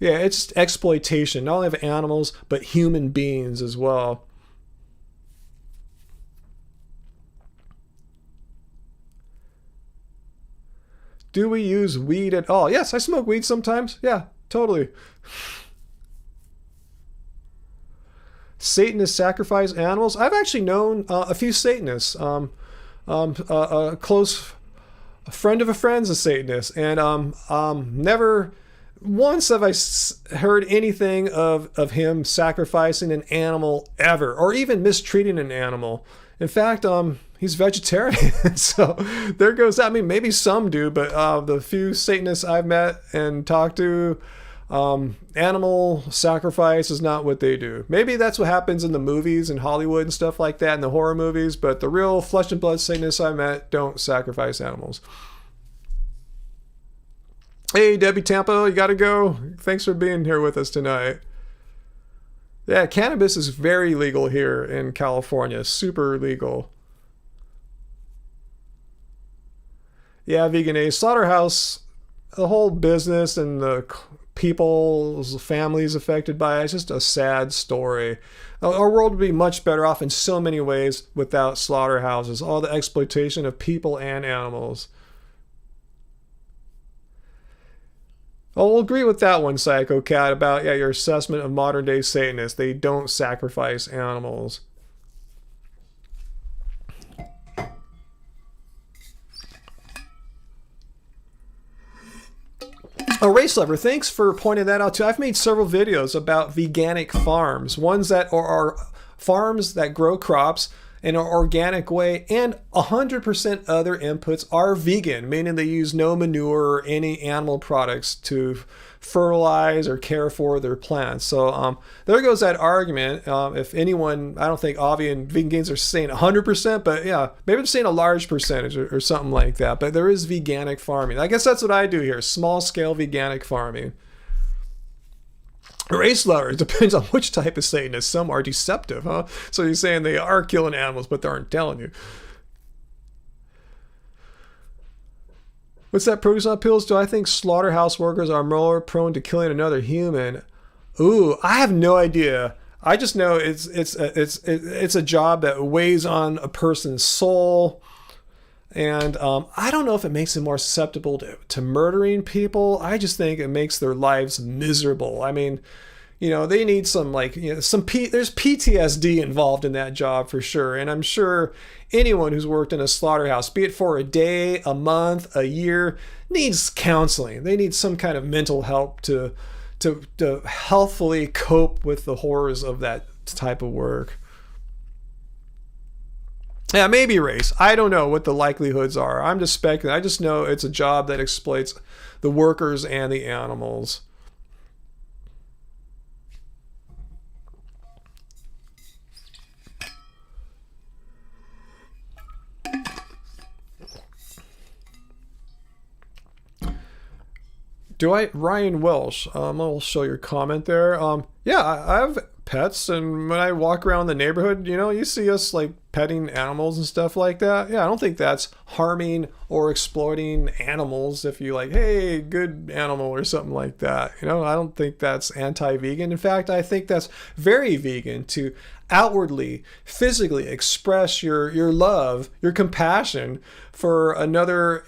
Yeah, it's exploitation, not only of animals, but human beings as well. Do we use weed at all? Yes, I smoke weed sometimes. Yeah, totally. Satanists sacrifice animals. I've actually known a few Satanists. A close friend of a friend's a Satanist, and never once have I heard anything of him sacrificing an animal ever, or even mistreating an animal. In fact, he's vegetarian, so there goes that. I mean, maybe some do, but the few Satanists I've met and talked to, animal sacrifice is not what they do. Maybe that's what happens in the movies and Hollywood and stuff like that, in the horror movies, but the real flesh and blood Satanists I met don't sacrifice animals. Hey, Debbie Tampo, you gotta go. Thanks for being here with us tonight. Yeah, cannabis is very legal here in California. Super legal. Yeah, Vegan A. Slaughterhouse, the whole business and the people's families affected by it, it's just a sad story. Our world would be much better off in so many ways without slaughterhouses. All the exploitation of people and animals. I'll agree with that one, Psycho Cat, about your assessment of modern day Satanists. They don't sacrifice animals. A Race Lover, thanks for pointing that out too. I've made several videos about veganic farms, ones that are farms that grow crops in an organic way, and 100% other inputs are vegan, meaning they use no manure or any animal products to fertilize or care for their plants. So there goes that argument. If anyone, I don't think Avi and Vegan Gains are saying 100%, but yeah, maybe they're saying a large percentage or something like that. But there is veganic farming. I guess that's what I do here, small scale veganic farming. Race Lover, it depends on which type of Satanist. Some are deceptive, huh? So you're saying they are killing animals, but they aren't telling you. What's that, Produce on Pills? Do I think slaughterhouse workers are more prone to killing another human? Ooh, I have no idea. I just know it's a job that weighs on a person's soul. And I don't know if it makes them more susceptible to murdering people. I just think it makes their lives miserable. I mean, they need some there's PTSD involved in that job for sure. And I'm sure anyone who's worked in a slaughterhouse, be it for a day, a month, a year, needs counseling. They need some kind of mental help to healthfully cope with the horrors of that type of work. Yeah, maybe race. I don't know what the likelihoods are. I'm just speculating. I just know it's a job that exploits the workers and the animals. Ryan Welsh, I'll show your comment there. Yeah, I have pets, and when I walk around the neighborhood, you see us like petting animals and stuff like that. Yeah, I don't think that's harming or exploiting animals if you hey, good animal or something like that. I don't think that's anti-vegan. In fact, I think that's very vegan to outwardly, physically express your love, your compassion for another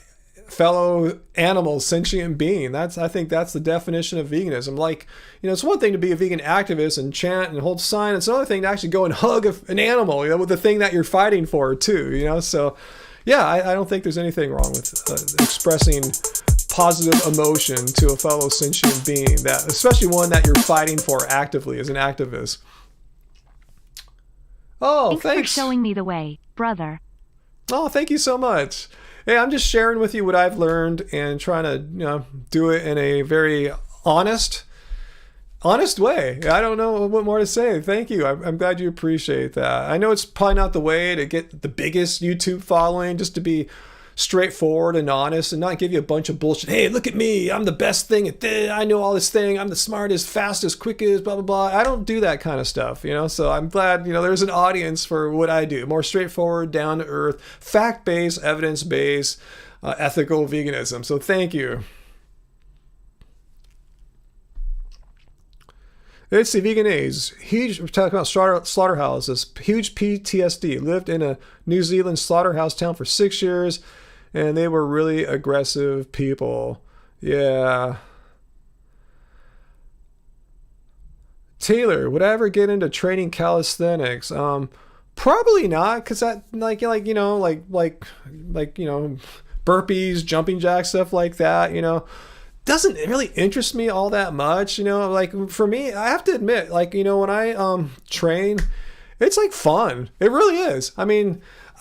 fellow animal, sentient being. I think that's the definition of veganism. It's one thing to be a vegan activist and chant and hold sign. It's another thing to actually go and hug an animal, with the thing that you're fighting for too, So yeah, I don't think there's anything wrong with expressing positive emotion to a fellow sentient being, that especially one that you're fighting for actively as an activist. Oh, thanks for showing me the way, brother. Oh, thank you so much. Hey, I'm just sharing with you what I've learned and trying to, do it in a very honest way. I don't know what more to say. Thank you. I'm glad you appreciate that. I know it's probably not the way to get the biggest YouTube following, just to be straightforward and honest and not give you a bunch of bullshit. Hey, look at me. I'm the best thing at this. I know all this thing. I'm the smartest, fastest, quickest, blah, blah, blah. I don't do that kind of stuff, So I'm glad, there's an audience for what I do. More straightforward, down to earth, fact-based, evidence-based, ethical veganism. So thank you. It's the Veganese. Huge, we're talking about slaughterhouses. Huge PTSD. Lived in a New Zealand slaughterhouse town for 6 years, and they were really aggressive people. Yeah. Taylor, would I ever get into training calisthenics? Probably not, because that burpees, jumping jacks, stuff like that, doesn't really interest me all that much. For me, I have to admit, when I train, it's fun. It really is.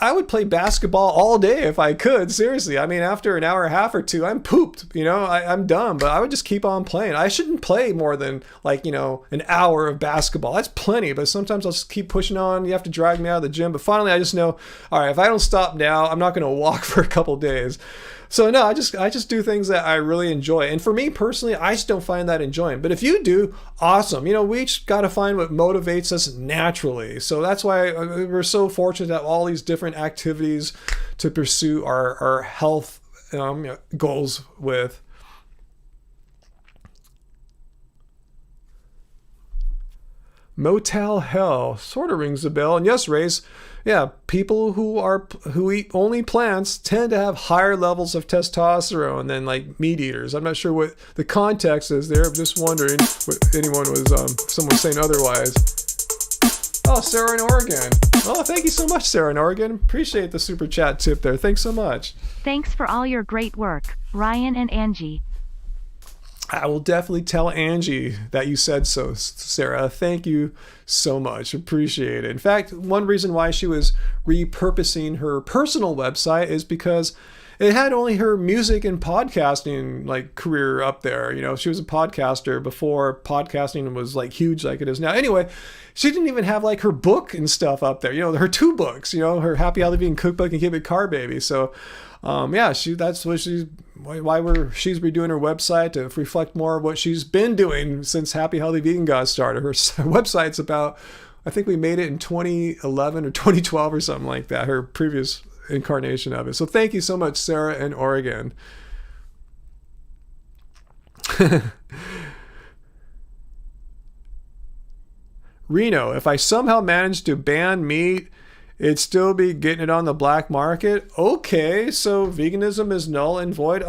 I would play basketball all day if I could. Seriously. After an hour and a half or two, I'm pooped. I'm done. But I would just keep on playing. I shouldn't play more than an hour of basketball. That's plenty. But sometimes I'll just keep pushing on. You have to drag me out of the gym. But finally, I just know, all right, if I don't stop now, I'm not going to walk for a couple days. So no, I just do things that I really enjoy. And for me personally, I just don't find that enjoying. But if you do, awesome. We each got to find what motivates us naturally. So that's why we're so fortunate to have all these different activities to pursue our health goals with. Motel Hell sort of rings a bell. And yes, Race, yeah, people who eat only plants tend to have higher levels of testosterone than meat eaters. I'm not sure what the context is there. I'm just wondering what someone was saying otherwise. Oh, Sarah in Oregon. Oh, thank you so much, Sarah in Oregon. Appreciate the super chat tip there. Thanks so much. Thanks for all your great work, Ryan and Angie. I will definitely tell Angie that you said so, Sarah. Thank you so much. Appreciate it. In fact, one reason why she was repurposing her personal website is because it had only her music and podcasting career up there. She was a podcaster before podcasting was huge like it is now. Anyway, she didn't even have her book and stuff up there. Her 2 books, her Happy Healthy Vegan Cookbook and Keep It Car Baby. So that's what she's redoing her website to reflect more of what she's been doing since Happy Healthy Vegan got started. Her website's about, I think we made it in 2011 or 2012 or something like that, her previous incarnation of it. So thank you so much, Sarah in Oregon. Reno, if I somehow managed to ban meat, it'd still be getting it on the black market. Okay, so veganism is null and void.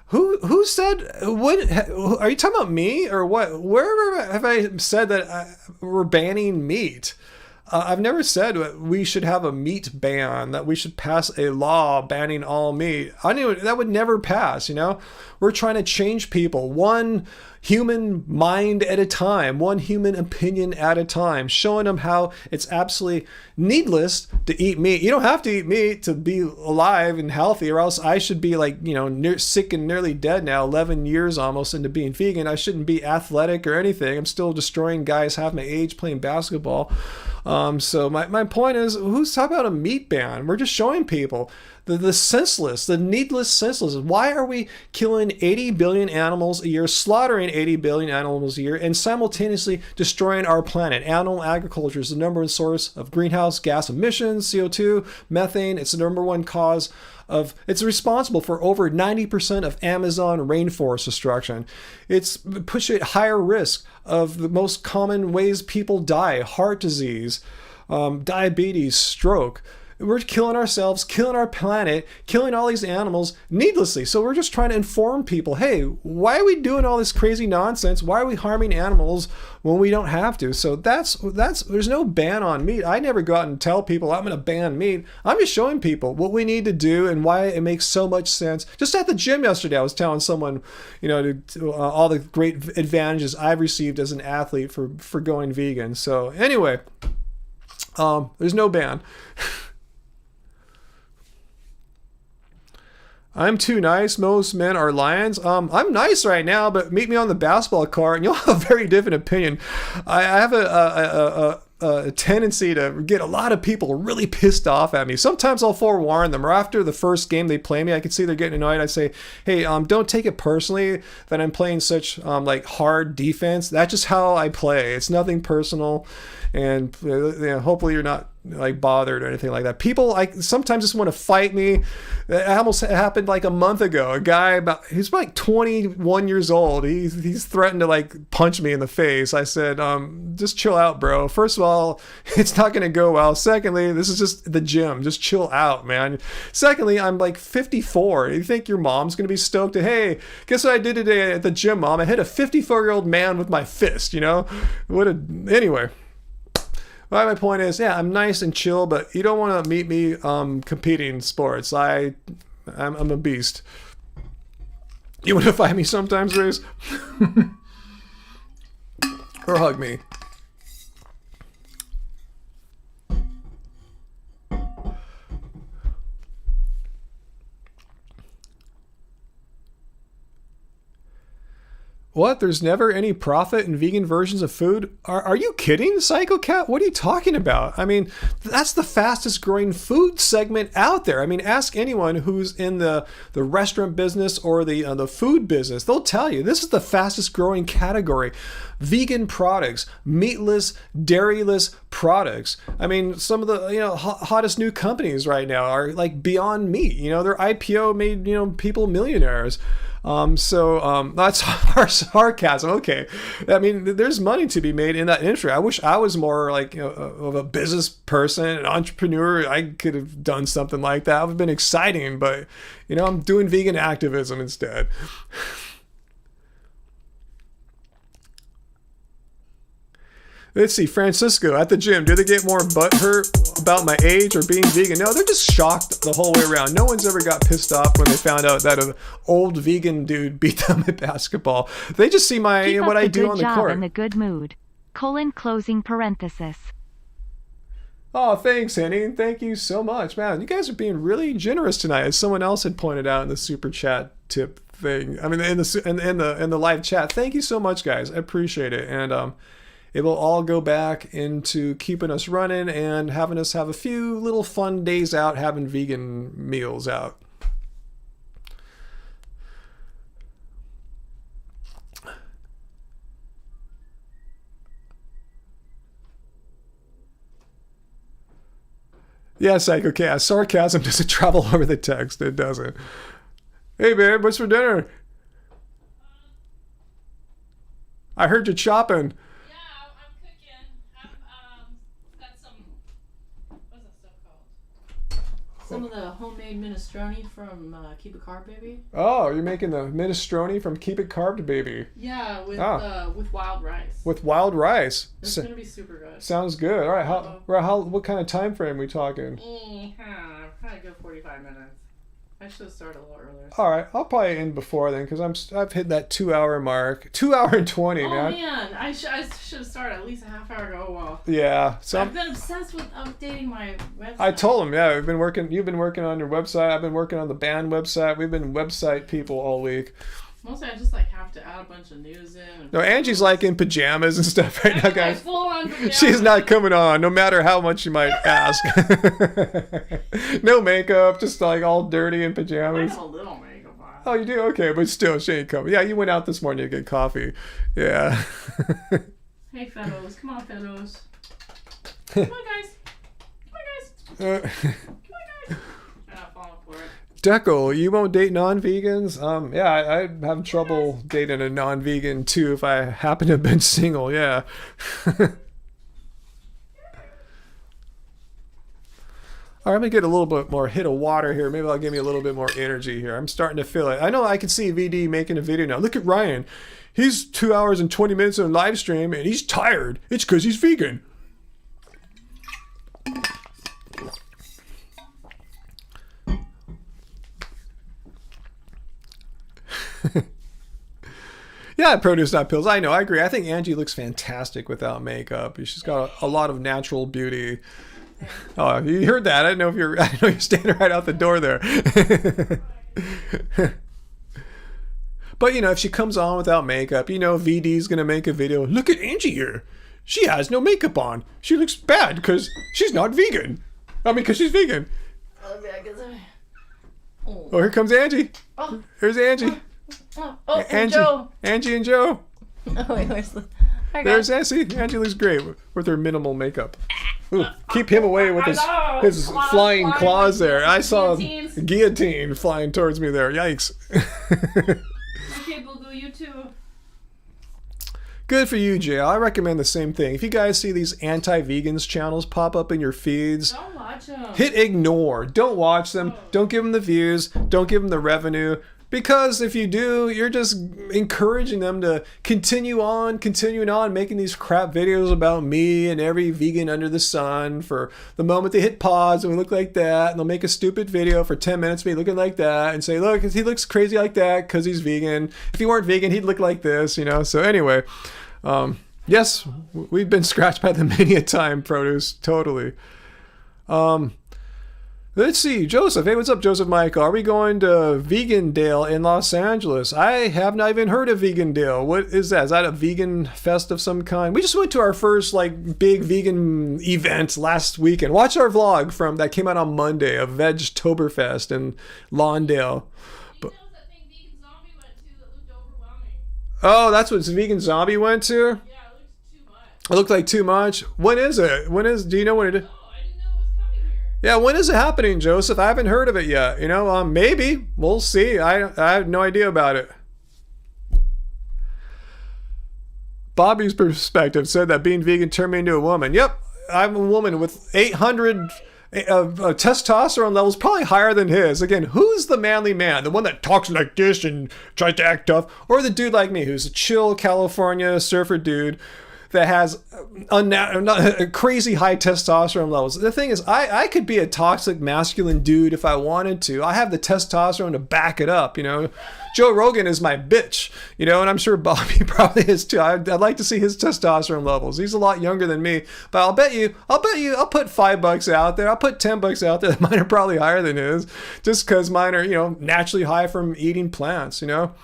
Who said, what, are you talking about me or what? Where have I said that we're banning meat? I've never said we should have a meat ban, that we should pass a law banning all meat. I knew that would never pass, We're trying to change people one human mind at a time, one human opinion at a time, showing them how it's absolutely needless to eat meat. You don't have to eat meat to be alive and healthy, or else I should be sick and nearly dead now, 11 years almost into being vegan. I shouldn't be athletic or anything. I'm still destroying guys half my age playing basketball. So my point is, who's talking about a meat ban? We're just showing people the senseless, the needless senseless. Why are we killing 80 billion animals a year, slaughtering 80 billion animals a year, and simultaneously destroying our planet? Animal agriculture is the number one source of greenhouse gas emissions, CO2, methane. It's the number one cause of, it's responsible for over 90% of Amazon rainforest destruction. It's puts you at higher risk of the most common ways people die: heart disease, diabetes, stroke. we're killing ourselves, killing our planet, killing all these animals needlessly. So we're just trying to inform people, hey, why are we doing all this crazy nonsense? Why are we harming animals when we don't have to? So that's there's no ban on meat. I never go out and tell people I'm going to ban meat. I'm just showing people what we need to do and why it makes so much sense. Just at the gym yesterday, I was telling someone, all the great advantages I've received as an athlete for going vegan. So anyway, there's no ban. I'm too nice. Most men are lions. I'm nice right now, but meet me on the basketball court and you'll have a very different opinion. I have a tendency to get a lot of people really pissed off at me. Sometimes I'll forewarn them, or after the first game they play me, I can see they're getting annoyed. I say, hey, don't take it personally that I'm playing such hard defense. That's just how I play. It's nothing personal. And hopefully you're not bothered or anything like that. People sometimes just want to fight me. It almost happened a month ago. A guy he's 21 years old. He's threatened to punch me in the face. I said, just chill out, bro. First of all, it's not going to go well. Secondly, this is just the gym. Just chill out, man. Secondly, I'm 54. You think your mom's going to be stoked hey, guess what I did today at the gym, Mom? I hit a 54-year-old man with my fist, Anyway. Well, my point is, I'm nice and chill, but you don't want to meet me competing sports. I'm a beast. You want to fight me sometimes, Grace? Or hug me? What? There's never any profit in vegan versions of food? Are you kidding, Psycho Cat? What are you talking about? I mean, that's the fastest growing food segment out there. I mean, ask anyone who's in the restaurant business or the food business. They'll tell you this is the fastest growing category. Vegan products, meatless, dairyless products. I mean, some of the hottest new companies right now are Beyond Meat. Their IPO made people millionaires. That's sarcasm. Okay. I mean, there's money to be made in that industry. I wish I was more of a business person, an entrepreneur. I could have done something like that. It would have been exciting, but I'm doing vegan activism instead. Let's see, Francisco, at the gym, do they get more butthurt about my age or being vegan? No, they're just shocked the whole way around. No one's ever got pissed off when they found out that an old vegan dude beat them at basketball. They just see what I do on the court. Keep up the good job and the good mood. Closing parenthesis. Oh, thanks, Henny. Thank you so much. Man, you guys are being really generous tonight, as someone else had pointed out in the super chat tip thing. I mean, in the live chat. Thank you so much, guys. I appreciate it. And it will all go back into keeping us running and having us have a few little fun days out having vegan meals out. Yeah, Psycho Cat. Sarcasm doesn't travel over the text. It doesn't. Hey, babe, what's for dinner? I heard you chopping. Some of the homemade minestrone from Keep It Carb Baby. Oh, you're making the minestrone from Keep It Carb Baby. Yeah, with wild rice. With wild rice. It's gonna be super good. Sounds good. All right, what kind of time frame are we talking? Probably go 45 minutes. I should have started a little earlier. All right, I'll probably end before then because I've hit that 2 hour mark. 2 hour and 20, man. Oh man, I should have started at least a half hour ago. Well, yeah. So I've been obsessed with updating my website. I told him, yeah, you've been working on your website. I've been working on the band website. We've been website people all week. Mostly I just have to add a bunch of news in. No, Angie's in pajamas and stuff right now, guys. Full on pajamas. She's not coming on, no matter how much you might ask. No makeup, just all dirty in pajamas. I have a little makeup on. Oh, you do? Okay, but still, she ain't coming. Yeah, you went out this morning to get coffee. Yeah. Hey, fellows. Come on, fellows. Come on, guys. Come on, guys. I'm not falling for it. Deckle, you won't date non-vegans? Yeah, I'd have trouble dating a non-vegan too if I happen to have been single, yeah. All right, I'm gonna get a little bit more hit of water here. Maybe that'll give me a little bit more energy here. I'm starting to feel it. I know I can see VD making a video now. Look at Ryan. He's 2 hours and 20 minutes on live stream and he's tired. It's because he's vegan. Yeah, produce not pills. I know, I agree. I think Angie looks fantastic without makeup. She's got a lot of natural beauty. Oh, you heard that? I didn't know if you're. I know you're standing right out the door there. But you know, if she comes on without makeup, you know, VD's gonna make a video. Look at Angie here. She has no makeup on. She looks bad because she's not vegan. I mean, because she's vegan. Oh, here comes Angie. Oh. Here's Angie. Oh, Angie. Joe. Angie and Joe. Oh, wait, where's the... There's Angie. Angie looks great with her minimal makeup. Ooh, keep him away with his flying claws there. I saw a guillotine flying towards me there. Yikes. Okay, Boo Boo, you too. Good for you, Jay. I recommend the same thing. If you guys see these anti-vegans channels pop up in your feeds, don't watch them. Hit ignore. Don't watch them. Don't give them the views. Don't give them the revenue. Because if you do, you're just encouraging them to continuing on making these crap videos about me and every vegan under the sun. For the moment they hit pause and we look like that, and they'll make a stupid video for 10 minutes of me looking like that and say, look, he looks crazy like that because he's vegan. If he weren't vegan, he'd look like this, you know? So anyway, yes, we've been scratched by them many a time, Produce, totally. Let's see, Joseph. Hey, what's up, Joseph Michael? Are we going to Vegandale in Los Angeles? I have not even heard of Vegandale. What is that? Is that a vegan fest of some kind? We just went to our first like big vegan event last weekend. Watch our vlog from that came out on Monday of Vegtoberfest in Lawndale. Oh, that's what Vegan Zombie went to? Yeah, it looks too much. It looked like too much. When is it? Do you know when it is? Yeah, when is it happening, Joseph? I haven't heard of it yet. You know, maybe. We'll see. I have no idea about it. Bobby's perspective said that being vegan turned me into a woman. Yep, I'm a woman with 800 testosterone levels, probably higher than his. Again, who's the manly man? The one that talks like this and tries to act tough? Or the dude like me who's a chill California surfer dude that has crazy high testosterone levels? The thing is, I could be a toxic masculine dude if I wanted to. I have the testosterone to back it up, you know. Joe Rogan is my bitch, you know, and I'm sure Bobby probably is too. I'd like to see his testosterone levels. He's a lot younger than me, but I'll put $5 out there. I'll put $10 out there. Mine are probably higher than his, just because mine are, you know, naturally high from eating plants, you know.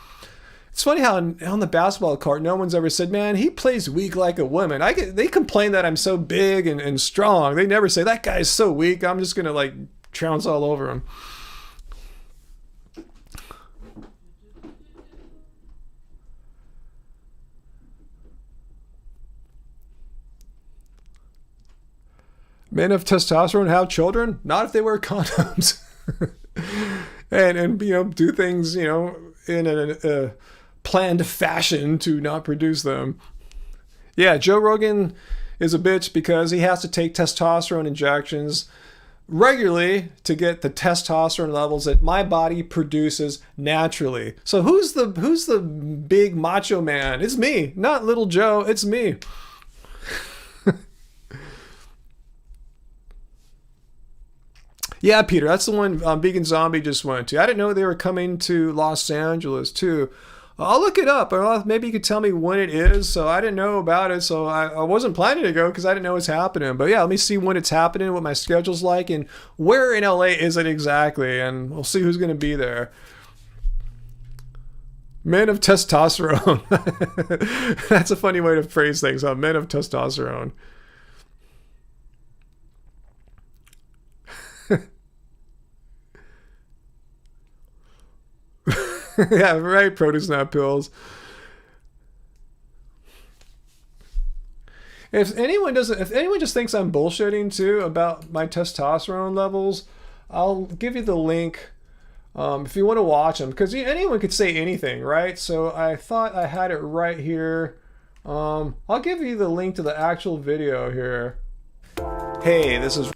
It's funny how on the basketball court, no one's ever said, man, he plays weak like a woman. They complain that I'm so big and strong. They never say, that guy's so weak, I'm just going to like trounce all over him. Men of testosterone have children? Not if they wear condoms. and you know, do things, you know, in a planned fashion to not produce them. Yeah, Joe Rogan is a bitch because he has to take testosterone injections regularly to get the testosterone levels that my body produces naturally. So who's the big macho man? It's me, not little Joe. It's me. Yeah, Peter, that's the one Vegan Zombie just went to. I didn't know they were coming to Los Angeles too. I'll look it up. Maybe you could tell me when it is. So I didn't know about it. So I wasn't planning to go because I didn't know it's happening. But yeah, let me see when it's happening, what my schedule's like, and where in LA is it exactly. And we'll see who's going to be there. Men of testosterone. That's a funny way to phrase things, huh? Men of testosterone. Yeah, right, produce not pills. If anyone just thinks I'm bullshitting too about my testosterone levels, I'll give you the link if you want to watch them, because anyone could say anything, right? So I thought I had it right here. I'll give you the link to the actual video here. Hey, this is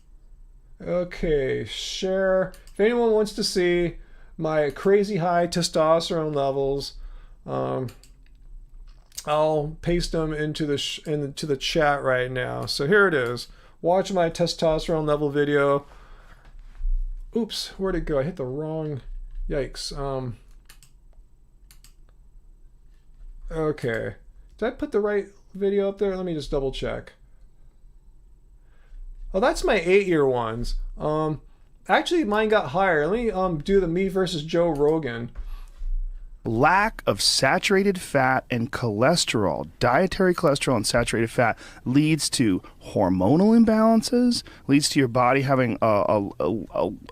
Okay, share. If anyone wants to see my crazy high testosterone levels, I'll paste them into the chat right now. So here it is. Watch my testosterone level video. Oops, where'd it go? I hit the wrong. Yikes. Okay. Did I put the right video up there? Let me just double check. Oh, that's my 8-year ones. Actually, mine got higher. Let me do the me versus Joe Rogan. Lack of saturated fat and cholesterol, dietary cholesterol and saturated fat, leads to hormonal imbalances, leads to your body having a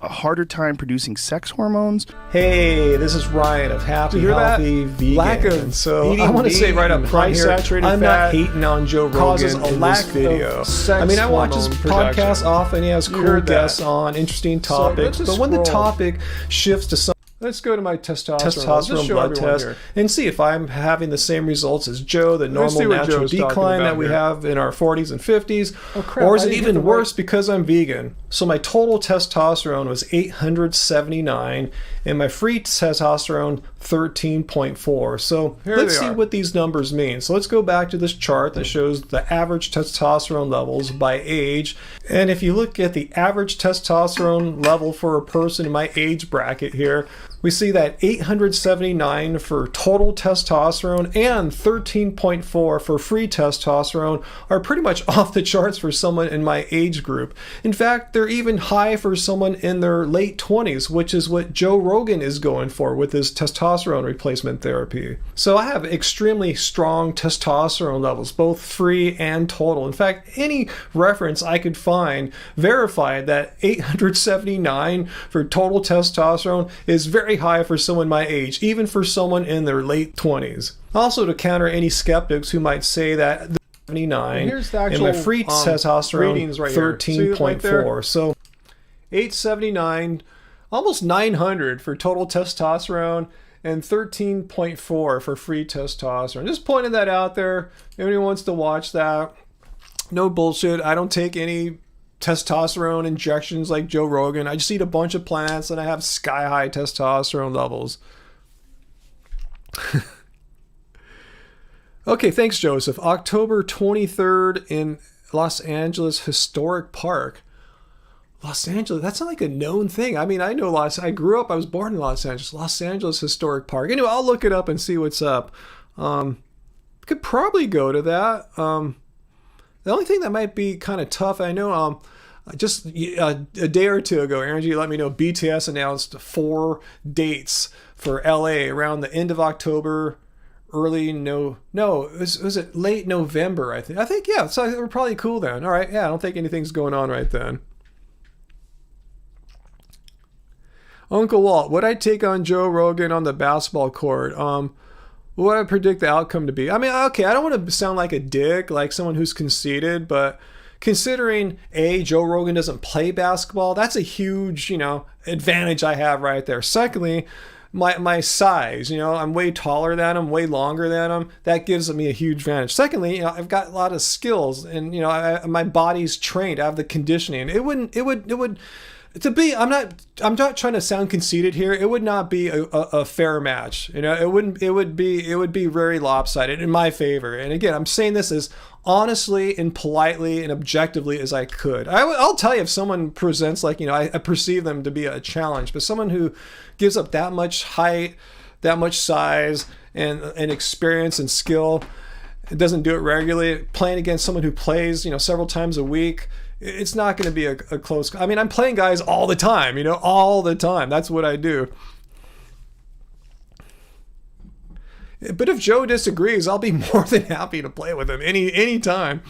harder time producing sex hormones. Hey, this is Ryan of Happy Healthy Vegan. Lack of so eating I want to say right up front here, saturated I'm fat not hating on Joe causes Rogan a in lack this video. of sex I mean, I watch his hormone podcast production. often. He has cool heard that. guests on, interesting topics. let's just But when the scroll. topic shifts to some Let's go to my testosterone. testosterone blood test and see if I'm having the same results as Joe, the Let's see normal what natural Joe's talking decline about that we here. have in our 40s and 50s, Oh, crap, or is I it didn't get even the right- worse because I'm vegan? So my total testosterone was 879 and my free testosterone 13.4. So Here let's they see are. what these numbers mean. So let's go back to this chart that shows the average testosterone levels by age. And if you look at the average testosterone level for a person in my age bracket here, we see that 879 for total testosterone and 13.4 for free testosterone are pretty much off the charts for someone in my age group. In fact, they're even high for someone in their late 20s, which is what Joe Rogan is going for with his testosterone replacement therapy. So I have extremely strong testosterone levels, both free and total. In fact, any reference I could find verified that 879 for total testosterone is very high for someone my age, even for someone in their late 20s. Also, to counter any skeptics who might say that the 79 Here's the and my actual, free testosterone readings right here. See it right 13.4. So 879, almost 900 for total testosterone and 13.4 for free testosterone. Just pointing that out there. If anyone wants to watch that, no bullshit. I don't take any testosterone injections like Joe Rogan. I just eat a bunch of plants and I have sky high testosterone levels. Okay, thanks, Joseph. October 23rd in Los Angeles Historic Park. Los Angeles, that's not like a known thing. I mean, I know I was born in Los Angeles. Los Angeles Historic Park. Anyway, I'll look it up and see what's up. Could probably go to that. The only thing that might be kind of tough, I know, just a day or two ago, Angie let me know BTS announced 4 dates for LA around the end of October, was it late November, I think, yeah, so we're probably cool then. All right, yeah, I don't think anything's going on right then. Uncle Walt, would I take on Joe Rogan on the basketball court? What would I predict the outcome to be? I mean, okay, I don't want to sound like a dick, like someone who's conceited, but considering Joe Rogan doesn't play basketball, that's a huge, advantage I have right there. Secondly, my size, I'm way taller than him, way longer than him. That gives me a huge advantage. Secondly, I've got a lot of skills, and my body's trained. I have the conditioning. It would. I'm not trying to sound conceited here. It would not be a fair match. It would be very lopsided in my favor. And again, I'm saying this as honestly and politely and objectively as I could. I'll tell you if someone presents I perceive them to be a challenge, but someone who gives up that much height, that much size, and experience and skill, doesn't do it regularly, playing against someone who plays, several times a week, it's not going to be a close. I mean, I'm playing guys all the time, all the time. That's what I do. But if Joe disagrees, I'll be more than happy to play with him any time.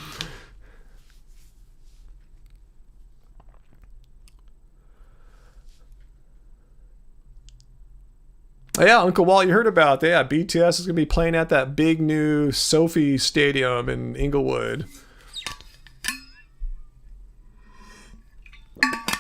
Oh, yeah, Uncle Walt, you heard about that. Yeah, BTS is going to be playing at that big new Sophie Stadium in Inglewood.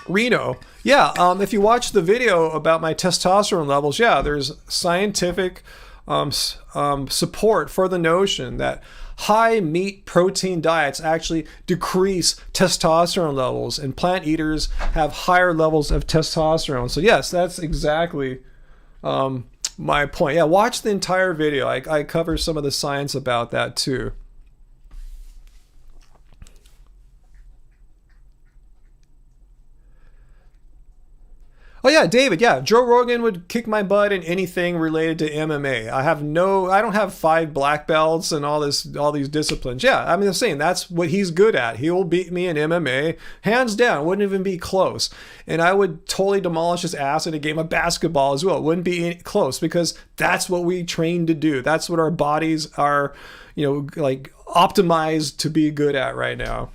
Reno. Yeah, if you watch the video about my testosterone levels, yeah, there's scientific support for the notion that high meat protein diets actually decrease testosterone levels, and plant eaters have higher levels of testosterone. So yes, that's exactly my point. Yeah, watch the entire video. I cover some of the science about that too. Oh yeah, David. Yeah, Joe Rogan would kick my butt in anything related to MMA. I don't have 5 black belts and all these disciplines. Yeah, I'm just saying that's what he's good at. He will beat me in MMA, hands down. Wouldn't even be close. And I would totally demolish his ass in a game of basketball as well. It wouldn't be close because that's what we train to do. That's what our bodies are, like optimized to be good at right now.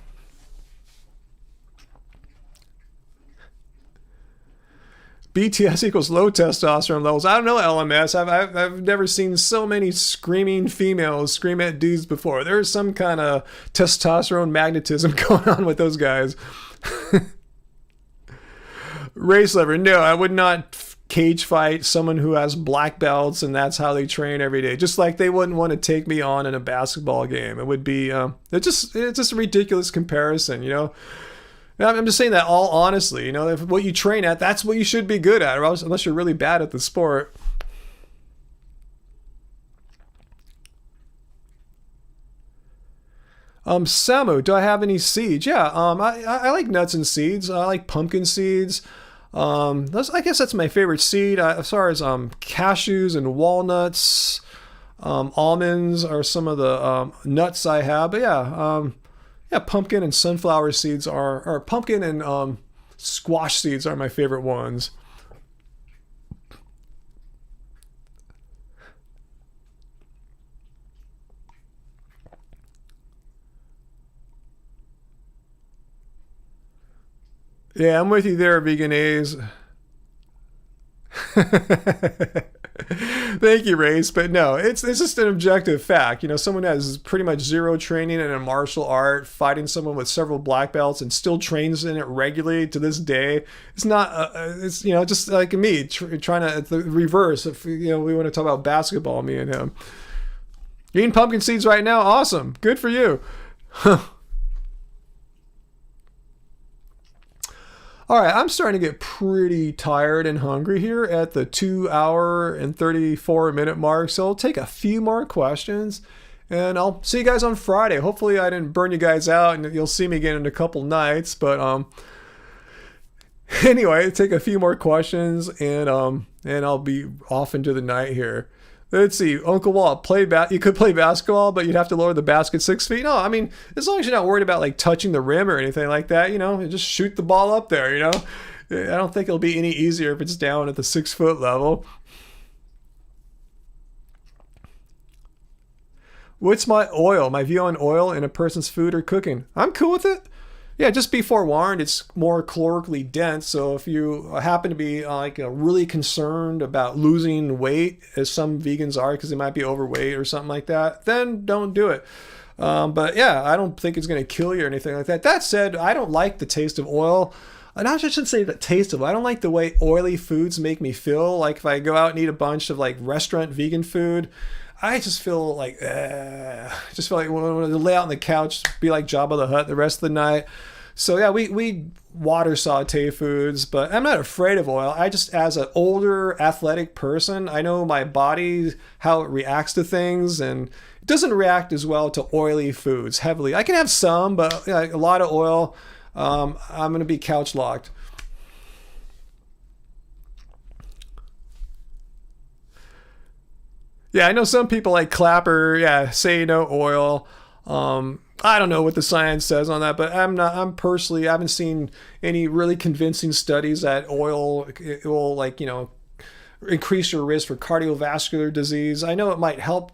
BTS equals low testosterone levels. I don't know, LMS. I've never seen so many screaming females scream at dudes before. There's some kind of testosterone magnetism going on with those guys. Race lover. No, I would not cage fight someone who has black belts and that's how they train every day. Just like they wouldn't want to take me on in a basketball game. It would be, it's just a ridiculous comparison, I'm just saying that all honestly, if what you train at, that's what you should be good at, or else, unless you're really bad at the sport. Samu, do I have any seeds? Yeah, I like nuts and seeds. I like pumpkin seeds. I guess that's my favorite seed. As far as cashews and walnuts, almonds are some of the nuts I have. But yeah, pumpkin and sunflower seeds or pumpkin and squash seeds are my favorite ones. Yeah, I'm with you there, Vegan A's. Thank you, Race. But no, it's just an objective fact. Someone has pretty much zero training in a martial art, fighting someone with several black belts and still trains in it regularly to this day. It's not, it's, just like me trying to, the reverse. If, we want to talk about basketball, me and him. You're eating pumpkin seeds right now? Awesome. Good for you. All right, I'm starting to get pretty tired and hungry here at the 2 hour and 34 minute mark. So I'll take a few more questions and I'll see you guys on Friday. Hopefully I didn't burn you guys out and you'll see me again in a couple nights. But anyway, take a few more questions and I'll be off into the night here. Let's see, Uncle Walt, you could play basketball, but you'd have to lower the basket 6 feet. No, I mean, as long as you're not worried about like touching the rim or anything like that, just shoot the ball up there, I don't think it'll be any easier if it's down at the 6 foot level. What's my view on oil in a person's food or cooking? I'm cool with it. Yeah, just be forewarned, it's more calorically dense. So if you happen to be really concerned about losing weight, as some vegans are because they might be overweight or something like that, then don't do it. But yeah, I don't think it's going to kill you or anything like that. That said, I don't like the taste of oil. And I shouldn't say the taste of it. I don't like the way oily foods make me feel. Like if I go out and eat a bunch of like restaurant vegan food, I just feel like, I want to lay out on the couch, be like Jabba the Hutt the rest of the night. So yeah, we water saute foods, but I'm not afraid of oil. I just, as an older athletic person, I know my body, how it reacts to things, and it doesn't react as well to oily foods heavily. I can have some, but a lot of oil, I'm going to be couch locked. Yeah, I know some people like Clapper, say no oil. I don't know what the science says on that, but I haven't seen any really convincing studies that oil, it will increase your risk for cardiovascular disease. I know it might help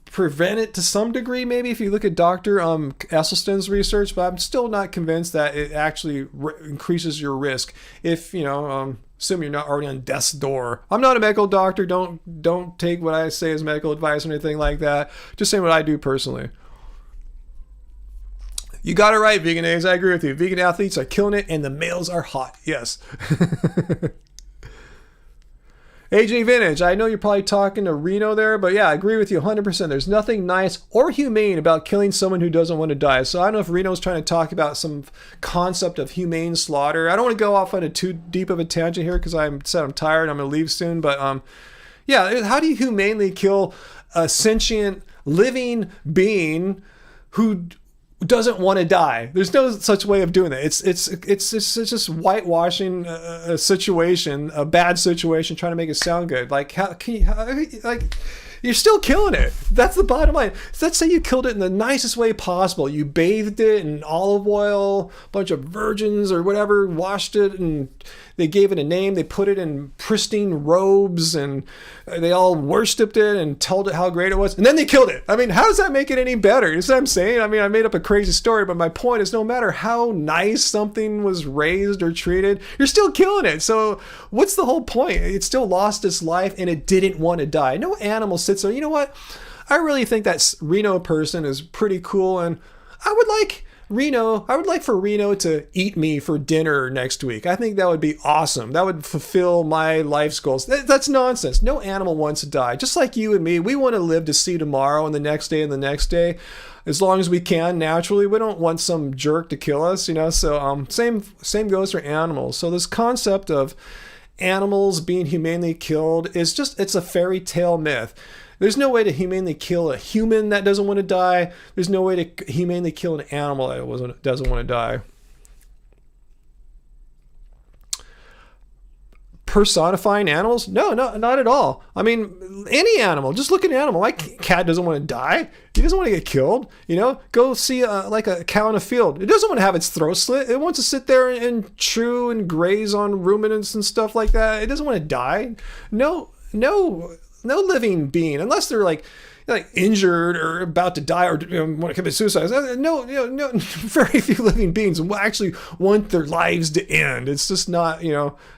prevent it to some degree, maybe if you look at Dr. Esselstyn's research, but I'm still not convinced that it actually increases your risk if, assume you're not already on death's door. I'm not a medical doctor. Don't take what I say as medical advice or anything like that. Just saying what I do personally. You got it right, Vegan A's. I agree with you. Vegan athletes are killing it, and the males are hot. Yes. AJ Vintage, I know you're probably talking to Reno there, but yeah, I agree with you 100%. There's nothing nice or humane about killing someone who doesn't want to die. So I don't know if Reno's trying to talk about some concept of humane slaughter. I don't want to go off on a too deep of a tangent here because I'm tired. I'm going to leave soon. But yeah, how do you humanely kill a sentient living being who doesn't want to die? There's no such way of doing that. It's just whitewashing a situation, a bad situation, trying to make it sound good. Like, how can you, like, you're still killing it. That's the bottom line. Let's say you killed it in the nicest way possible. You bathed it in olive oil, a bunch of virgins or whatever, washed it, and they gave it a name. They put it in pristine robes, and they all worshipped it and told it how great it was. And then they killed it. I mean, how does that make it any better? You see what I'm saying? I mean, I made up a crazy story, but my point is no matter how nice something was raised or treated, you're still killing it. So what's the whole point? It still lost its life, and it didn't want to die. No animal sits there. You know what? I really think that Reno person is pretty cool, and I would like for Reno to eat me for dinner next week. I think that would be awesome. That would fulfill my life's goals. That's nonsense. No animal wants to die. Just like you and me, we want to live to see tomorrow and the next day and the next day, as long as we can naturally. We don't want some jerk to kill us, you know. So same goes for animals. So this concept of animals being humanely killed is it's a fairy tale myth. There's no way to humanely kill a human that doesn't want to die. There's no way to humanely kill an animal that doesn't want to die. Personifying animals? No, not at all. I mean, any animal. Just look at an animal. My cat doesn't want to die. He doesn't want to get killed. You know, go see like a cow in a field. It doesn't want to have its throat slit. It wants to sit there and chew and graze on ruminants and stuff like that. It doesn't want to die. No living being, unless they're like injured or about to die or want to commit suicide. No, very few living beings will actually want their lives to end. It's just not,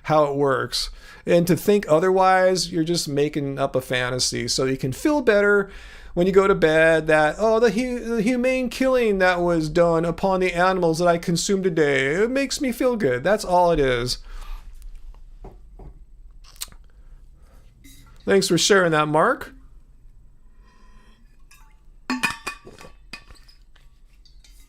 how it works. And to think otherwise, you're just making up a fantasy so you can feel better when you go to bed that, the humane killing that was done upon the animals that I consumed today, it makes me feel good. That's all it is. Thanks for sharing that, Mark.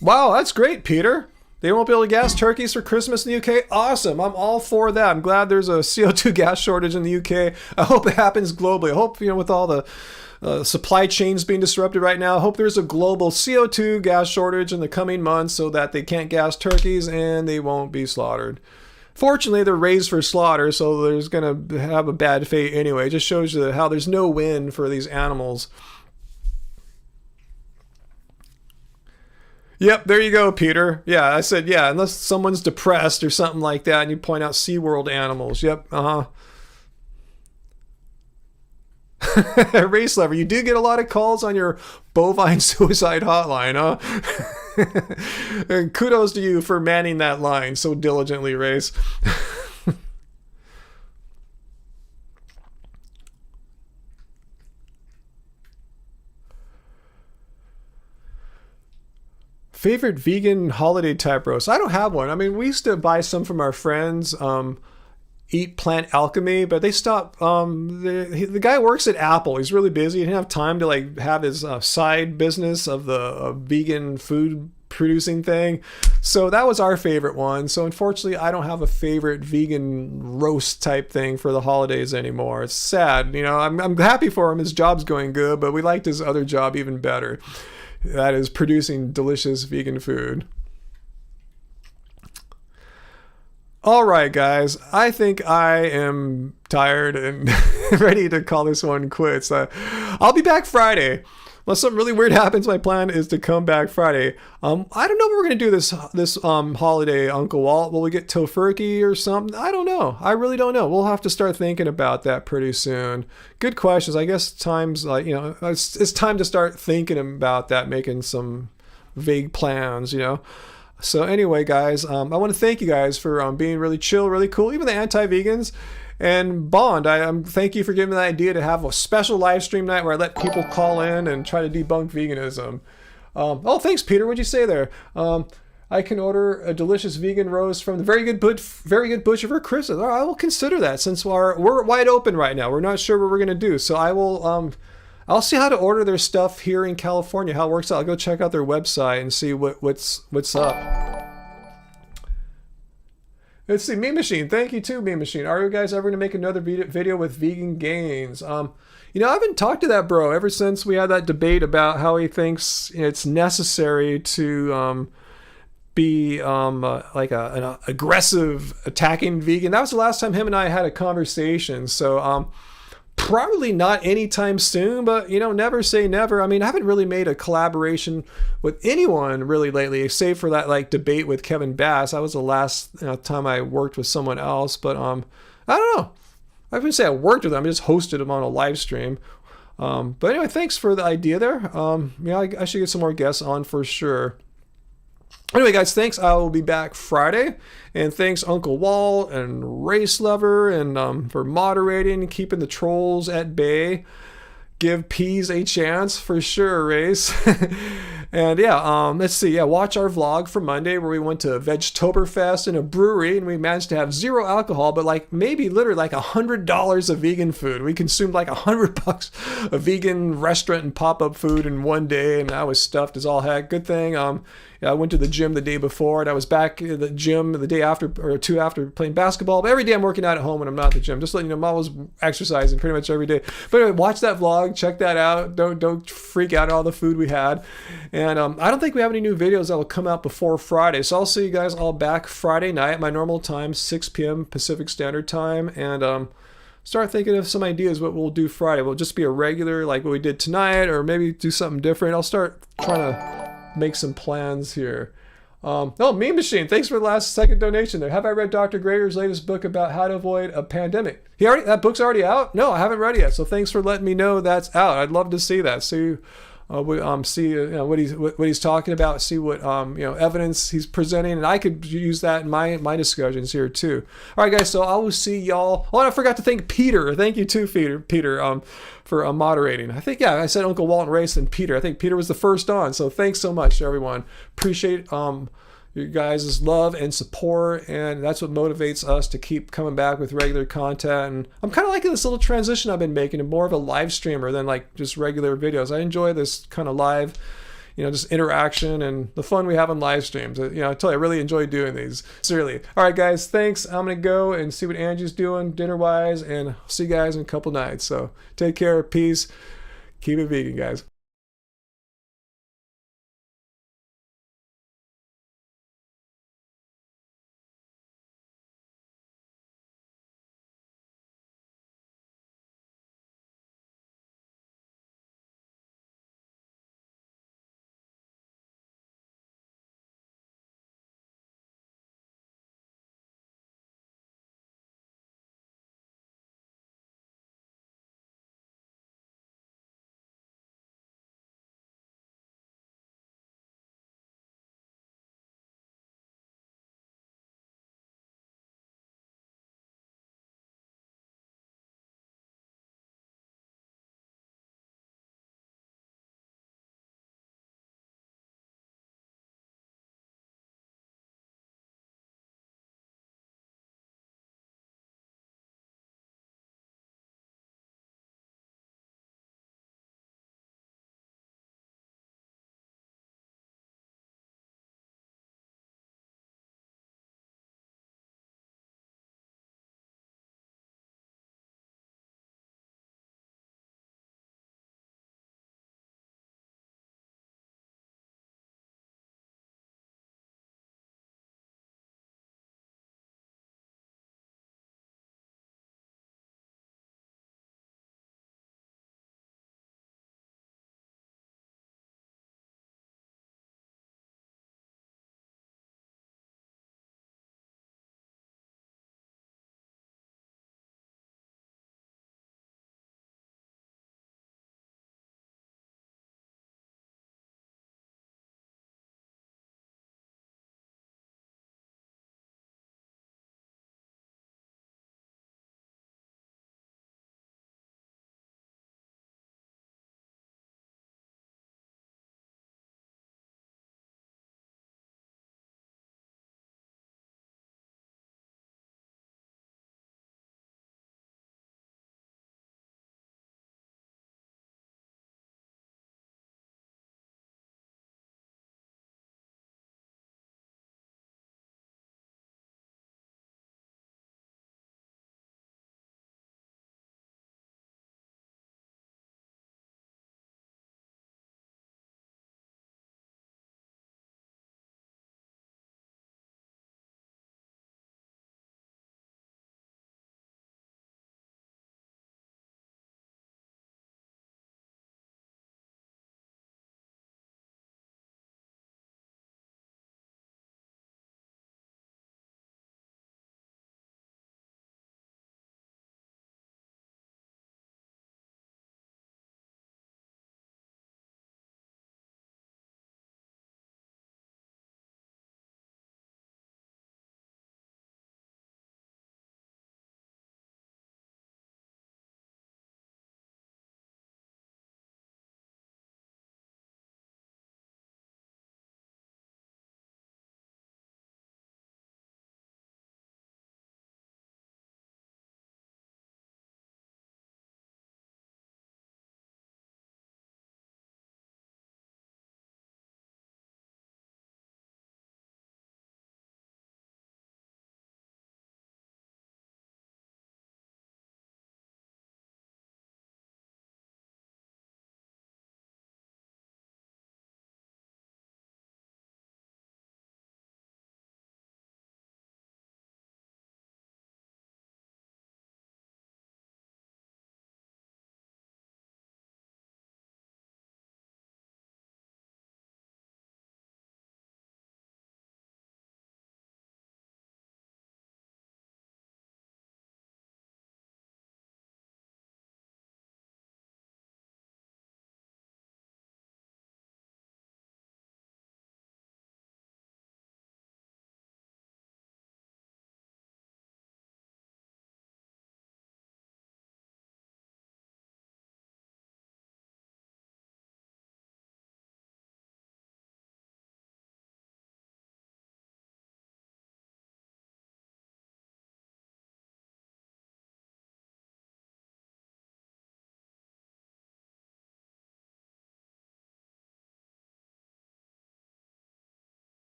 Wow, that's great, Peter. They won't be able to gas turkeys for Christmas in the UK? Awesome. I'm all for that. I'm glad there's a CO2 gas shortage in the UK. I hope it happens globally. I hope, with all the supply chains being disrupted right now, I hope there's a global CO2 gas shortage in the coming months so that they can't gas turkeys and they won't be slaughtered. Fortunately, they're raised for slaughter, so there's going to have a bad fate anyway. It just shows you how there's no win for these animals. Yep, there you go, Peter. Yeah, I said, yeah, unless someone's depressed or something like that, and you point out SeaWorld animals. Yep, Race Lover, you do get a lot of calls on your bovine suicide hotline, huh? And kudos to you for manning that line so diligently, Race. Favorite vegan holiday type roast? I don't have one. I mean, we used to buy some from our friends, Eat Plant Alchemy, but they stopped. The guy works at Apple. He's really busy. He didn't have time to have his side business of the vegan food producing thing. So that was our favorite one. So unfortunately, I don't have a favorite vegan roast type thing for the holidays anymore. It's sad. I'm happy for him. His job's going good, but we liked his other job even better. That is producing delicious vegan food. All right, guys. I think I am tired and ready to call this one quits. I'll be back Friday. Unless something really weird happens, my plan is to come back Friday. I don't know what we're going to do this holiday, Uncle Walt. Will we get tofurkey or something? I don't know. I really don't know. We'll have to start thinking about that pretty soon. Good questions. I guess it's time to start thinking about that, making some vague plans, So anyway, guys, I want to thank you guys for being really chill, really cool, even the anti-vegans. And Bond, thank you for giving me the idea to have a special live stream night where I let people call in and try to debunk veganism. Thanks, Peter. What'd you say there? I can order a delicious vegan roast from the very good butcher for Christmas. I will consider that since we're wide open right now. We're not sure what we're gonna do, so I will. I'll see how to order their stuff here in California. How it works out. I'll go check out their website and see what's up. Let's see, Meme Machine. Thank you too, Meme Machine. Are you guys ever gonna make another video with vegan gains? You know, I haven't talked to that bro ever since we had that debate about how he thinks it's necessary to be like an aggressive attacking vegan. That was the last time him and I had a conversation. So probably not anytime soon, but you know, never say never. I mean, I haven't really made a collaboration with anyone really lately, save for that like debate with Kevin Bass. That was the last time I worked with someone else. But I don't know. I wouldn't say I worked with them. I just hosted them on a live stream. But anyway, thanks for the idea there. Yeah, I should get some more guests on for sure. Anyway, guys, thanks. I will be back Friday. And thanks, Uncle Walt and Race Lover, and for moderating and keeping the trolls at bay. Give peas a chance for sure, Race. And yeah, let's see. Yeah, watch our vlog for Monday where we went to Vegetoberfest in a brewery and we managed to have 0 alcohol, but like maybe literally like $100 of vegan food. We consumed like $100 of vegan restaurant and pop-up food in one day, and I was stuffed as all heck. Good thing. I went to the gym the day before, and I was back at the gym the day after or two after playing basketball. But every day I'm working out at home when I'm not at the gym. Just letting you know, I'm always exercising pretty much every day. But anyway, watch that vlog, check that out. Don't freak out at all the food we had. And I don't think we have any new videos that will come out before Friday. So I'll see you guys all back Friday night at my normal time, 6 p.m. Pacific Standard Time. And start thinking of some ideas what we'll do Friday. Will it just be a regular like what we did tonight, or maybe do something different? I'll start trying to make some plans here. Oh, Meme Machine, thanks for the last second donation there. Have I read Dr. Grader's latest book about how to avoid a pandemic? That book's already out? No, I haven't read it yet. So thanks for letting me know that's out. I'd love to see that. See what he's talking about. See what evidence he's presenting, and I could use that in my discussions here too. All right, guys. So I will see y'all. Oh, and I forgot to thank Peter. Thank you too, Peter. For moderating. I think, I said Uncle Walt and Race and Peter. I think Peter was the first on. So thanks so much, everyone. Appreciate your guys' love and support, and that's what motivates us to keep coming back with regular content. And I'm kind of liking this little transition I've been making to more of a live streamer than like just regular videos. I enjoy this kind of live, just interaction and the fun we have on live streams. I tell you, I really enjoy doing these. Seriously. All right, guys, thanks. I'm going to go and see what Angie's doing dinner-wise, and see you guys in a couple nights. So take care. Peace. Keep it vegan, guys.